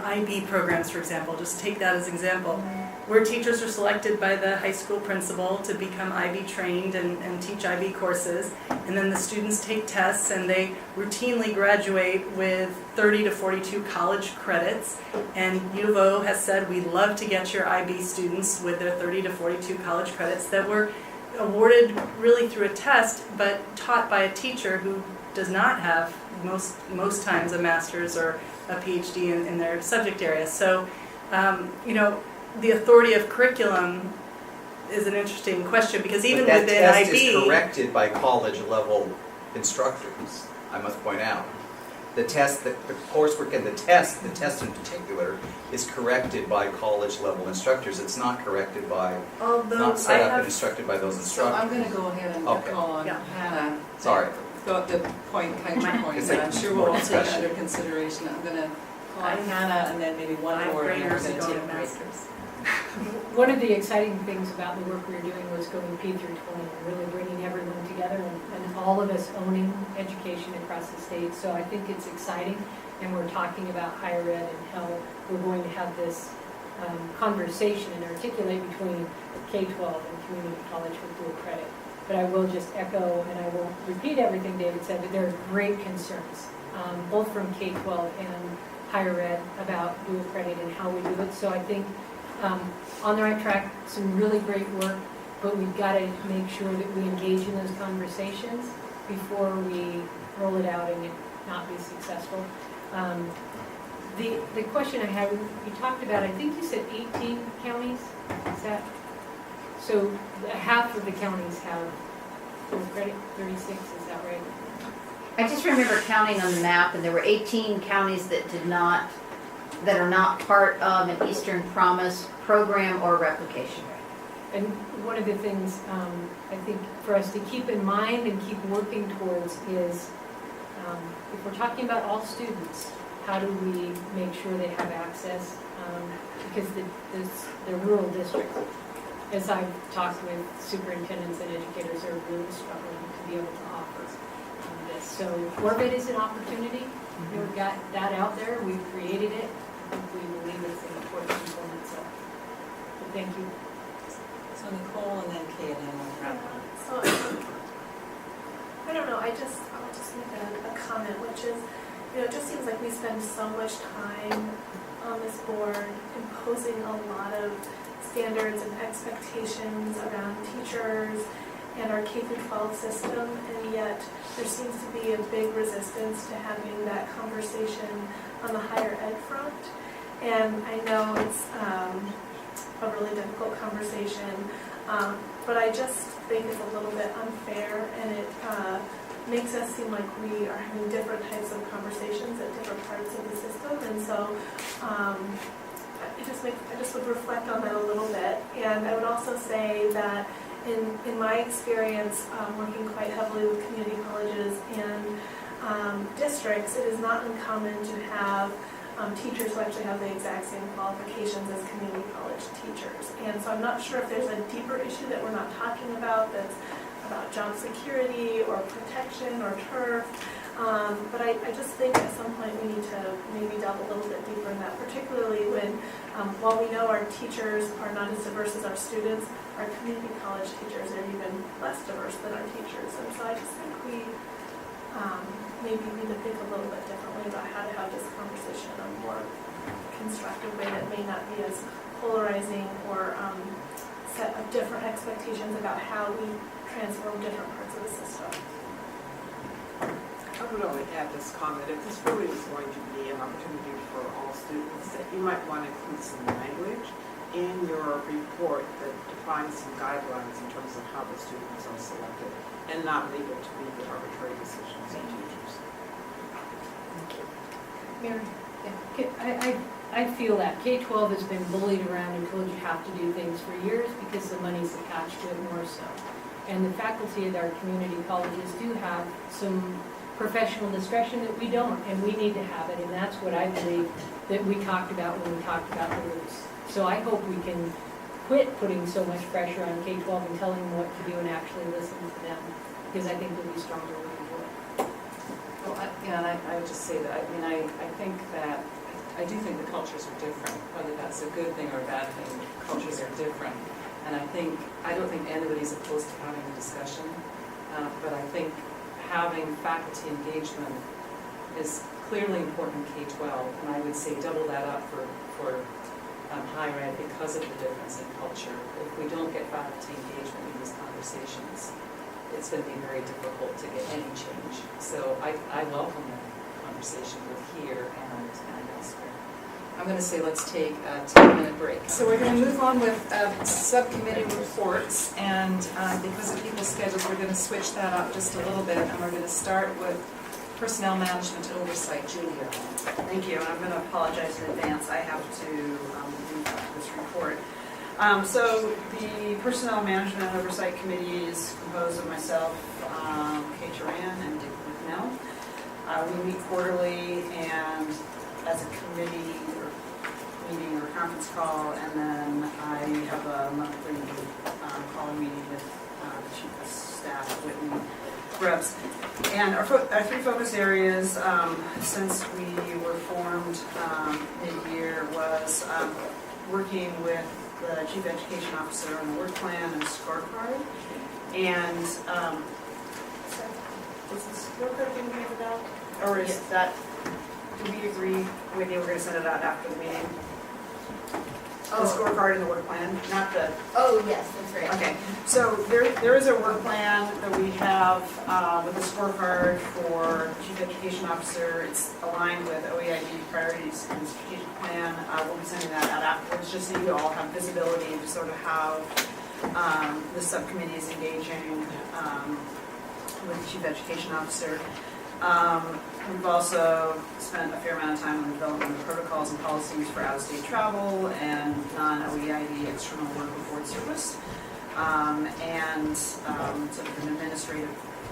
IB programs, for example. Just take that as an example, where teachers are selected by the high school principal to become IB trained and teach IB courses, and then the students take tests and they routinely graduate with 30 to 42 college credits. And U of O has said, we'd love to get your IB students with their 30 to 42 college credits that were awarded really through a test, but taught by a teacher who does not have most times a master's or a PhD in their subject area. So, you know, the authority of curriculum is an interesting question, because even but within that test IB, is corrected by college level instructors, I must point out. The test, the coursework and the test in particular, is corrected by college level instructors. It's not corrected by, not set up and instructed by those So instructors. I'm going to go ahead and call on Hannah. Sorry. The counterpoint that I'm sure we'll all take under consideration. I'm going to call on Hannah and then maybe one more, and we're going to take breaks. One of the exciting things about the work we were doing was going P through 20 and really bringing everyone together and all of us owning education across the state. So I think it's exciting, and we're talking about higher ed and how we're going to have this conversation and articulate between K-12 and community college with dual credit. But I will just echo, and I won't repeat everything David said, but there are great concerns, both from K-12 and higher ed, about dual credit and how we do it. So I think on the right track, some really great work, but we've got to make sure that we engage in those conversations before we roll it out and it not be successful. The question I had, you talked about, I think you said 18 counties, is that? So half of the counties have dual credit, 36, is that right? I just remember counting on the map, and there were 18 counties that are not part of an Eastern Promise program or replication. And one of the things I think for us to keep in mind and keep working towards is, if we're talking about all students, how do we make sure they have access? Because the rural districts, as I've talked with superintendents and educators, are really struggling to be able to offer this. So Orbit is an opportunity. We've got that out there. We've created it. think we believe it's an important component, so. But thank you. So Nicole and then Kay and then we'll wrap up. So, I don't know, I'll just make a comment, which is, it just seems like we spend so much time on this board imposing a lot of standards and expectations around teachers and our K-12 system, and yet there seems to be a big resistance to having that conversation on the higher ed front. And I know it's a really difficult conversation, but I just think it's a little bit unfair, and it makes us seem like we are having different types of conversations at different parts of the system. And so I just would reflect on that a little bit. And I would also say that in my experience working quite heavily with community colleges and districts, it is not uncommon to have teachers who actually have the exact same qualifications as community college teachers. And so I'm not sure if there's a deeper issue that we're not talking about that's about job security or protection or turf. But I just think at some point we need to maybe delve a little bit deeper in that, particularly when, while we know our teachers are not as diverse as our students, our community college teachers are even less diverse than our teachers. And so I just think we maybe need to think a little bit differently about how to have this conversation in a more constructive way that may not be as polarizing or set of different expectations about how we transform different parts of the system. I would only add this comment, if this really is going to be an opportunity for all students, that you might want to include some language in your report that defines some guidelines in terms of how the students are selected and not leave it to be the arbitrary decisions of teachers. Mary? Yeah. I feel that K-12 has been bullied around and told you have to do things for years because the money's attached to it more so. And the faculty at our community colleges do have some professional discretion that we don't, and we need to have it, and that's what I believe that we talked about when we talked about the rules. So I hope we can quit putting so much pressure on K-12 and telling them what to do and actually listen to them, because I think we'll be stronger when we do it. Well, I would just say that, I think that, I do think the cultures are different, whether that's a good thing or a bad thing, cultures are different. And I don't think anybody's opposed to having a discussion, but I think having faculty engagement is clearly important in K-12, and I would say double that up for higher ed because of the difference in culture. If we don't get faculty engagement in these conversations, it's going to be very difficult to get any change. So I welcome that conversation both here and elsewhere. I'm going to say let's take a 10-minute break. So we're going to move on with subcommittee reports, and because of people's schedules, we're going to switch that up just a little bit, and we're going to start with personnel management oversight. Julia. Thank you, and I'm going to apologize in advance. I have to do this report. So the Personnel Management and Oversight Committee is composed of myself, Kay Turan, and Dick McNell. We meet quarterly and as a committee or meeting or conference call, and then I have a monthly call meeting with the Chief of Staff, Whitney Grubbs. And our three focus areas since we were formed mid-year was working with the Chief Education Officer on the work plan and scorecard. And is the scorecard being handed out? Or is that, do we agree, Whitney, we're going to send it out after the meeting? The scorecard and the work plan, not the... Oh, yes, that's right. Okay, so there is a work plan that we have with a scorecard for Chief Education Officer. It's aligned with OEIB priorities and strategic plan. We'll be sending that out afterwards, just so you all have visibility into sort of how the subcommittee is engaging with the Chief Education Officer. We've also spent a fair amount of time on the development of protocols and policies for out-of-state travel and non-OEIB external work and board service. And sort of an administrative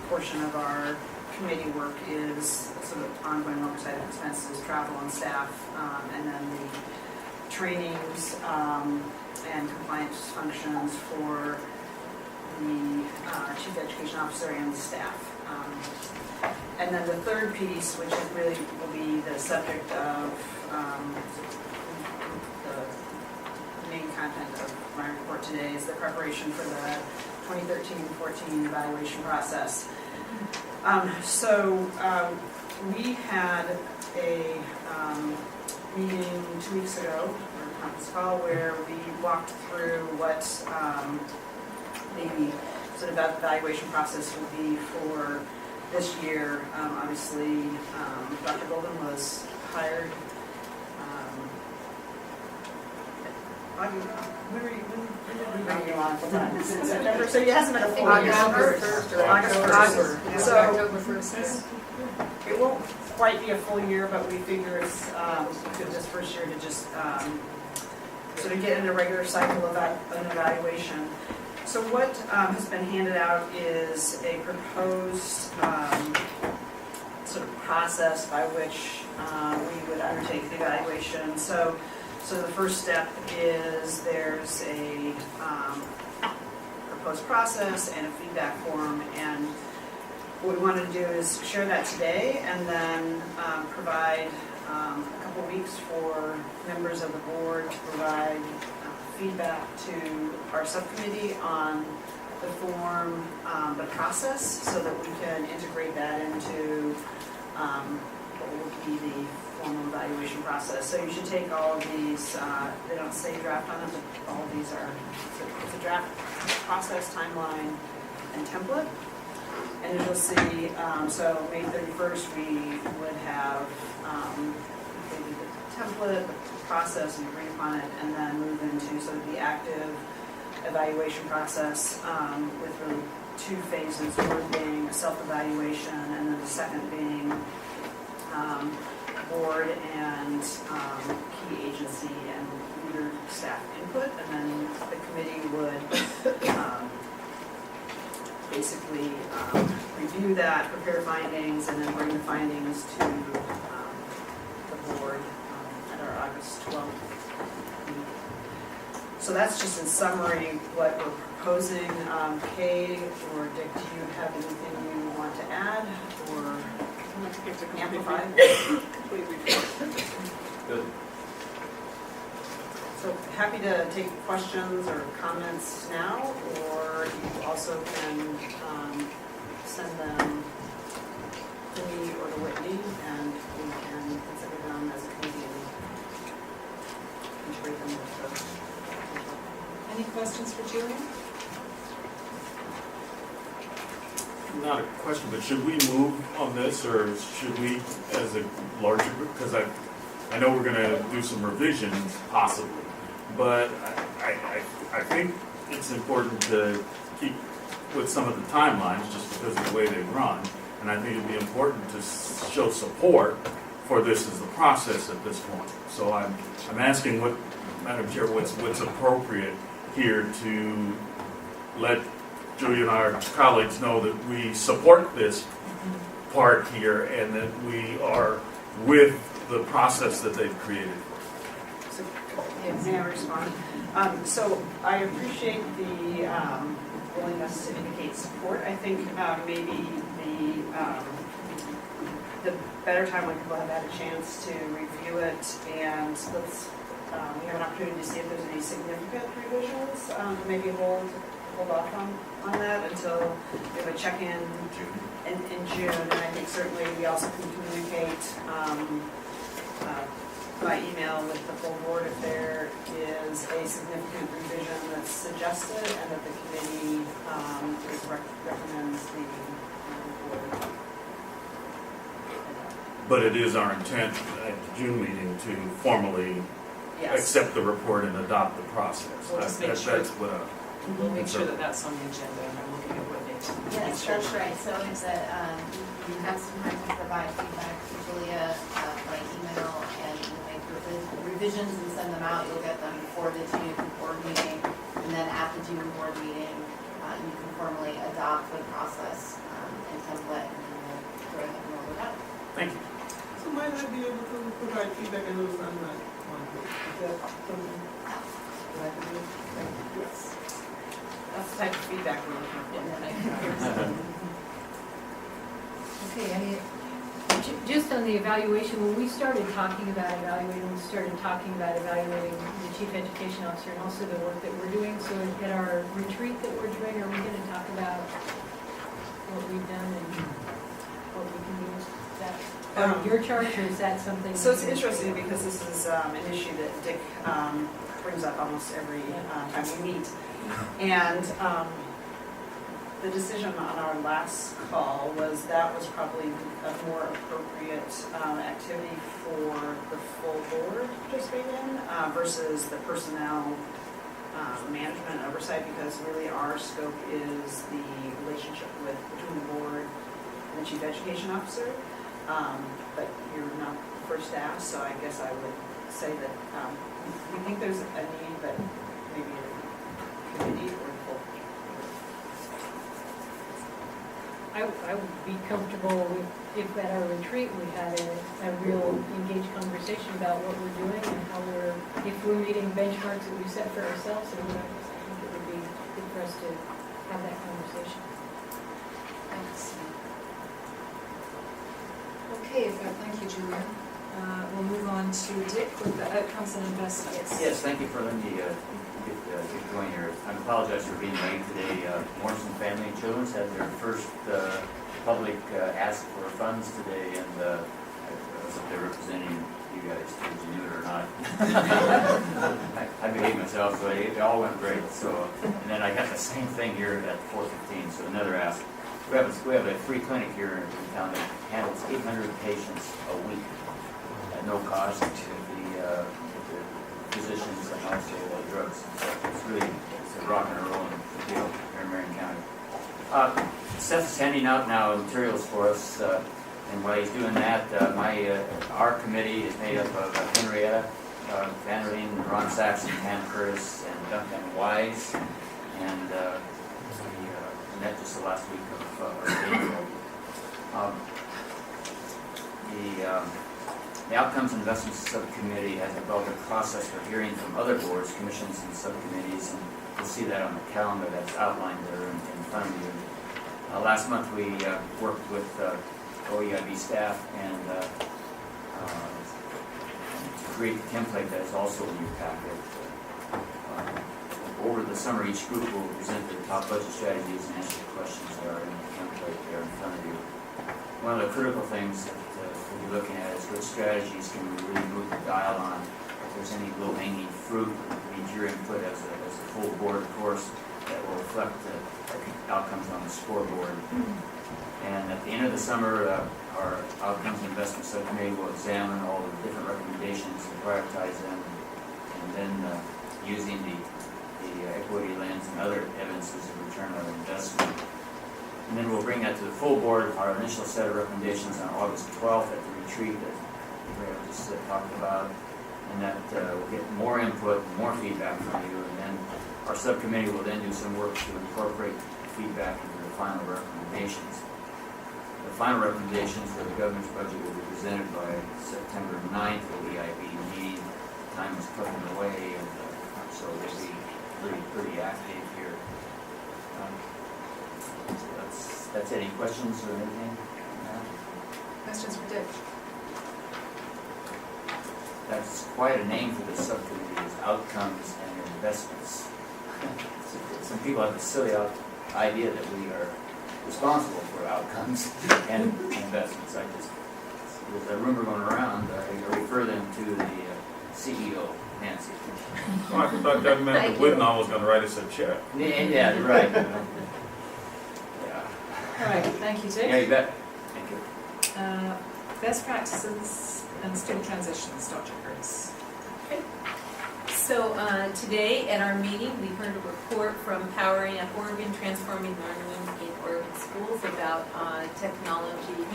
portion of our committee work is sort of ongoing oversight of expenses, travel and staff, and then the trainings and compliance functions for the Chief Education Officer and the staff. And then the third piece, which is really will be the subject of the main content of my report today, is the preparation for the 2013-14 evaluation process. We had a meeting 2 weeks ago, or a conference call, where we walked through what the sort of evaluation process will be for this year. Obviously, Dr. Golden was hired. When did we bring you on full-time? September, so you hasn't been a full year. August 1st. So October 1st. it won't quite be a full year, but we figure it's good this first year to just sort of get in a regular cycle of an evaluation. So what has been handed out is a proposed sort of process by which we would undertake the evaluation. So the first step is there's a proposed process and a feedback form, and what we wanted to do is share that today and then provide a couple weeks for members of the board to provide feedback to our subcommittee on the form, the process, so that we can integrate that into what will be the formal evaluation process. So you should take all of these, they don't say draft on them, but all of these are, it's a draft process, timeline, and template. And as you'll see, so May 31st, we would have maybe the template, the process, and agree upon it, and then move into sort of the active evaluation process with really two phases, one being a self-evaluation, and then the second being board and key agency and leader staff input, and then the committee would basically review that, prepare findings, and then bring the findings to the board at our August 12th meeting. So that's just in summary what we're proposing. Kay or Dick, do you have anything you want to add or amplify? Good. So happy to take questions or comments now, or you also can send them to me or to Whitney, and we can consider them as a committee and integrate them with the. Any questions for Julian? Not a question, but should we move on this, or should we, as a larger group, because I know we're gonna do some revisions possibly, but I think it's important to keep with some of the timelines just because of the way they run, and I think it'd be important to show support for this as the process at this point. So I'm asking what, Madam Chair, what's appropriate here to let Julia and our colleagues know that we support this part here and that we are with the process that they've created. So, may I respond? So I appreciate the willingness to indicate support. I think maybe the better time when people have had a chance to review it, and we have an opportunity to see if there's any significant revisions. Maybe hold off on that until we have a check-in in June. And I think certainly we also can communicate by email with the full board if there is a significant revision that's suggested and that the committee recommends the board. But it is our intent at the June meeting to formally accept the report and adopt the process. We'll just make sure. That's what We'll make sure that that's on the agenda, and I'm looking at what date. Yes, that's right. So it's you have some time to provide feedback to Julia by email, and we'll make revisions and send them out. You'll get them before the June board meeting, and then at the June board meeting, you can formally adopt the process and template, and then we'll go ahead and roll it out. Thank you. So might I be able to provide feedback in those on that one? Is that something that I can do? Yes. That's the type of feedback we're looking for. Okay, just on the evaluation, when we started talking about evaluating, we started talking about evaluating the chief education officer and also the work that we're doing. So at our retreat that we're doing, are we going to talk about what we've done and what we can do? Is that part of your charge, or is that something? So it's interesting because this is an issue that Dick brings up almost every time we meet. And the decision on our last call was that was probably a more appropriate activity for the full board to participate in versus the personnel management oversight, because really our scope is the relationship between the board and the chief education officer. But you're not the first to ask, so I guess I would say that we think there's a need, but maybe a committee or the full. I would be comfortable if at our retreat we had a real engaged conversation about what we're doing and how if we're meeting benchmarks that we set for ourselves and whatever. I think it would be good for us to have that conversation. Thanks. Okay, thank you, Julia. We'll move on to Dick with the outcomes and investments. Yes, thank you for letting me get going here. I apologize for being late today. Morrison Family and Children's had their first public ask for funds today, and I was up there representing you guys, did you do it or not? I behaved myself, so it all went great. So, and then I got the same thing here at 4:15, so another ask. We have a free clinic here in town that handles 800 patients a week at no cost to the physicians and also drugs. So it's a rock and roll deal here in Marion County. Seth is handing out now materials for us, and while he's doing that, our committee is made up of Henrietta Vanderleen, Ron Saxon, Pam Curtis, and Duncan Wise, and we met just the last week of our meeting. The Outcomes and Investments Subcommittee has developed a process for hearing from other boards, commissions, and subcommittees, and you'll see that on the calendar that's outlined there in front of you. Last month we worked with OEIB staff and to create the template that is also in your packet. Over the summer, each group will present their top budget strategies and answer the questions that are in the template there in front of you. One of the critical things that we'll be looking at is which strategies can we really move the dial on. If there's any low-hanging fruit, we need your input as a full board, of course, that will reflect the outcomes on the scoreboard. And at the end of the summer, our Outcomes and Investment Subcommittee will examine all the different recommendations and prioritize them, and then using the equity lens and other evidences of return on investment. And then we'll bring that to the full board, our initial set of recommendations on August 12th at the retreat that we have just talked about. And that we'll get more input, more feedback from you. And then our subcommittee will then do some work to incorporate feedback into the final recommendations. The final recommendations for the governor's budget will be presented by September 9th at the OEIB meeting. Time is clicking away, and so we'll be pretty active here. So that's any questions or anything? Questions for Dick? That's quite a name for the subcommittee, is Outcomes and Investments. Some people have the silly idea that we are responsible for outcomes and investments. There's a rumor going around. I refer them to the CEO, Nancy. Well, I thought that meant the Whitnall was going to write us a check. Yeah, you're right. Yeah. All right, thank you, Dick. Yeah, you bet. Thank you. Best practices and student transitions, Dr. Curtis. Okay. So today at our meeting, we heard a report from Powering Up Oregon, Transforming Learning in Oregon Schools about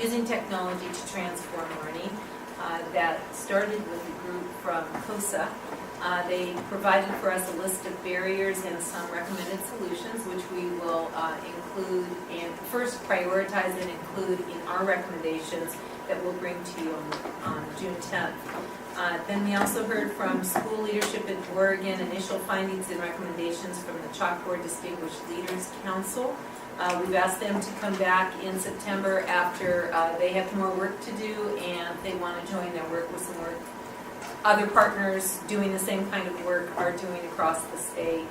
using technology to transform learning. That started with a group from COSA. They provided for us a list of barriers and some recommended solutions, which we will include and first prioritize and include in our recommendations that we'll bring to you on June 10th. Then we also heard from School Leadership in Oregon, initial findings and recommendations from the Chalkboard Distinguished Leaders Council. We've asked them to come back in September after they have more work to do and they want to join their work with some work other partners doing the same kind of work are doing across the state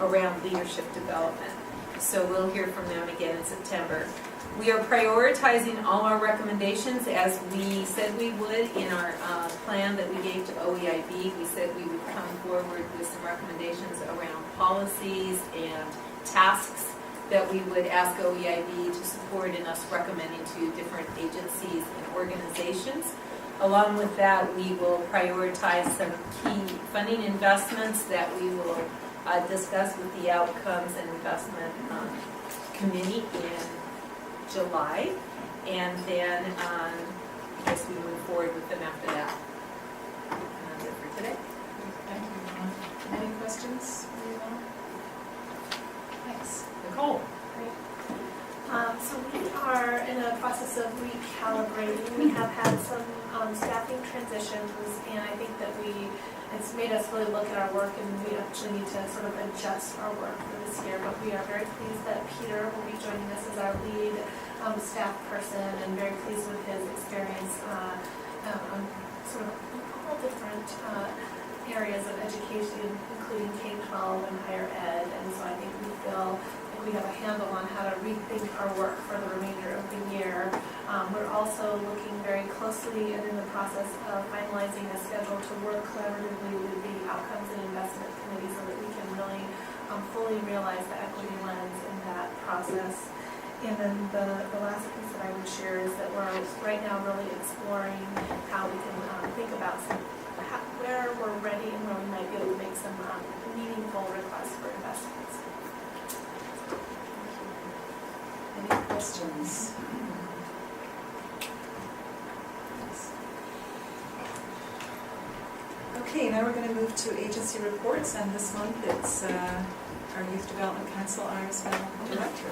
around leadership development. So we'll hear from them again in September. We are prioritizing all our recommendations as we said we would in our plan that we gave to OEIB. We said we would come forward with some recommendations around policies and tasks that we would ask OEIB to support in us recommending to different agencies and organizations. Along with that, we will prioritize some key funding investments that we will discuss with the Outcomes and Investment Committee in July, and then I guess we move forward with them after that. And that's it for today. Thank you. Any questions? Thanks. Nicole. So we are in a process of recalibrating. We have had some staffing transitions, and I think that it's made us really look at our work, and we actually need to sort of adjust our work for this year. But we are very pleased that Peter will be joining us as our lead staff person, and very pleased with his experience on sort of all different areas of education, including K-12 and higher ed. And so I think we feel like we have a handle on how to rethink our work for the remainder of the year. We're also looking very closely and in the process of finalizing a schedule to work collaboratively with the Outcomes and Investment Committee so that we can really fully realize the equity lens in that process. And then the last piece that I would share is that we're right now really exploring how we can think about where we're ready and where we might be able to make some meaningful requests for investments. Any questions? Okay, now we're going to move to agency reports, and this month it's our Youth Development Council RSL Director.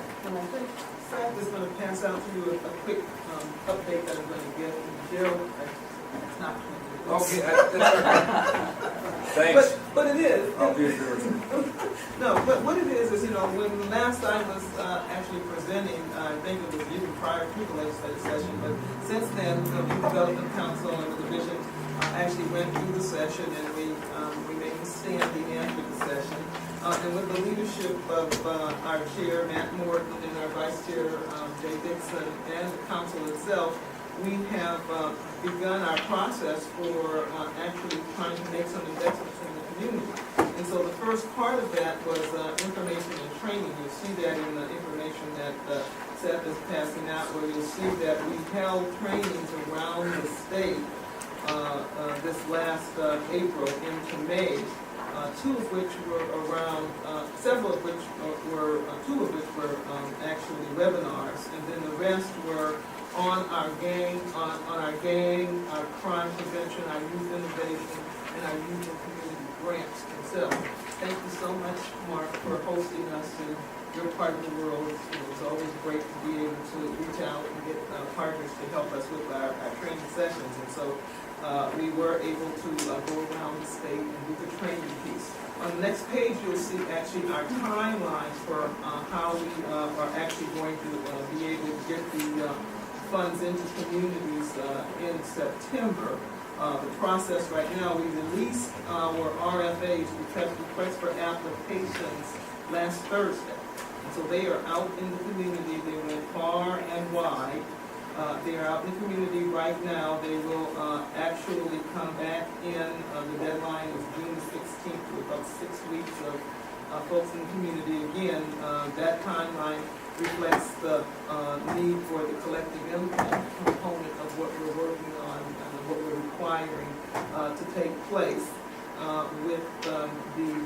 Frank is going to pass out to you a quick update that I'm going to give to Jill. It's not okay, that's all right. Thanks. But it is. I'll be sure. No, but what it is, when last I was actually presenting, I think it was even prior to the legislative session, but since then, the Youth Development Council and the division actually went through the session, and we made a standing after the session. And with the leadership of our chair, Matt Morton, and our vice chair, Jay Dixon, and the council itself, we have begun our process for actually trying to make some investments in the community. And so the first part of that was information and training. You'll see that in the information that Seth is passing out, where you'll see that we held trainings around the state this last April into May. Two of which were around, several of which were, two of which were actually webinars, and then the rest were on our crime prevention, our youth innovation, and our youth and community grants themselves. Thank you so much, Mark, for hosting us in your part of the world. It's always great to be able to reach out and get partners to help us with our training sessions, and so we were able to go around the state and do the training piece. On the next page, you'll see actually our timeline for how we are actually going to be able to get the funds into communities in September. The process right now, we released our RFAs, requests for applications, last Thursday. And so they are out in the community. They went far and wide. They are out in the community right now. They will actually come back in. The deadline is June 16th, to about 6 weeks of folks in the community. Again, that timeline reflects the need for the collective impact component of what we're working on and what we're requiring to take place with the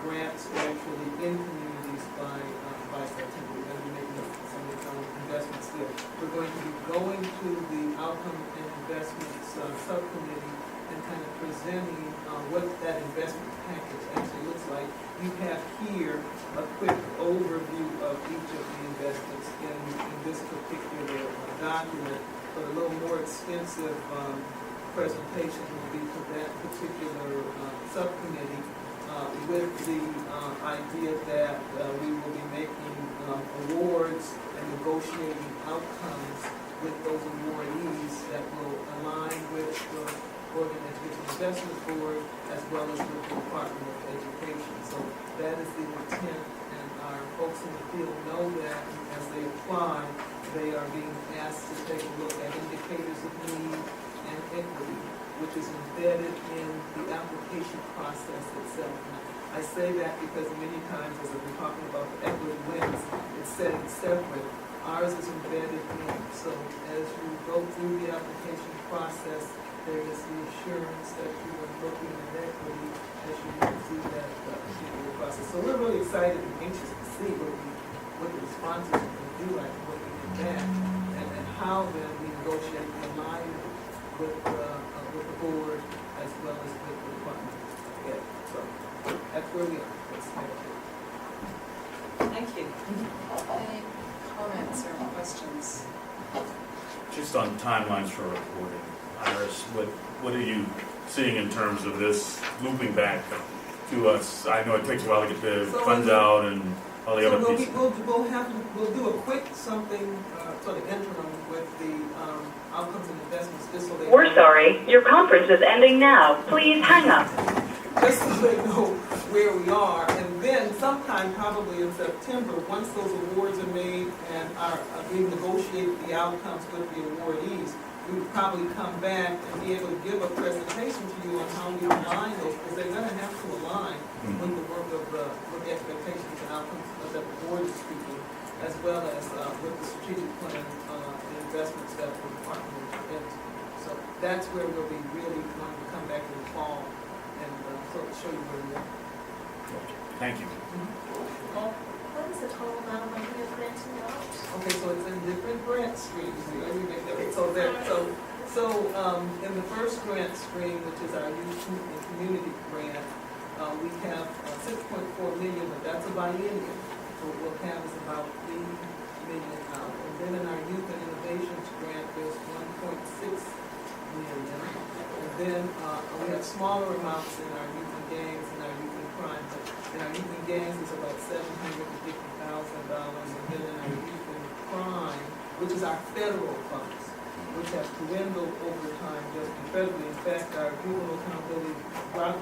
grants actually in communities by September. We're going to be making some investments there. We're going to be going to the Outcome and Investments Subcommittee and kind of presenting what that investment package actually looks like. You have here a quick overview of each of the investments in this particular document, but a little more extensive presentation will be to that particular subcommittee with the idea that we will be making awards and negotiating outcomes with those awardees that will align with the Oregon Education Investment Board as well as with the Department of Education. So that is the intent, and our folks in the field know that as they apply, they are being asked to take a look at indicators of need and equity, which is embedded in the application process itself. I say that because many times, as we're talking about the equity wins, it's setting separate. Ours is embedded in. So as you go through the application process, there is the assurance that you are looking at equity as you go through that particular process. So we're really excited and anxious to see what the responses will do like looking at that, and how then we negotiate the alignment with the board as well as with the department. Yeah, so that's where we are. Thank you. Any comments or questions? Just on timelines for reporting, Iris, what are you seeing in terms of this looping back to us? I know it takes a while to get the funds out and all the other pieces. We'll do a quick something sort of interim with the outcomes and investments, just so they. We're sorry, your conference is ending now. Please hang up. Just so they know where we are, and then sometime probably in September, once those awards are made and we've negotiated the outcomes with the awardees, we would probably come back and be able to give a presentation to you on how we align those, because they're going to have to align with the work of with the expectations and outcomes that the board is speaking, as well as with the strategic plan and investments that the department will put into. So that's where we'll be really going to come back in the fall and show you where we are. Thank you. What is the total amount of money you're granting out? Okay, so it's in different grant streams. In the first grant stream, which is our youth and community grant, we have 6.4 million, but that's a biennial. So what we'll have is about 3 million out. And then in our youth and innovations grant, there's 1.6 million. And then we have smaller amounts in our youth and gangs and our youth and crime. But in our youth and gangs, it's about $750,000. And then in our youth and crime, which is our federal funds, which have dwindled over time just incredibly. In fact, our juvenile accountability block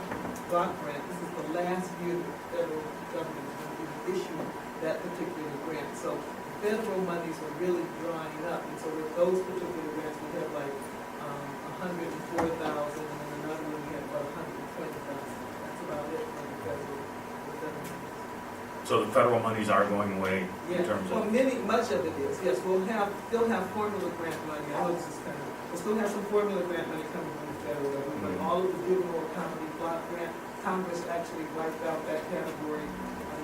grant, this is the last year the federal government is going to issue that particular grant. So federal monies are really drying up. And so with those particular grants, we have like 104,000, and then another one we have about 120,000. That's about it for the federal money. So the federal monies are going away in terms of. Well, much of it is. Yes, we'll still have formula grant money. I know this is kind of. We'll still have some formula grant money coming from the federal government, but all of the juvenile accountability block grant, Congress actually wiped out that category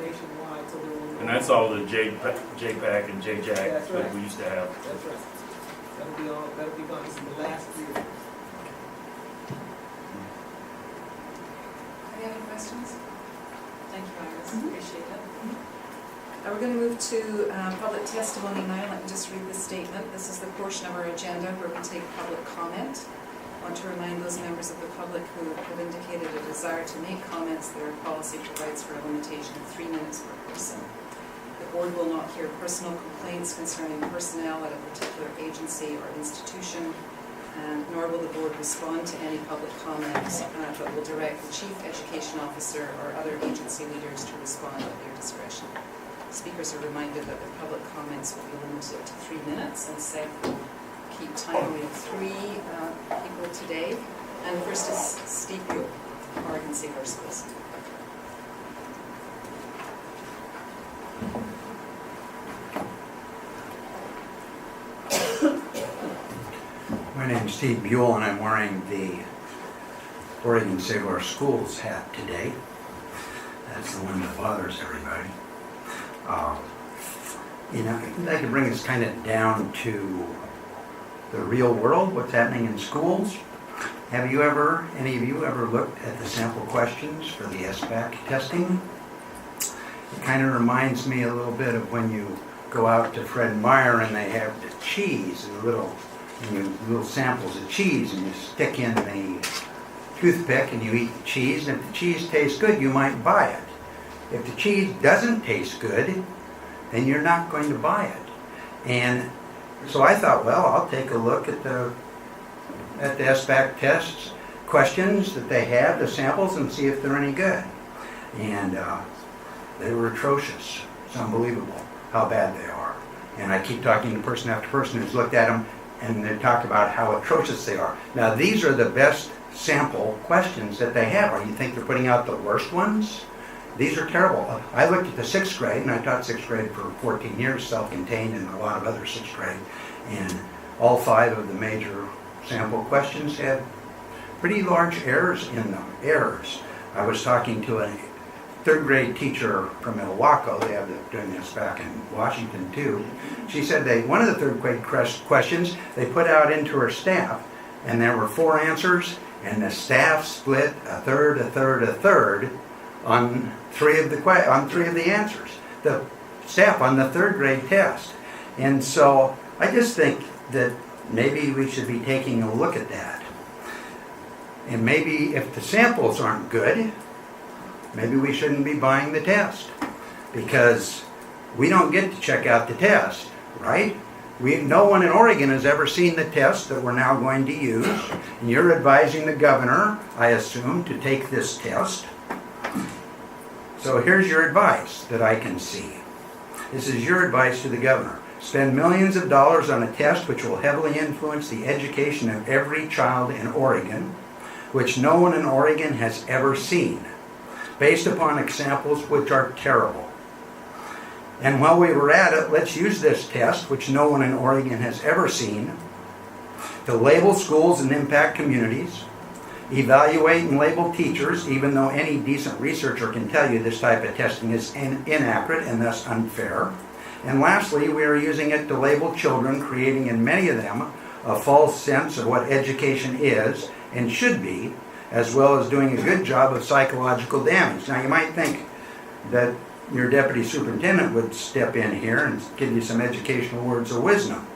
nationwide, so there will. And that's all the JPAC and JJAC that we used to have. That's right. That'll be gone. This is the last year. Any other questions? Thank you, Iris. Appreciate it. We're going to move to public testimony now. Let me just read the statement. This is the portion of our agenda where we take public comment. I want to remind those members of the public who have indicated a desire to make comments that our policy provides for a limitation of 3 minutes per person. The board will not hear personal complaints concerning personnel at a particular agency or institution, nor will the board respond to any public comments, but will direct the Chief Education Officer or other agency leaders to respond at their discretion. Speakers are reminded that the public comments will be limited to 3 minutes, and Seth will keep time. We have 3 people today, and first is Steve Buell, Oregon State Our Schools. My name is Steve Buell, and I'm wearing the Oregon Save Our Schools hat today. That's the one that bothers everybody. I could bring this kind of down to the real world, what's happening in schools. Have you ever, any of you ever looked at the sample questions for the SBAC testing? It kind of reminds me a little bit of when you go out to Fred Meyer and they have the cheese and little samples of cheese, and you stick in the toothpick and you eat the cheese, and if the cheese tastes good, you might buy it. If the cheese doesn't taste good, then you're not going to buy it. And so I thought, well, I'll take a look at the SBAC tests, questions that they have, the samples, and see if they're any good. And they were atrocious. It's unbelievable how bad they are. And I keep talking to person after person who's looked at them, and they talk about how atrocious they are. Now, these are the best sample questions that they have. Or you think they're putting out the worst ones? These are terrible. I looked at the 6th grade, and I taught 6th grade for 14 years, self-contained, and a lot of other 6th grade. And all 5 of the major sample questions had pretty large errors in them. Errors. I was talking to a 3rd grade teacher from Milwaukee. They have doing this back in Washington too. She said one of the 3rd grade questions they put out into her staff, and there were 4 answers, and the staff split a third on 3 of the answers. The staff on the 3rd grade test. And so I just think that maybe we should be taking a look at that. And maybe if the samples aren't good, maybe we shouldn't be buying the test, because we don't get to check out the test, right? No one in Oregon has ever seen the test that we're now going to use, and you're advising the governor, I assume, to take this test. So here's your advice that I can see. This is your advice to the governor. Spend millions of dollars on a test which will heavily influence the education of every child in Oregon, which no one in Oregon has ever seen, based upon examples which are terrible. And while we were at it, let's use this test, which no one in Oregon has ever seen, to label schools and impact communities, evaluate and label teachers, even though any decent researcher can tell you this type of testing is inaccurate and thus unfair. And lastly, we are using it to label children, creating in many of them a false sense of what education is and should be, as well as doing a good job of psychological damage. Now, you might think that your deputy superintendent would step in here and give you some educational words of wisdom.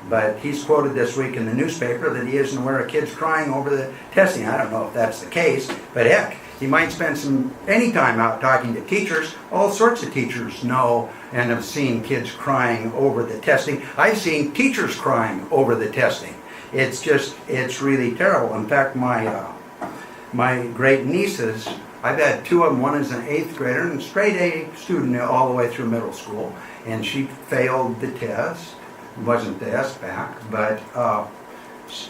But he's quoted this week in the newspaper that he isn't aware of kids crying over the testing. I don't know if that's the case, but heck, he might spend any time out talking to teachers. All sorts of teachers know and have seen kids crying over the testing. I've seen teachers crying over the testing. It's really terrible. In fact, my great nieces, I've had 2 of them. One is an 8th grader and straight A student all the way through middle school, and she failed the test. It wasn't the SBAC, but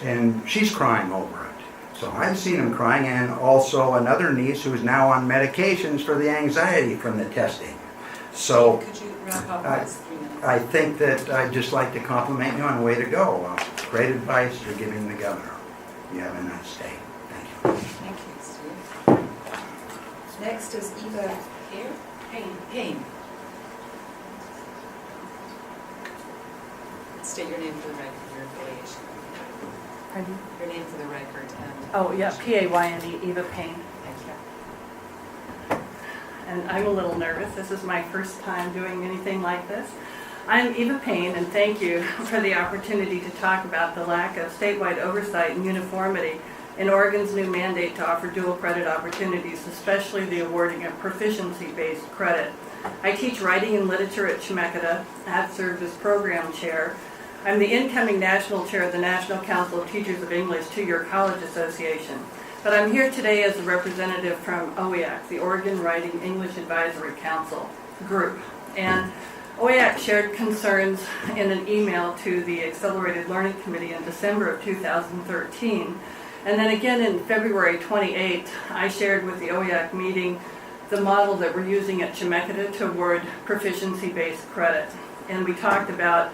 and she's crying over it. So I've seen them crying, and also another niece who is now on medications for the anxiety from the testing. So Could you wrap up last 3 minutes? I think that I'd just like to compliment you on the way to go. Great advice you're giving the governor. You have a nice day. Thank you. Thank you, Steve. Next is Eva Payne. State your name for the record, your affiliation. Pardon? Your name for the record and... Oh, yeah, P-A-Y-N-E, Eva Payne. Thank you. And I'm a little nervous. This is my first time doing anything like this. I'm Eva Payne, and thank you for the opportunity to talk about the lack of statewide oversight and uniformity in Oregon's new mandate to offer dual credit opportunities, especially the awarding of proficiency-based credit. I teach writing and literature at Chemeketa. I have served as program chair. I'm the incoming national chair of the National Council of Teachers of English 2-Year College Association. But I'm here today as a representative from OEIC, the Oregon Writing English Advisory Council group. And OEIC shared concerns in an email to the Accelerated Learning Committee in December of 2013. And then again in February 28th, I shared with the OEIC meeting the model that we're using at Chemeketa to award proficiency-based credit. And we talked about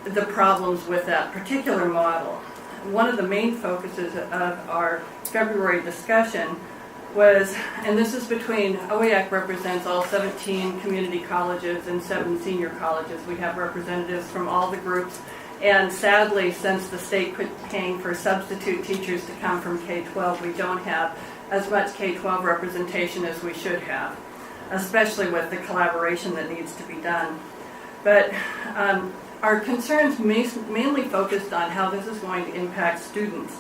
the problems with that particular model. One of the main focuses of our February discussion was, and this is between, OEIC represents all 17 community colleges and 7 senior colleges. We have representatives from all the groups, and sadly, since the state quit paying for substitute teachers to come from K-12, we don't have as much K-12 representation as we should have, especially with the collaboration that needs to be done. But our concerns mainly focused on how this is going to impact students.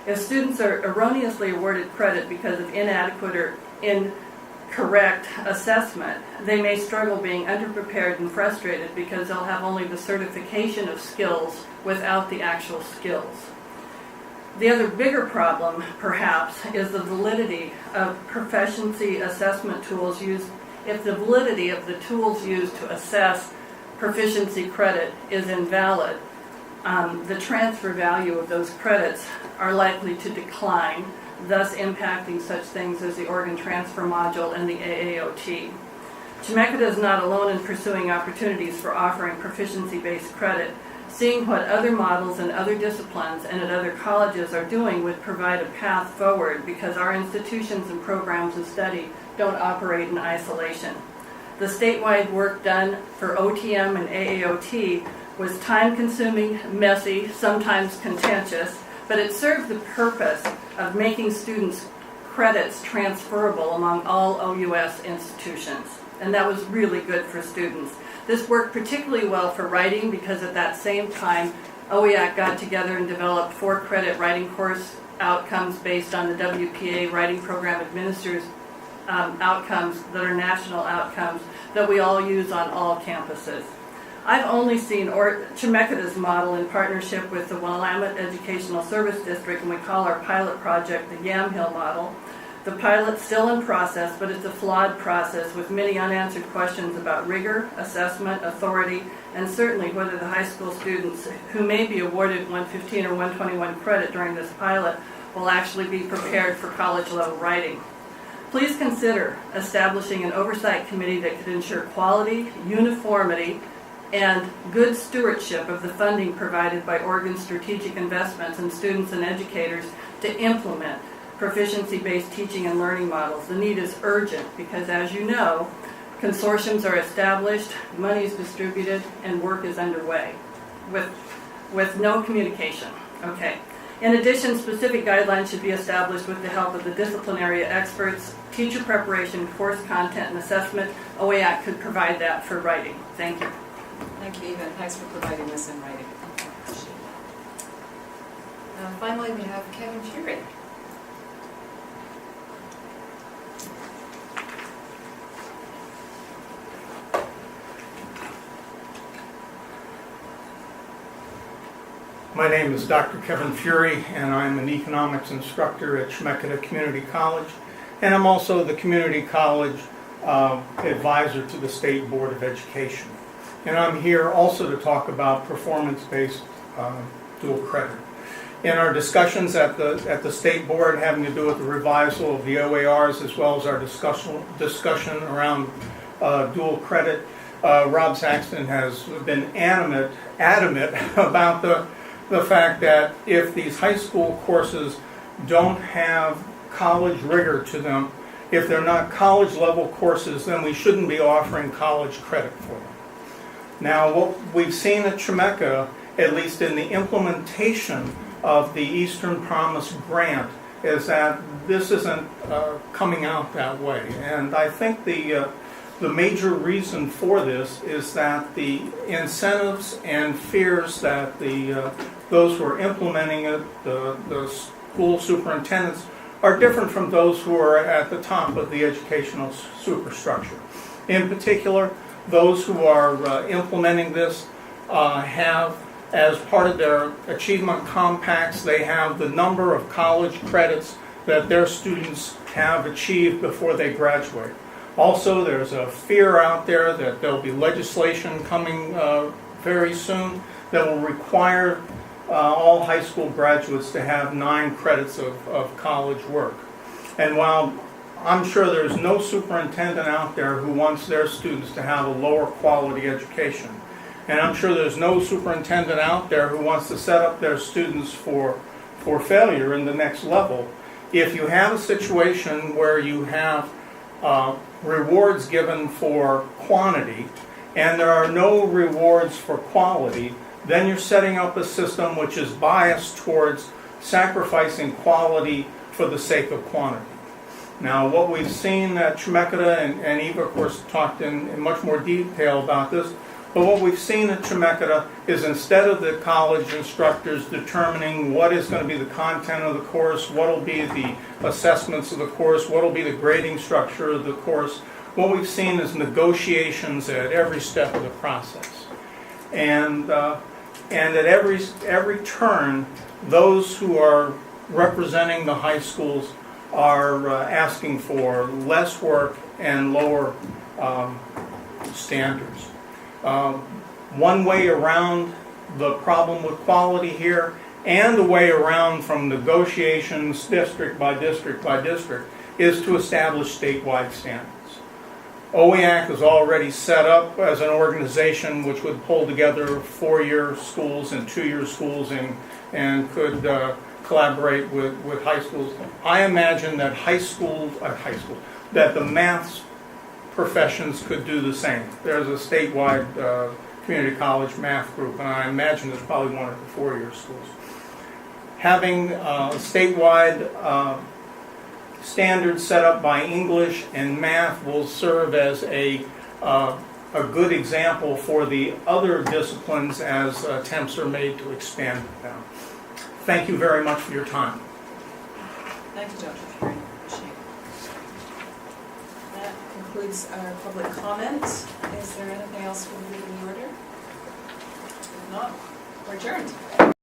If students are erroneously awarded credit because of inadequate or incorrect assessment, they may struggle being underprepared and frustrated because they'll have only the certification of skills without the actual skills. The other bigger problem, perhaps, is the validity of proficiency assessment tools used. If the validity of the tools used to assess proficiency credit is invalid, the transfer value of those credits are likely to decline, thus impacting such things as the organ transfer module and the AAOT. Chemeketa is not alone in pursuing opportunities for offering proficiency-based credit. Seeing what other models and other disciplines and at other colleges are doing would provide a path forward, because our institutions and programs of study don't operate in isolation. The statewide work done for OTM and AAOT was time-consuming, messy, sometimes contentious, but it served the purpose of making students' credits transferable among all OUS institutions, and that was really good for students. This worked particularly well for writing, because at that same time, OEIC got together and developed 4-credit writing course outcomes based on the WPA writing program administers outcomes that are national outcomes that we all use on all campuses. I've only seen Chemeketa's model in partnership with the Willamette Educational Service District, and we call our pilot project the Yamhill model. The pilot's still in process, but it's a flawed process with many unanswered questions about rigor, assessment, authority, and certainly whether the high school students who may be awarded 115 or 121 credit during this pilot will actually be prepared for college-level writing. Please consider establishing an oversight committee that could ensure quality, uniformity, and good stewardship of the funding provided by Oregon's strategic investments in students and educators to implement proficiency-based teaching and learning models. The need is urgent because, as you know, consortiums are established, money is distributed, and work is underway with no communication. Okay. In addition, specific guidelines should be established with the help of the disciplinary experts, teacher preparation, course content, and assessment. OEIC could provide that for writing. Thank you. Thank you, Eva, and thanks for providing this in writing. Finally, we have Kevin Fury. My name is Dr. Kevin Fury, and I'm an economics instructor at Chemeketa Community College, and I'm also the Community College advisor to the State Board of Education. And I'm here also to talk about performance-based dual credit. In our discussions at the State Board having to do with the revisal of the OARs, as well as our discussion around dual credit, Rob Saxton has been adamant about the fact that if these high school courses don't have college rigor to them, if they're not college level courses, then we shouldn't be offering college credit for them. Now, what we've seen at Chemeketa, at least in the implementation of the Eastern Promise grant, is that this isn't coming out that way. And I think the major reason for this is that the incentives and fears that those who are implementing it, the school superintendents, are different from those who are at the top of the educational superstructure. In particular, those who are implementing this have, as part of their achievement compacts, they have the number of college credits that their students have achieved before they graduate. Also, there's a fear out there that there'll be legislation coming very soon that will require all high school graduates to have 9 credits of college work. And while I'm sure there's no superintendent out there who wants their students to have a lower quality education, and I'm sure there's no superintendent out there who wants to set up their students for failure in the next level, if you have a situation where you have rewards given for quantity and there are no rewards for quality, then you're setting up a system which is biased towards sacrificing quality for the sake of quantity. Now, what we've seen at Chemeketa, and Eva, of course, talked in much more detail about this, But what we've seen at Chemeketa is instead of the college instructors determining what is going to be the content of the course, what will be the assessments of the course, what will be the grading structure of the course, what we've seen is negotiations at every step of the process. And at every turn, those who are representing the high schools are asking for less work and lower standards. One way around the problem with quality here, and a way around from negotiations district by district by district, is to establish statewide standards. OEIB is already set up as an organization which would pull together 4-year schools and 2-year schools and could collaborate with high schools. I imagine that that the math professions could do the same. There's a statewide community college math group, and I imagine there's probably one at the 4-year schools. Having statewide standards set up by English and math will serve as a good example for the other disciplines as attempts are made to expand them. Thank you very much for your time. Thank you, Dr. Fury. Appreciate it. That concludes our public comment. Is there anything else we need in the order? If not, we're adjourned.